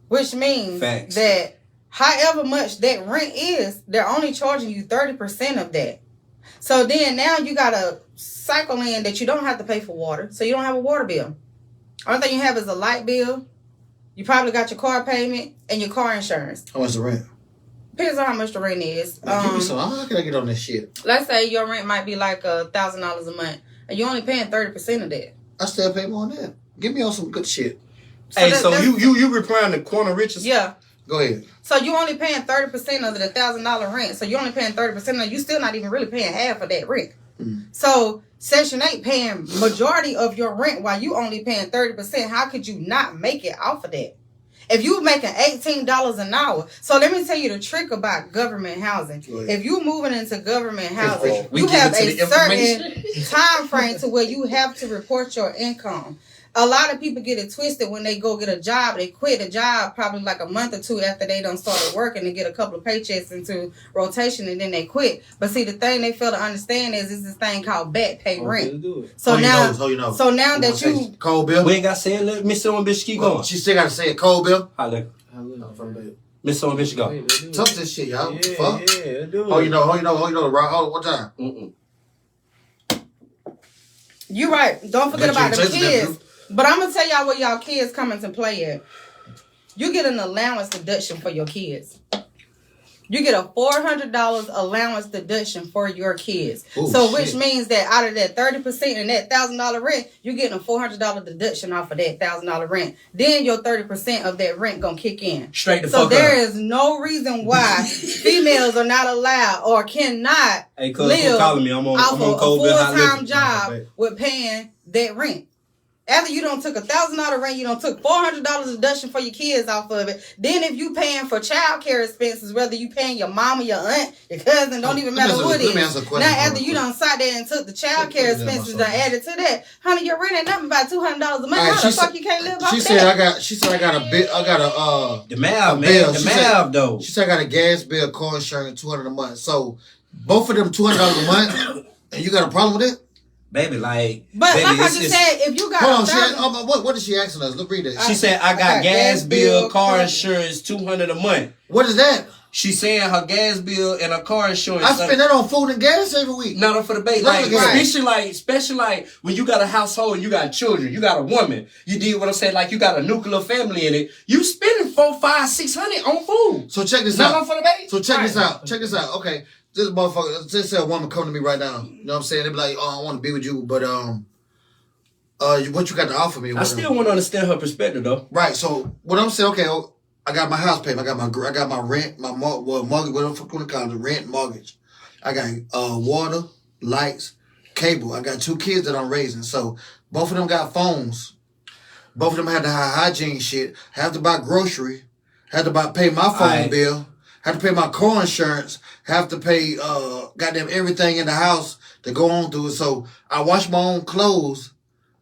which means Facts. that however much that rent is, they're only charging you 30% of that. So then now you gotta cycle in that you don't have to pay for water, so you don't have a water bill. Only thing you have is a light bill. You probably got your car payment and your car insurance. How much the rent? Depends on how much the rent is. Give me some. How can I get on this shit? Let's say your rent might be like $1,000 a month, and you're only paying 30% of that. I still pay more than that. Give me on some good shit. Hey, that- so that's- you replying to Corner Richards? Yeah. Go ahead. So you only paying 30% of the $1,000 rent. So you only paying 30% of. You still not even really paying half of that rent. So Section 8 paying majority of your rent while you only paying 30%. How could you not make it off of that? If you making $18 an hour, so let me tell you the trick about government housing. If you moving into government housing, We you give have it to a the certain time frame to where you have to report your income. A lot of people get it twisted when they go get a job. They quit a job probably like a month or two after they done started working and get a couple of paychecks into rotation and then they quit. But see, the thing they fail to understand is this thing called back pay rent. So now, so now that you Coldbeer. We ain't got to say it. Let Miss Ambitious keep going. She still got to say it. Coldbeer. Miss Ambitious go. Tough this shit, y'all. Yeah, Fuck. yeah, do Oh, it. you know. What time? You right. Don't forget about the Taste of that kids. fruit. But I'm gonna tell y'all where y'all kids come into play at. You get an allowance deduction for your kids. You get a $400 allowance deduction for your kids. Oh, so which shit. means that out of that 30% and that $1,000 rent, you're getting a $400 deduction off of that $1,000 rent. Then your 30% of that rent gonna kick in. Straight the So fuck there up. is no reason why females are not allowed or cannot Hey, cuz, live quit calling me. I'm on off of a Coldbeer full-time Hotliquor. job with paying that rent. After you don't took $1,000 rent, you don't took $400 deduction for your kids off of it. Then if you paying for child care expenses, whether you paying your mama, your aunt, your cousin, don't even matter who it is. Now after you done sat there and took the child care expenses and added to that, honey, your rent ain't nothing about $200 a month. How the fuck you can't live off She that? said I got a bit. I got a The math, bill. man. The She math, though. She said I got a gas bill, car insurance, $200 a month. So both of them $200 a month, and you got a problem with it? Baby, like. But baby, like I it's- just said, if you got Hold on, $1,000 what is she asking us? Look, read it. She said, I got gas bill, car insurance, $200 a month. What is that? She saying her gas bill and her car insurance. I spend that on food and gas every week. Not for the bait. Not Like, for the gas. especially like when you got a household and you got children, you got a woman. You did what I'm saying, like you got a nuclear family in it. You spending $400, $500, $600 on food. So check this Not out. for the bait. So check this out. Check this out. Okay. This motherfucker, just say a woman come to me right now. You know what I'm saying? They be like, oh, I want to be with you, but what you got to offer me? I still want to understand her perspective though. Right. So what I'm saying, okay, I got my house payment. I got my rent, my mortgage, whatever the fuck you call it, rent, mortgage. I got water, lights, cable. I got 2 kids that I'm raising. So both of them got phones. Both of them had to have hygiene shit. Have to buy grocery. Had to pay my phone bill. Have to pay my car insurance. Have to pay goddamn everything in the house to go on through it. So I wash my own clothes.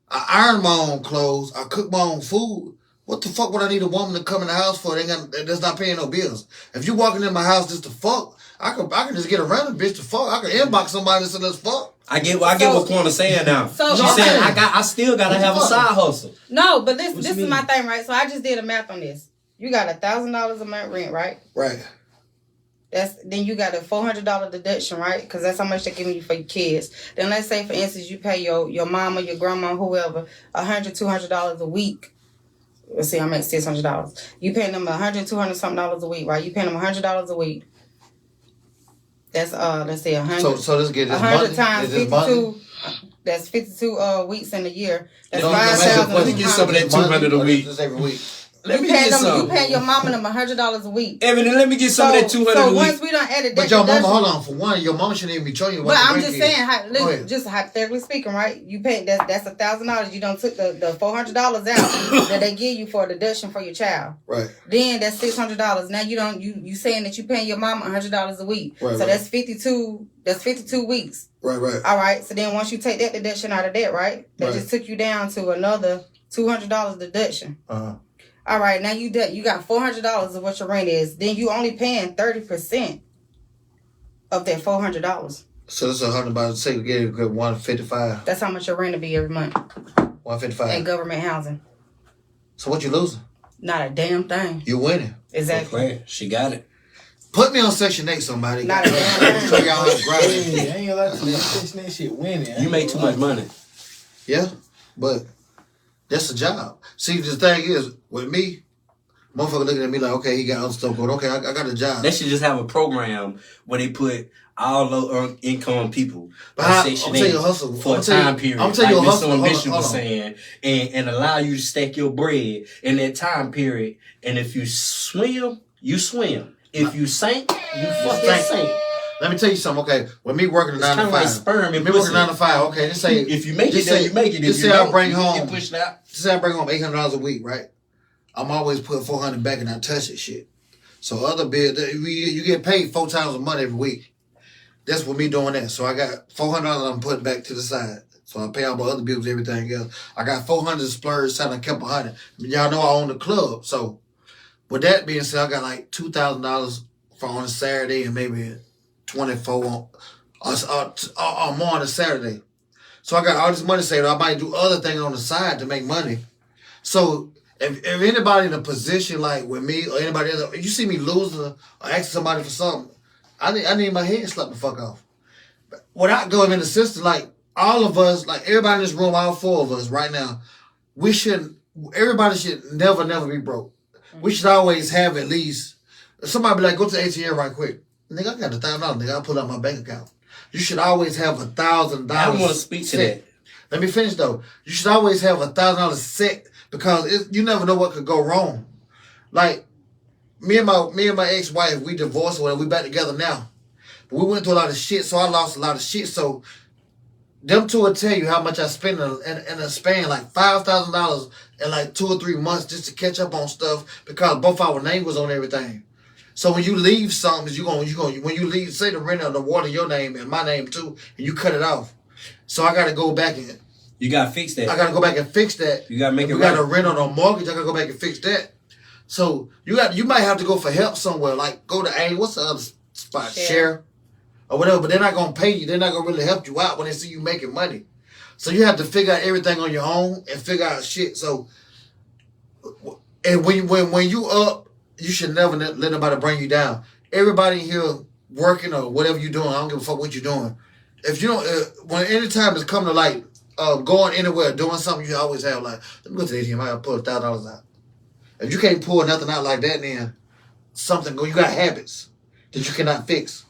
I iron my own clothes. I cook my own food. What the fuck would I need a woman to come in the house for? That's not paying no bills. If you walking in my house just to fuck, I could just get a random bitch to fuck. I could inbox somebody and say let's fuck. I get what Corner's saying now. So- She said I still gotta have a side hustle. No, but this is my thing, right? So I just did a math on this. You got $1,000 a month rent, right? Right. Then you got a $400 deduction, right? Because that's how much they're giving you for your kids. Then let's say, for instance, you pay your mama, your grandma, whoever, $100, $200 a week. Let's see, I make $600. You paying them $100, $200 something dollars a week, right? You paying them $100 a week. That's let's say 100. So let's get this 100 money. times Is this 52. money? That's 52 weeks in a year. That's No, 5,000. Let me get some of that $200 a week. This every week. Let me You get paying some. your mama them $100 a week. Evan, let me get some of that 200 So a week. once we done added that But your mama, deduction- hold on. For one, your mama shouldn't even be charging you. But I'm just saying, Go ahead. just hypothetically speaking, right? You pay that's $1,000. You don't took the $400 out that they give you for a deduction for your child. Right. Then that's $600. Now you saying that you paying your mama $100 a week. Right, So right. that's 52. That's 52 weeks. Right. All right. So then once you take that deduction out of that, right? That Right. just took you down to another $200 deduction. Uh-huh. All right. Now you got $400 of what your rent is. Then you only paying 30% of that $400. So that's $100. Say we get a good 155. That's how much your rent will be every month 155. in government housing. So what you losing? Not a damn thing. You winning. Exactly. She got it. Put me on Section 8, somebody. Not a damn Show thing. y'all how to grind. I ain't gonna lie to you. That shit winning. You make too much money. Yeah, but that's a job. See, the thing is, with me, motherfucker looking at me like, okay, he got other stuff going. Okay, I got a job. They should just have a program where they put all low income people But on I'm Section tell you 8 a hustle. for I'm a tell you- time period. I'm tell you a like hustle. Mr. Hold Bishop on. was saying, and allow you to stack your bread in that time period. And if you swim, you swim. If you sink, you fucking sink. Let me tell you something. Okay, with me working a It's 9 to kind 5, of like sperm and me working pussy. 9 to 5. Okay, just say If you make it, just then say- you make it. If just you say I don't, bring you home- get pushed out. say I bring home $800 a week, right? I'm always putting $400 back and I touch it shit. So other bills, you get paid 4 times a month every week. That's with me doing that. So I got $400 I'm putting back to the side. So I pay all my other bills, everything else. I got $400 splurged, I done kept $100. Y'all know I own the club. So with that being said, I got like $2,000 for on a Saturday and maybe 24 on more on a Saturday. So I got all this money saved. I might do other things on the side to make money. So if anybody in a position like with me or anybody else, if you see me losing or asking somebody for something, I need my head slapped the fuck off. Without going in the system, like all of us, like everybody in this room, all 4 of us right now, everybody should never be broke. We should always have at least, somebody be like, go to the ATM right quick. Nigga, I got $1,000, nigga, I'll pull out my bank account. You should always have $1,000. I want to speak to that. Let me finish though. You should always have $1,000 set because you never know what could go wrong. Like me and my ex-wife, we divorced or we back together now. But we went through a lot of shit, so I lost a lot of shit. So them two will tell you how much I spent in a span, like $5,000 in like 2 or 3 months just to catch up on stuff because both our names was on everything. So when you leave something, when you leave, say the rent or the water, your name and my name too, and you cut it off. So I got to go back and You got to fix that. I got to go back and fix that. You got to make it We right. got to rent on a mortgage. I got to go back and fix that. So you might have to go for help somewhere, like go to what's the other spot, Share or whatever. But they're not gonna pay you. They're not gonna really help you out when they see you making money. So you have to figure out everything on your own and figure out shit. So and when you up, you should never let nobody bring you down. Everybody here working or whatever you're doing, I don't give a fuck what you're doing. If you don't, when any time it's come to like going anywhere, doing something, you always have like, let me go to the ATM. I gotta pull $1,000 out. If you can't pull nothing out like that, then you got habits that you cannot fix.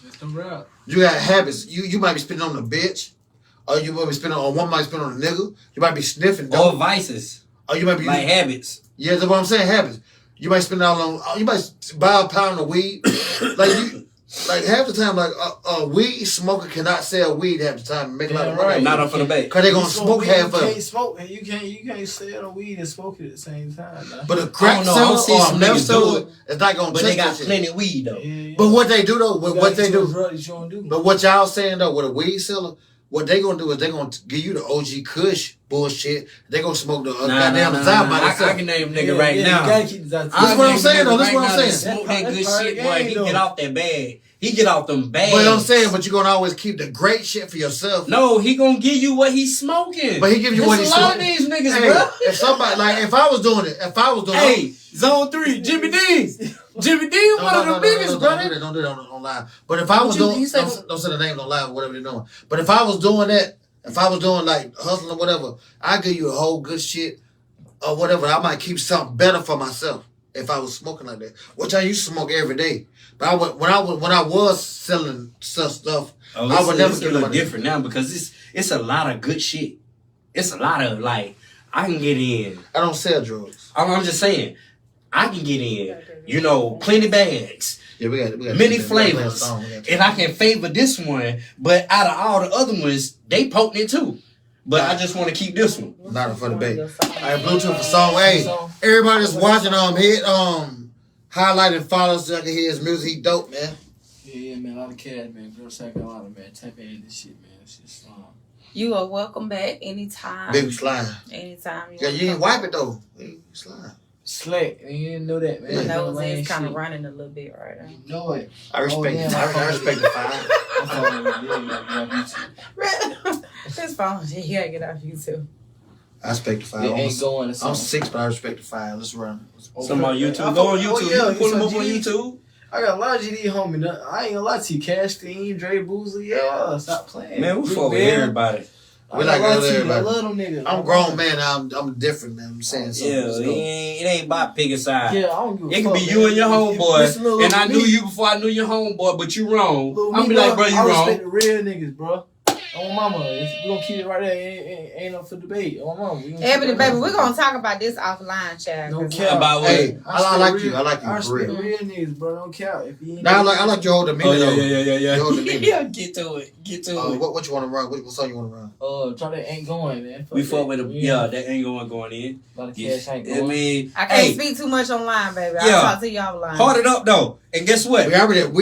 That's the route. You got habits. You might be spending on a bitch, or you might be spending on one might spend on a nigga. You might be sniffing Or dope. vices. Or you might be Like habits. yeah, that's what I'm saying. Habits. You might spend all on. You might buy a pound of weed. Like half the time, like a weed smoker cannot sell weed half the time and make a lot of money. right. Not up for the bait. Cause they gonna smoke half of it. You can't sell the weed and smoke it at the same time. Nah. But a crack I don't know, I've seen seller or some a meth niggas do seller it, is not gonna But touch they got that shit. plenty of weed though. Yeah. But what they do though, what they do, Drug that you don't do. but what y'all saying though, with a weed seller, what they gonna do is they gonna give you the OG Kush bullshit. They gonna smoke the goddamn Zab by I themselves. can name nigga right now. You gotta keep the That's what I'm saying, though. That's what I'm saying. Smoke that good That's part shit, of boy. the He game, get though. off that bag. He get off them bags. But I'm saying, but you're gonna always keep the great shit for yourself. No, he gonna give you what he's smoking. But he give you what he's There's a lot of smoking. these niggas, Hey, bro. if somebody like if I was doing it, Hey, Zone 3, Jimmy D. Jimmy D is one of the biggest, brother. Don't do that on live. But if I was Don't you- doing, he said- don't say the names on live, whatever they're doing. But if I was doing that, if I was doing like hustling or whatever, I give you a whole good shit or whatever. I might keep something better for myself if I was smoking like that. Which I used to smoke every day. But when I was selling stuff, I would never It's a give little money. different now because it's a lot of good shit. It's a lot of like I can get in. I don't sell drugs. I'm just saying, I can get in. You know, plenty bags, Yeah, we got many flavors, and I can favor this one. But out of all the other ones, they potent it too. But I just want to keep this one. Not for the bait. All right, Bluetooth for song. Hey, everybody that's watching, hit highlight and follow so I can hear his music. He dope, man. Yeah, man, a lot of cash, man. Girl, South Carolina, man. Tap into this shit, man. It's just You are welcome back anytime. Big slime. Anytime. Yeah, you ain't wipe it though. You slime. slack. You didn't know that, man. My nose Lame is kind of shit. running a little bit right now. You know it. I respect damn, I respect the fire. This phone, you gotta get off YouTube. I respect the fire. It ain't going to I'm 6, but I respect the fire. Let's run. Some on YouTube. Go on YouTube. yeah, You can pull them up on GD. YouTube. I got a lot of GD homie. I ain't gonna lie to you. Cash Steam, Dre Boozer, yeah. Stop playing. Man, we Big fuck with Ben. everybody. We like I everybody. love them niggas. I'm grown man. I'm different, man. I'm saying something. Yeah, So, it ain't about picking sides. Yeah, I don't give a It can fuck, be man. you and your homeboy, and I knew me. you before I knew your homeboy, but you wrong. Little I'm me, be like, bro, you I wrong. respect the real niggas, bro. On mama, we gonna keep it right there. Ain't up for debate. On mama, we gonna keep Ebony, it baby, right we're there. gonna talk about this offline, child. No 'cause- cap. About what? Hey, I like you. I like you I for respect the real. real niggas, bro. Don't count if you ain't. Now I like your whole demeanor. Oh, yeah, though. yeah. Your whole demeanor. Yeah, get to it. Get to it. What you want to run? What song you want to run? Try that ain't going, man. We fuck with the, that ain't going in. A lot of Yeah. cash ain't I going. mean, I can't hey, speak too much online, baby. Yeah. I'll talk to you offline. hard it up though. And guess what? We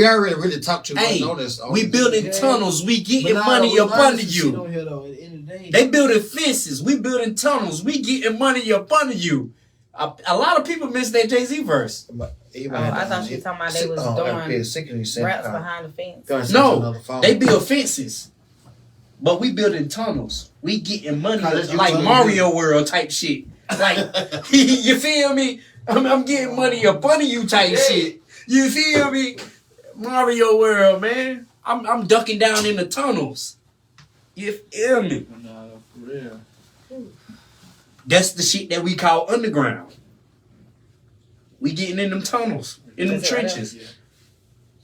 already really talked too much Hey, on this. we building Yeah. tunnels. We But getting nah, money we up learning under some shit you. on here, though, at the end of the day. They building fences. We building tunnels. We getting money up under you. A lot of people miss that Jay-Z verse. I thought you were talking about they was doing raps behind the fence. No, they build fences. But we building tunnels. We getting money College like youth Mario World type shit. Like, you feel me? I'm getting money up under you type shit. You feel me? Mario World, man. I'm ducking down in the tunnels. You feel me? Nah, for real. That's the shit that we call underground. We getting in them tunnels, in them That's right. trenches.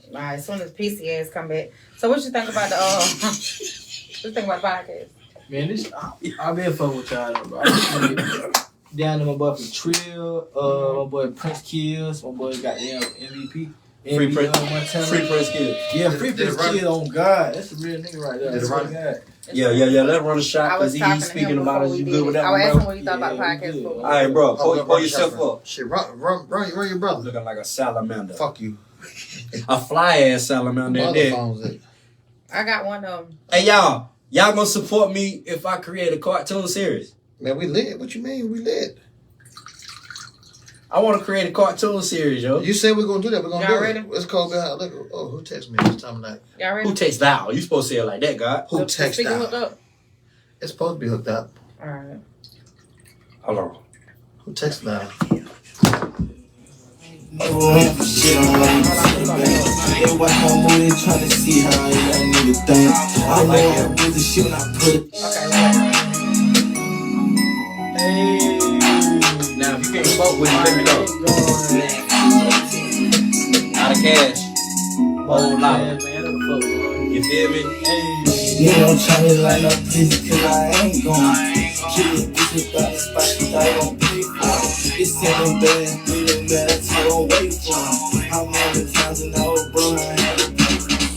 All right, as soon as PCAs come back. So what you think about the what you think about the podcast? Man, I've been fucking with y'all, though, bro. I just wanna get down to my boy from Trill, my boy Prince Kills, my boy goddamn MVP. Free Prince Montana. Free Prince Kid. Yeah, Did Free it Prince run? Kid on God. That's a real nigga right there. Did it That's run? God. Yeah. Let's run a shot I was because talking he's to speaking him about it. before You we good did with it. that I one, was asking bro? him what he thought about the Yeah, we podcast good. before. All right, bro. Pull yourself up. Shit, run your brother. Looking like a salamander. Fuck you. A fly-ass salamander in Mother there. phones it. I got one of them. Hey, y'all gonna support me if I create a cartoon series? Man, we lit. What you mean we lit? I want to create a cartoon series, yo. You said we're gonna do that. We're gonna Y'all do ready? it. It's Coldbeer Hotliquor. Oh, who texted me this time of night? Y'all ready? Who takes thou? You supposed to say it like that, God. Who The texted speaker hooked that? up. It's supposed to be hooked up. All right. Hold on. Who texted that? Shit on they watch my movie trying to see how a young nigga think. I know I do the shit when I put it. Hey. Now, if you can't fuck with it, let me know. Out of cash. Whole lot. You feel me? Nigga, I'm tryna line up this cause I ain't gon' kill it. Bitch without the spot, she thought I gon' pay for it. It's seven bad, feeling bad, I tell her wait for it. How many times and I was broke, I had to pay for it.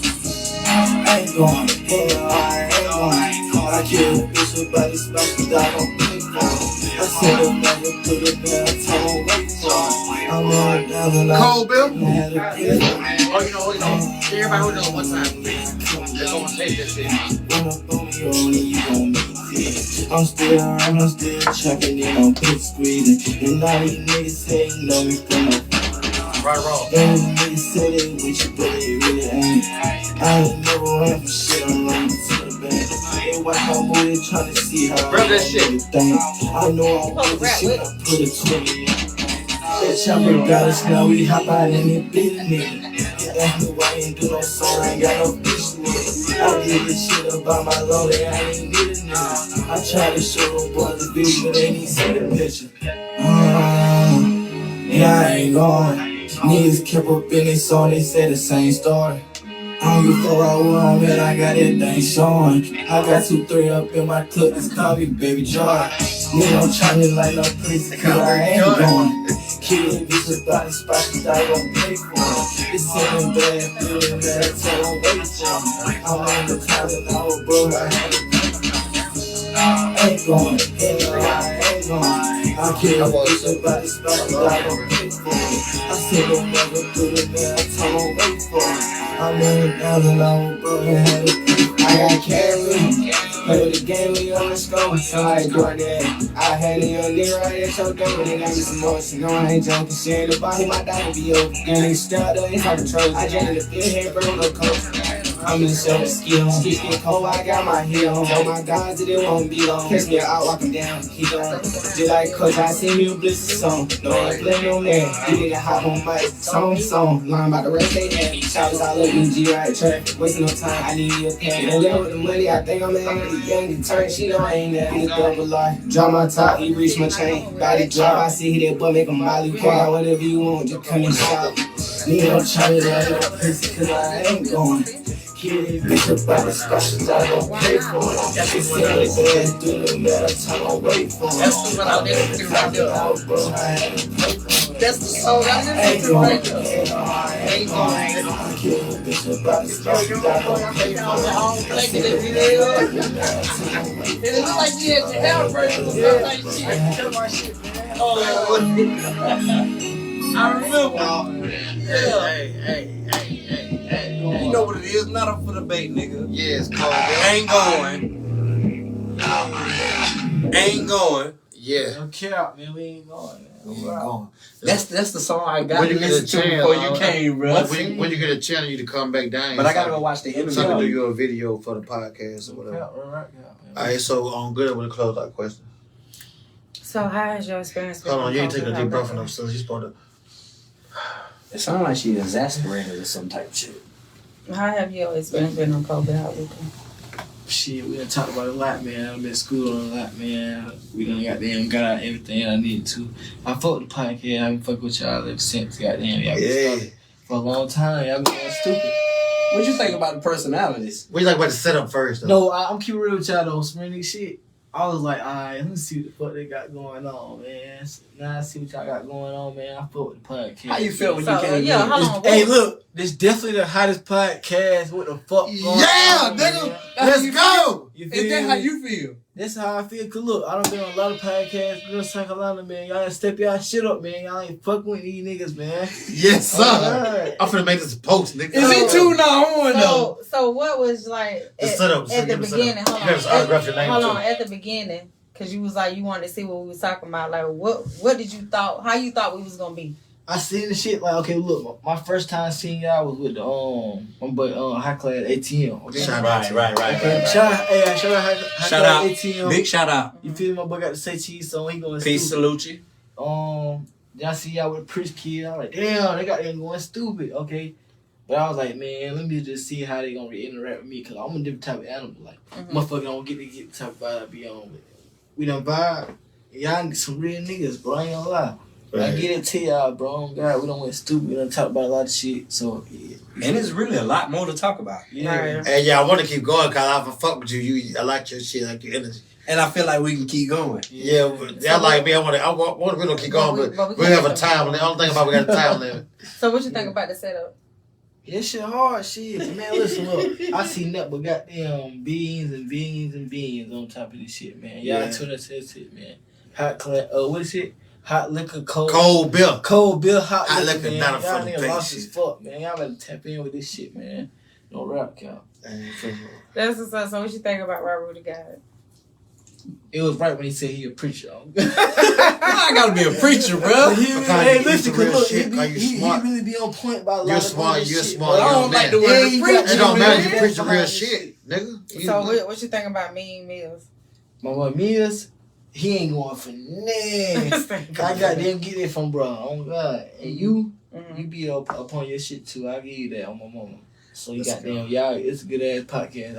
I ain't gon', hell, I ain't gon'. I kill a bitch without the spot, she thought I gon' pay for it. I said her never put it down, I tell her wait for it. I'm on down and I Coldbeer? had to pay for it. Oh, you know. Everybody who knows one time, please. They're gonna take this shit. Run up on me only, you gon' make it. I'm still around, I'm still checking in on big squeezing. And all these niggas hating on me from my Right, wrong. them niggas say they with you, but they really ain't. I ain't never ran for shit, I'm running to the bank. They watch my movie trying to see how Grab that shit. think. I know I put the shit, I put a 20 in. That chopper got us now, we hop out in it, big nigga. You ask me why I ain't do no song, I ain't got no bitch nigga. I did this shit about my lonely, I ain't get a nigga. I tried to show them boys the video, but they didn't see the picture. Yeah, I ain't going. Niggas kept up in they song, they said the same story. I don't give a fuck about where I'm at, I got that thing showing. I got 2-3 up in my clip, just call me Baby Joy. Nigga, I'm tryna light up pussy, cause I ain't going. Kid, bitch, about the spot that I gon' pay for. It's something bad, feeling that I tell them wait for. I'm on the time and I was broke, I had to ain't going, I ain't going. I can't bitch about the spot that I gon' pay for. I said don't never do it, man, I told them wait for. I'm on the down and I was broke, I had to I got carried. Play with the game, we on the score, so I ain't doing that. I had a young nigga right there, so dumb, but they got me some more. So no, I ain't joking, shit. About him, I die to be over. And they stuck up, it's like a troll. I jammed in the field, head, bro, no coach. I'm in the show, skill. Keep getting cold, I got my heel on. Oh my God, it won't be long. Catch me out, walking down, keep on. Just like coach, I see me a blister song. No, I play no man. You nigga hop on mic, song. Line about the rest they had. Shots all up in G right track. Wasting no time, I need me a pen. And then with the money, I think I'm in the young turn. She know I ain't that. Get a double lie. Drop my top, he reach my chain. Body drop, I see that boy make a molly. Call out whatever you want, just come and shop. Nigga, I'm trying to light up pussy, cause I ain't going. Kid, bitch, about the specials I don't pay for it. That's the silly bad doing that I don't wait for it. That's what I did to right there. That's the song I did to right there. Ain't going. Kid, bitch, about the specials I don't pay for it. It looks like you had your hair version. It like shit. Tell my shit, man. I remember. Hey. You know what it is? Not up for the bait, nigga. Yes, Cold. Ain't going. Yeah. Don't care out, man. We ain't going, man. We ain't going. That's the song I got When to you get listen a to chance, before you came, bro. When you get a chance, you to come back down. But I gotta go watch the So I can do interview. you a video for the podcast or whatever. Right. All right, so on good with the close out question. So how has your experience been? Hold on, you ain't with taking a COVID? deep breath enough, so you're supposed to. It sounds like she exasperated or some type of shit. How have your experience been on Coldbeer Hotliquor? Shit, we done talked about it a lot, man. I've been in school a lot, man. We done got out everything I needed to. I fuck with the podcast. I've been fucking with y'all ever since. Goddamn, y'all been started for a long time. Y'all been going stupid. What you think about the personalities? What you like about the setup first, though? No, I'm keeping real with y'all though. Some real nigga shit. I was like, alright, let me see what the fuck they got going on, man. Now I see what y'all got going on, man. I fuck with the podcast. How you feel when So, you came yeah, in? how long? Hey, look, this definitely the hottest podcast. What the fuck going on, nigga. man? Let's go. You Is feel that how me? you feel? That's how I feel. Cause look, I done been on a lot of podcasts, Girl South Carolina, man. Y'all step y'all shit up, man. Y'all ain't fucking with these niggas, man. Yes, sir. Alright. I'm finna make this a post, nigga. Is it too long though? So what was like The setup. at the beginning? You gotta autograph your name, Hold too. on, at the beginning, because you was like you wanted to see what we was talking about. Like what did you thought? How you thought we was gonna be? I seen the shit like, okay, look, my first time seeing y'all was with the my boy high class ATM. Okay? Shout out. Okay, shout out high Shout class out. ATM. Big shout out. You feel me? My boy got the say cheese, so he going Peace, stupid. salute you. Y'all see y'all with a Prince kid. I'm like, damn, they got them going stupid. Okay. But I was like, man, let me just see how they gonna interact with me, cause I'm a different type of animal. Like, motherfucker don't get the type of vibe I be on with. We done vibe. Y'all some real niggas, bro. I ain't gonna lie. I get it to y'all, bro. God, we done went stupid. We done talked about a lot of shit. So, yeah. And it's really a lot more to talk about. Yeah. Right. Hey, yeah, I want to keep going because I fuck with you. I like your shit, I like your energy. And I feel like we can keep going. Yeah, y'all like me. I want we don't keep going, but we have a time limit. The only thing about we got a time limit. So what you think about the setup? Yeah, shit hard, shit. Man, listen, look. I see nothing but goddamn beans and beans and beans on top of this shit, man. Y'all Yeah. tune into this shit, man. Hot class, what is it? Hot liquor, cold Coldbeer. Coldbeer hot Hot liquor, liquor, man. not a Y'all fucking niggas fake lost shit. as fuck, man. Y'all better tap in with this shit, man. No rap count. That's what's up. So what you think about Robert the God? It was right when he said he a preacher. I gotta be a preacher, bro. Hey, listen, real cause look, shit, he, are you he smart? really be on point about a lot You're of smart, other you're shit, smart, bro. I you're don't like man. the word Yeah, preacher. It don't matter, you man. preach the real shit, nigga. So what you think about Mean Mills? My boy Mias, he ain't going for nothing. I got them get it from bro. Oh God, and you be up on your shit too. I give you that on my mama. So you got them, y'all. It's a good ass podcast.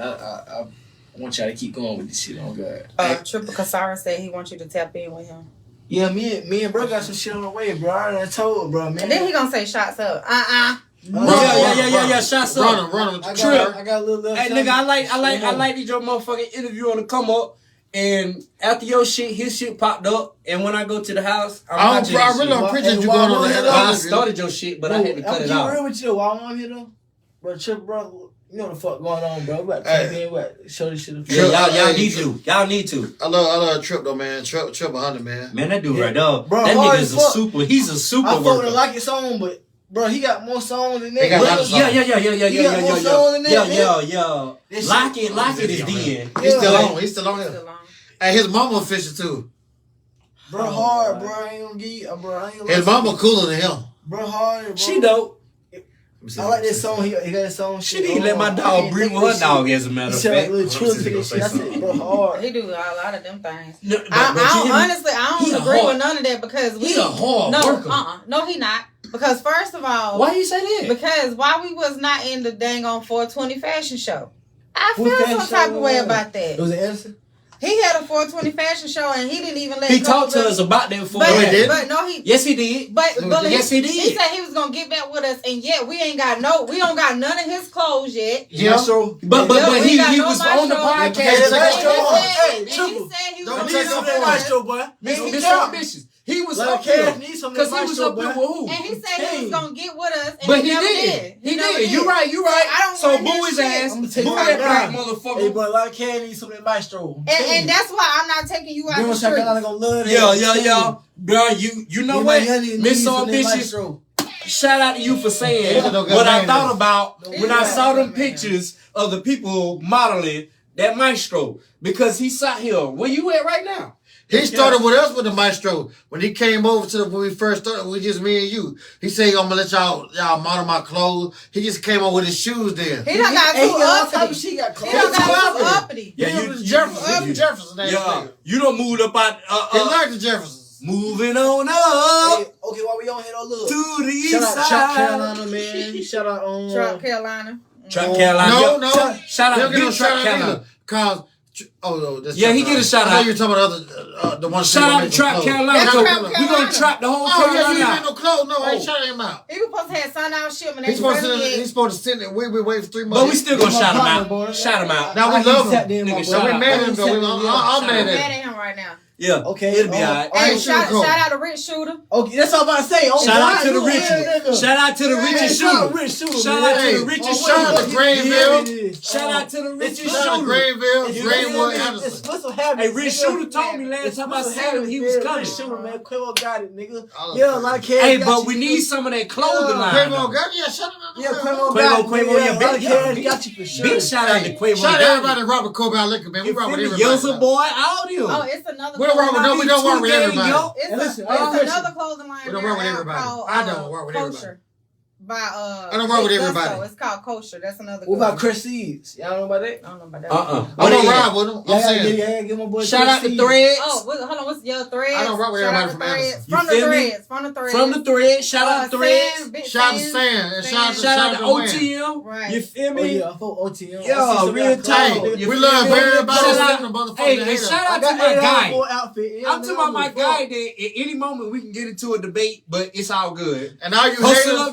I want y'all to keep going with this shit. On God. Triple Kasara said he wants you to tap in with him. Yeah, me and bro got some shit on the way, bro. I done told bro, man. And then he gonna say shots up. Yeah. Shots up. Run him. I Trip. got a little Hey, nigga, I like your motherfucking interview on the come up. And after your shit, his shit popped up. And when I go to the house, I watching really shit. don't appreciate you going on I that. started your shit, but I had to cut it I'm out. real with you. While I'm here though, bro, Trip, bro, you know what the fuck going on, bro. We about to tap in, we about to show this shit. Yeah, y'all need to. Y'all need to. I love Trip though, man. Trip 100, man. Man, that dude right there, Bro, that hard nigga's as a fuck. super. He's a super I fuck worker. with a Lock It song, but bro, he got more songs than that. He got a lot of songs. Yeah. He got more songs than that, Yeah. Lock it is then. He's still Yeah. on. He's still on here. And his mama official too. Bro, hard, bro. I ain't gonna give you, bro. I ain't gonna His mama cooler than him. Bro, hard, bro. She dope. I like that song. He got that song. She didn't let my dog breathe with her dog, as a matter He of said like fact. little children shit. I said, bro, hard. He do a lot of them things. No, Honestly, I he don't a agree hard- with none of that because He a hard worker. No, he not. Because first of all, Why you say that? because why we was not in the dang on 420 fashion show. I What feel fashion some type show of way was about It that. was an Edison. He had a 420 fashion show and he didn't even let He go talked of to it. us about that before. But, he did? but no, he Yes, he did. But Yes, he did. He said he was gonna get back with us, and yet we don't got none of his clothes yet. Yeah. But we he got no was on the maestro. podcast. Hey, maestro. And he Triple. said he was Don't gonna take get up with for us. maestro, boy. Mr. Ambitious. He was Like up Cash there. needs some Because he was maestro, up there boy. with who? And he said he was gonna get with us, and But he never did. He never did. You right. I don't So want boo his his shit. ass. I'm Boo gonna take that black Hey, motherfucker. boy, like Cash needs some of that maestro. And that's why I'm not taking you out Greenville, the South Carolina street. gonna love that. Yeah. Bro, you know what? Miss Ambitious, shout out to you for saying what I thought about when I saw them pictures of the people modeling that maestro. Because he sat here. Where you at right now? He started with us with the maestro. When he came over to when we first started, we just me and you. He said, I'm gonna let y'all model my clothes. He just came over with his shoes then. He done got Hey, too all type of uppity. shit. He got He done got too uppity. Yeah, He was Jefferson. That nigga. you done moved up out He like the Jeffersons. moving on up Hey, okay, while we on here, though, look. to the east Shout out side. Chuck Carolina, man. Shout out Trump, Carolina. Truck Carolina. No. Shout He out don't get no Big Truck shout out Carolina. either. Cause that's Yeah, he Chuck get a shout I know out. you're talking about the one. Shout out to Trap Carolina. That's So Trap we Carolina. gonna trap the whole Oh yeah, he Carolina ain't out. no clothes. No, I ain't Oh. shouting him out. He was supposed to have Sundown shipment. He's supposed to send it. We waiting for 3 months. But we still gonna my shout him partner, out. boy. Shout him out. Now we love him. Nigga, So shout we out. mad at him though. I'm Shout mad I'm at mad him. at him right now. Yeah, Okay, it'll be alright. I Hey, ain't shout sugarcoat. out to Rich Shooter. Okay, that's all I'm about to say. Oh, Shout out God, to the you a richest. real nigga. Shout out to the richest Shout out shooter. to Rich Shooter, Shout man. out to Hey, the richest shout out to shooter. Greenville. Shout out to the richest Shout out to shooter. Greenville, It's Greenwood, It's Anderson. Splitzel Habits. Hey, Rich Shooter told me last time I said him he was coming. Rich Shooter, man. Quavo got it, nigga. I love Yeah, Quavo. like Cash Hey, got but you. we need some of that clothing line. Quavo though. got yeah, shut up. Yeah, Quavo got it. Quavo, yeah, Like big Cash big- got you for sure. Big shout out to Quavo. Shout out to everybody at Robert Coldbeer Hotliquor, man. We rock with everybody. Yelza boy, all them. Oh, it's another. We don't rock with no. We don't work with Two everybody. gang, yo. It's, And listen, a, I got a it's question. another clothing line. We don't there work with now everybody. called, I don't work with everybody. Kosher. By I don't work with Big everybody. Gusto. It's called Kosher. That's another. What good about one. Chris Seeds? Y'all know about that? I don't know about that. I'm What gonna is ride it? with him. I'm Yeah, saying. give my boy Shout out Chris to Seeds. Threads. Oh, hold on. What's your Threads? I don't rock with Shout everybody out from to Threads. Anderson. You From the feel me? Threads. From the Threads. From the Threads. Shout out to Threads. Sam, Big Shout out to Sam. Sam and shout out to Shout out to Wayne. OTM. Right. You feel Oh, me? yeah, I fuck OTM. Yeah, I see some real y'all tight. clothes. You We feel love me? everybody. Shout Shout out- out motherfuckers. Hey, that and hate shout us. out I to got my $8 guy. for an outfit. Yeah, I'm talking about my fuck. guy that at any moment we can get into a debate, but it's all good. And all you Hustle haters. up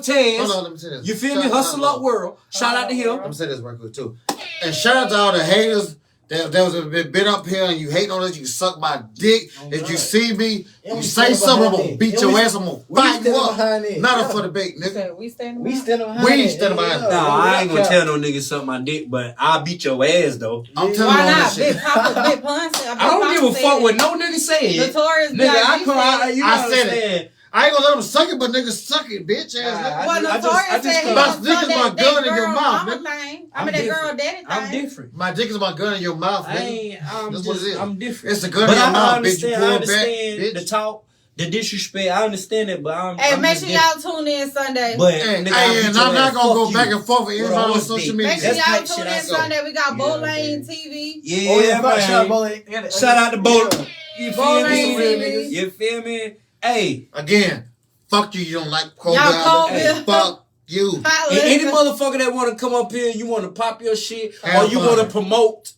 Hold Taz. on, let me say this. You feel Shout me? out- Hustle up world. Shout out to him. Let me say this right quick too. And shout out to all the haters that was a bit up here and you hating on us. You suck my dick. If you see me, And you we say stand something, I'm behind gonna it. beat And your we- ass. I'm gonna we fight you stand up. behind it. Not Yeah. up for debate, nigga. Okay, we stand. We stand behind We it. stand behind it. Nah, I ain't gonna Yeah. tell no nigga suck my dick, but I'll beat your ass though. I'm telling you Why all not? this Big shit. Papa, Big Pun said. I don't give a fuck what no nigga say. Notorious Nigga, I B.I.G. come out. You I gotta said it. understand. I ain't gonna let them suck it, but niggas suck it, bitch ass nigga. Well, I just Notorious said he come out. gonna Niggas suck my that gun in your girl mouth, mama nigga. thing. I I'm mean that girl different. daddy thing. I'm different. My dick is my gun in your mouth, I nigga. ain't. That's what it is. I'm different. It's a gun But in your I mouth, bitch. You understand. pull I back, understand the bitch. talk, the disrespect. I understand it, but I'm. Hey, I'm make just sure y'all tune in Sunday. But Hey, nigga, hey, and I'm not gonna go back and forth with everybody on horse social dick. media. Make sure That's y'all type tune shit in I saw. Sunday. We got Yeah, Bow man. Lane TV. Yeah, Oh, yeah, man. shout out Shout out to Bo. You Bow feel Lane me? TV. You feel me? Hey, Again, fuck you. You don't like Coldbeer. Y'all Hotliquor. Coldbeer. Fuck you. and any motherfucker that want to come up here and you want to pop your shit or Have you fun. want to promote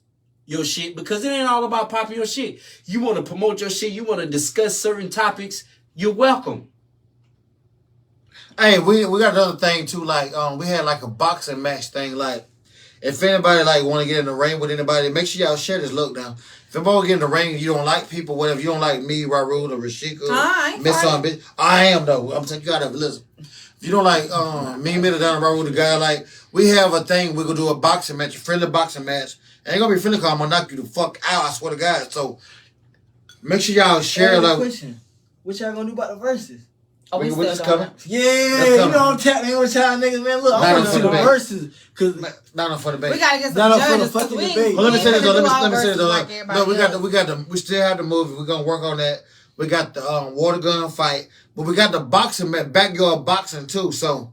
your shit, because it ain't all about popping your shit. You want to promote your shit. You want to discuss certain topics. You're welcome. Hey, we got another thing too. Like we had like a boxing match thing. Like if anybody like want to get in the ring with anybody, make sure y'all share this look now. If anybody get in the ring, you don't like people, whatever, you don't like me, Raul, or Rashika, Miss bitch. I am though. I'm telling you, gotta listen. If you don't like me, Middle down Raul, the guy, like we have a thing. We're gonna do a boxing match, a friendly boxing match. Ain't gonna be friendly cause I'm gonna knock you the fuck out. I swear to God. So make sure y'all share. Like, question. What y'all gonna do about the verses? Oh, we just still coming. Yeah, you know I'm tapping in with y'all niggas, man. Look, I want to see the verses. Cause not enough for the debate. we gotta get some judges. For the fucking debate. Well, let me say this though. Let me say this though. Like No, we still have the movie. We're gonna work on that. We got the water gun fight, but we got the boxing match, backyard boxing too. So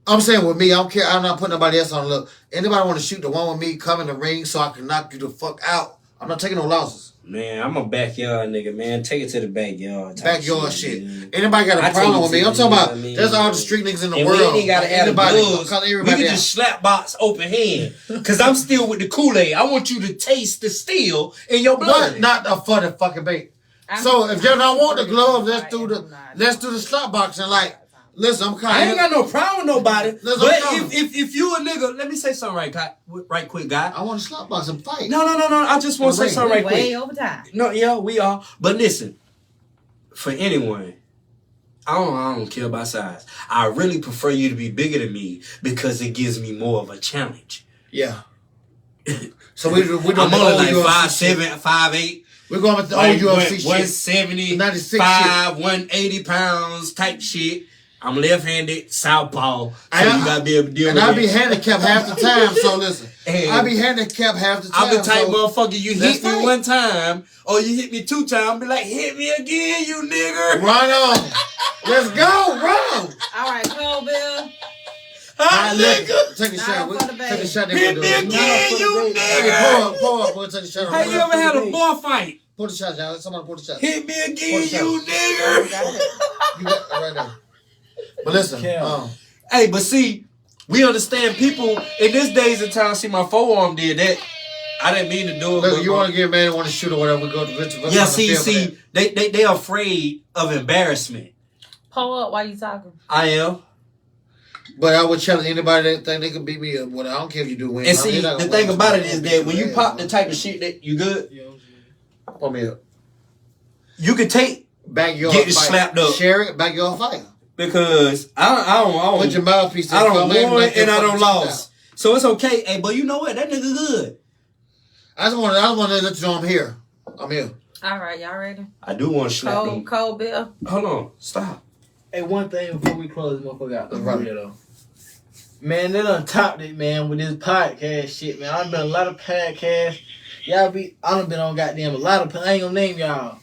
I'm saying with me, I don't care. I'm not putting nobody else on. Look, anybody want to shoot the one with me, come in the ring so I can knock you the fuck out. I'm not taking no losses. Man, I'm a backyard nigga, man. Take it to the backyard. Backyard shit. Anybody got a problem with me? I'm talking about. There's all the street niggas in the world. We ain't gotta add anybody. We can just slap box open hand. Cause I'm still with the Kool-Aid. I want you to taste the steel in your blood. But not for the fucking bait. So if you don't want the glove, let's do the slap boxing. Like, listen, I'm kind of. I ain't got no problem with nobody. Listen, but if you a nigga, let me say something right quick, guy. I want to slap box and fight. No. I just want to say something right quick. Way over time. No, yeah, we are. But listen, for anyone, I don't care about size. I really prefer you to be bigger than me because it gives me more of a challenge. Yeah. So we don't. I'm only like 5'7", 5'8". We're going with the old UFC shit. 170, 96 5, 180 pounds type shit. I'm left-handed, southpaw, so you gotta be able to deal with it. And I be handicapped half the time, so listen. I be handicapped half the time. I'm the type motherfucker, you hit me one time, or you hit me 2 times, be like, hit me again, you nigger. Run on. Let's go, run. All right, Coldbeer. Nigga. Take a shot. Take a shot. Hit me again, you nigga. Pour up. We'll take a shot. Have you ever had a bar fight? Pour the shot, y'all. Somebody pour the shot. Hit me again, you nigger. You got it right there. But listen, hey, but see, we understand people in this days and time. See, my forearm did that. I didn't mean to do it. Look, you want to get mad and want to shoot or whatever, we go to yeah, see, they afraid of embarrassment. Pull up while you talking. I am. But I would challenge anybody that think they can beat me up. I don't care if you do win. And see, the thing about it is that when you pop the type of shit that you good, pull me up. You can take backyard getting fight. slapped up. Share it, backyard fight. Because I don't put your mouthpiece in. I don't won and I don't lost. So it's okay. Hey, but you know what? That nigga good. I just want to let you know I'm here. I'm here. All right, y'all ready? I do want to slap them. Coldbeer. Hold on. Stop. Hey, one thing before we close this motherfucker out. Though. Man, they done topped it, man, with this podcast shit, man. I've been a lot of podcasts. I done been on goddamn a lot of, I ain't gonna name y'all.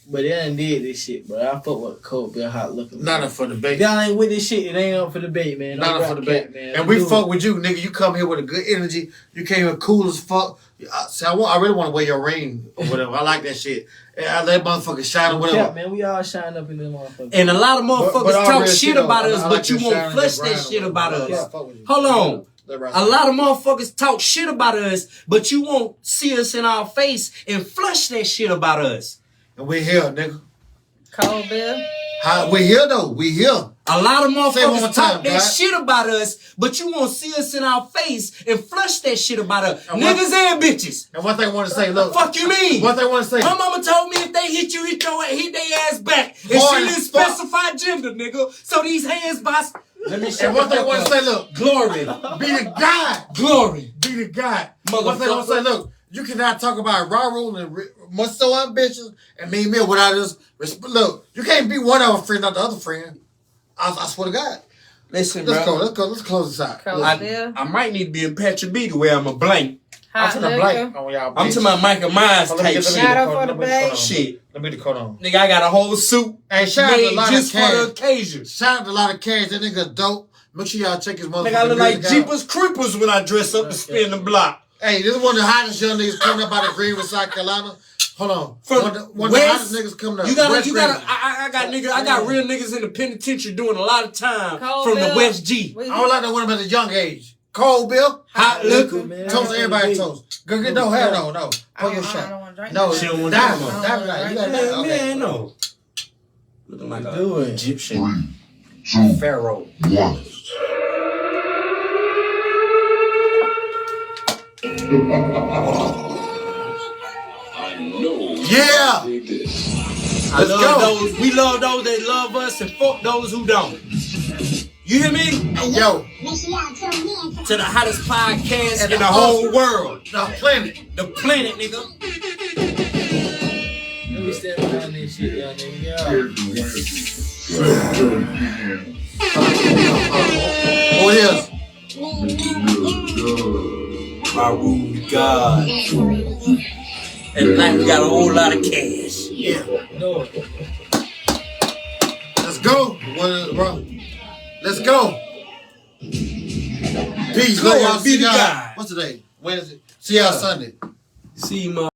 But they done did this shit, bro. I fuck with Coldbeer Hotliquor. Not up for debate. Y'all ain't with this shit. It ain't up for debate, man. Not up for debate, man. And we fuck with you, nigga. You come here with a good energy. You came here cool as fuck. See, I really want to wear your ring or whatever. I like that shit. I let motherfuckers shine or whatever. Yeah, man. We all shine up in this motherfucker. And a lot of motherfuckers talk shit about us, but you won't flush that shit about us. Hold on. A lot of motherfuckers talk shit about us, but you won't see us in our face and flush that shit about us. And we here, nigga. Coldbeer. We here though. We here. A lot of motherfuckers talk that shit about us, but you won't see us in our face and flush that shit about us. And niggas and bitches. And one thing I want to say, look. Fuck you mean? One thing I want to say. My mama told me if they hit you, hit their ass back. And she didn't specify gender, nigga. So these hands boss. Let me and one thing I want to say, look. Glory. Be the God. Glory. Be the God. One thing I want to say, look. You cannot talk about Raul and Musto ambitions and me without us. Look, you can't be one of our friends, not the other friend. I swear to God. Listen, let's bro. Let's close this out. I might need to be in Patrick B to where I'm a blank. I'm to the blank on y'all. I'm to my Michael Myers type shit. Shout out for the bag. Shit. Let me get the coat on. Nigga, I got a whole suit. Hey, shout out to a lot just of cash. for the occasion. Shout out to a lot of cash. That nigga dope. Make sure y'all check his motherfucking Nigga, I look like music Jeepers Creepers when I dress up to spin the block. Hey, this is one of the hottest young niggas coming up out of Greenville, South Carolina. Hold on. One of the hottest niggas coming up. I got real niggas in the penitentiary doing a lot of time from the West G. I don't like that one about the young age. Coldbeer, Hotliquor, toast everybody toast. Go get no. Pour your shot. No, she don't want that. Man, no. Looking like an Egyptian 3, 2, pharaoh. 1. Yeah. I Let's love go. those. We love those that love us and fuck those who don't. You hear me? Yo, Make sure y'all tune in to To the hottest podcast in the the whole world. the planet. The planet, nigga. Let me step behind this shit, young nigga. Yeah. Every Wednesday, 7:30 p.m. Oh, it is. My room, God. And tonight we got a whole lot of cash. Yeah. No. Let's go. What is, bro? Let's go. Peace. Love y'all. Glory be See to y'all. God. What's today? Wednesday. See y'all Sunday. See, my.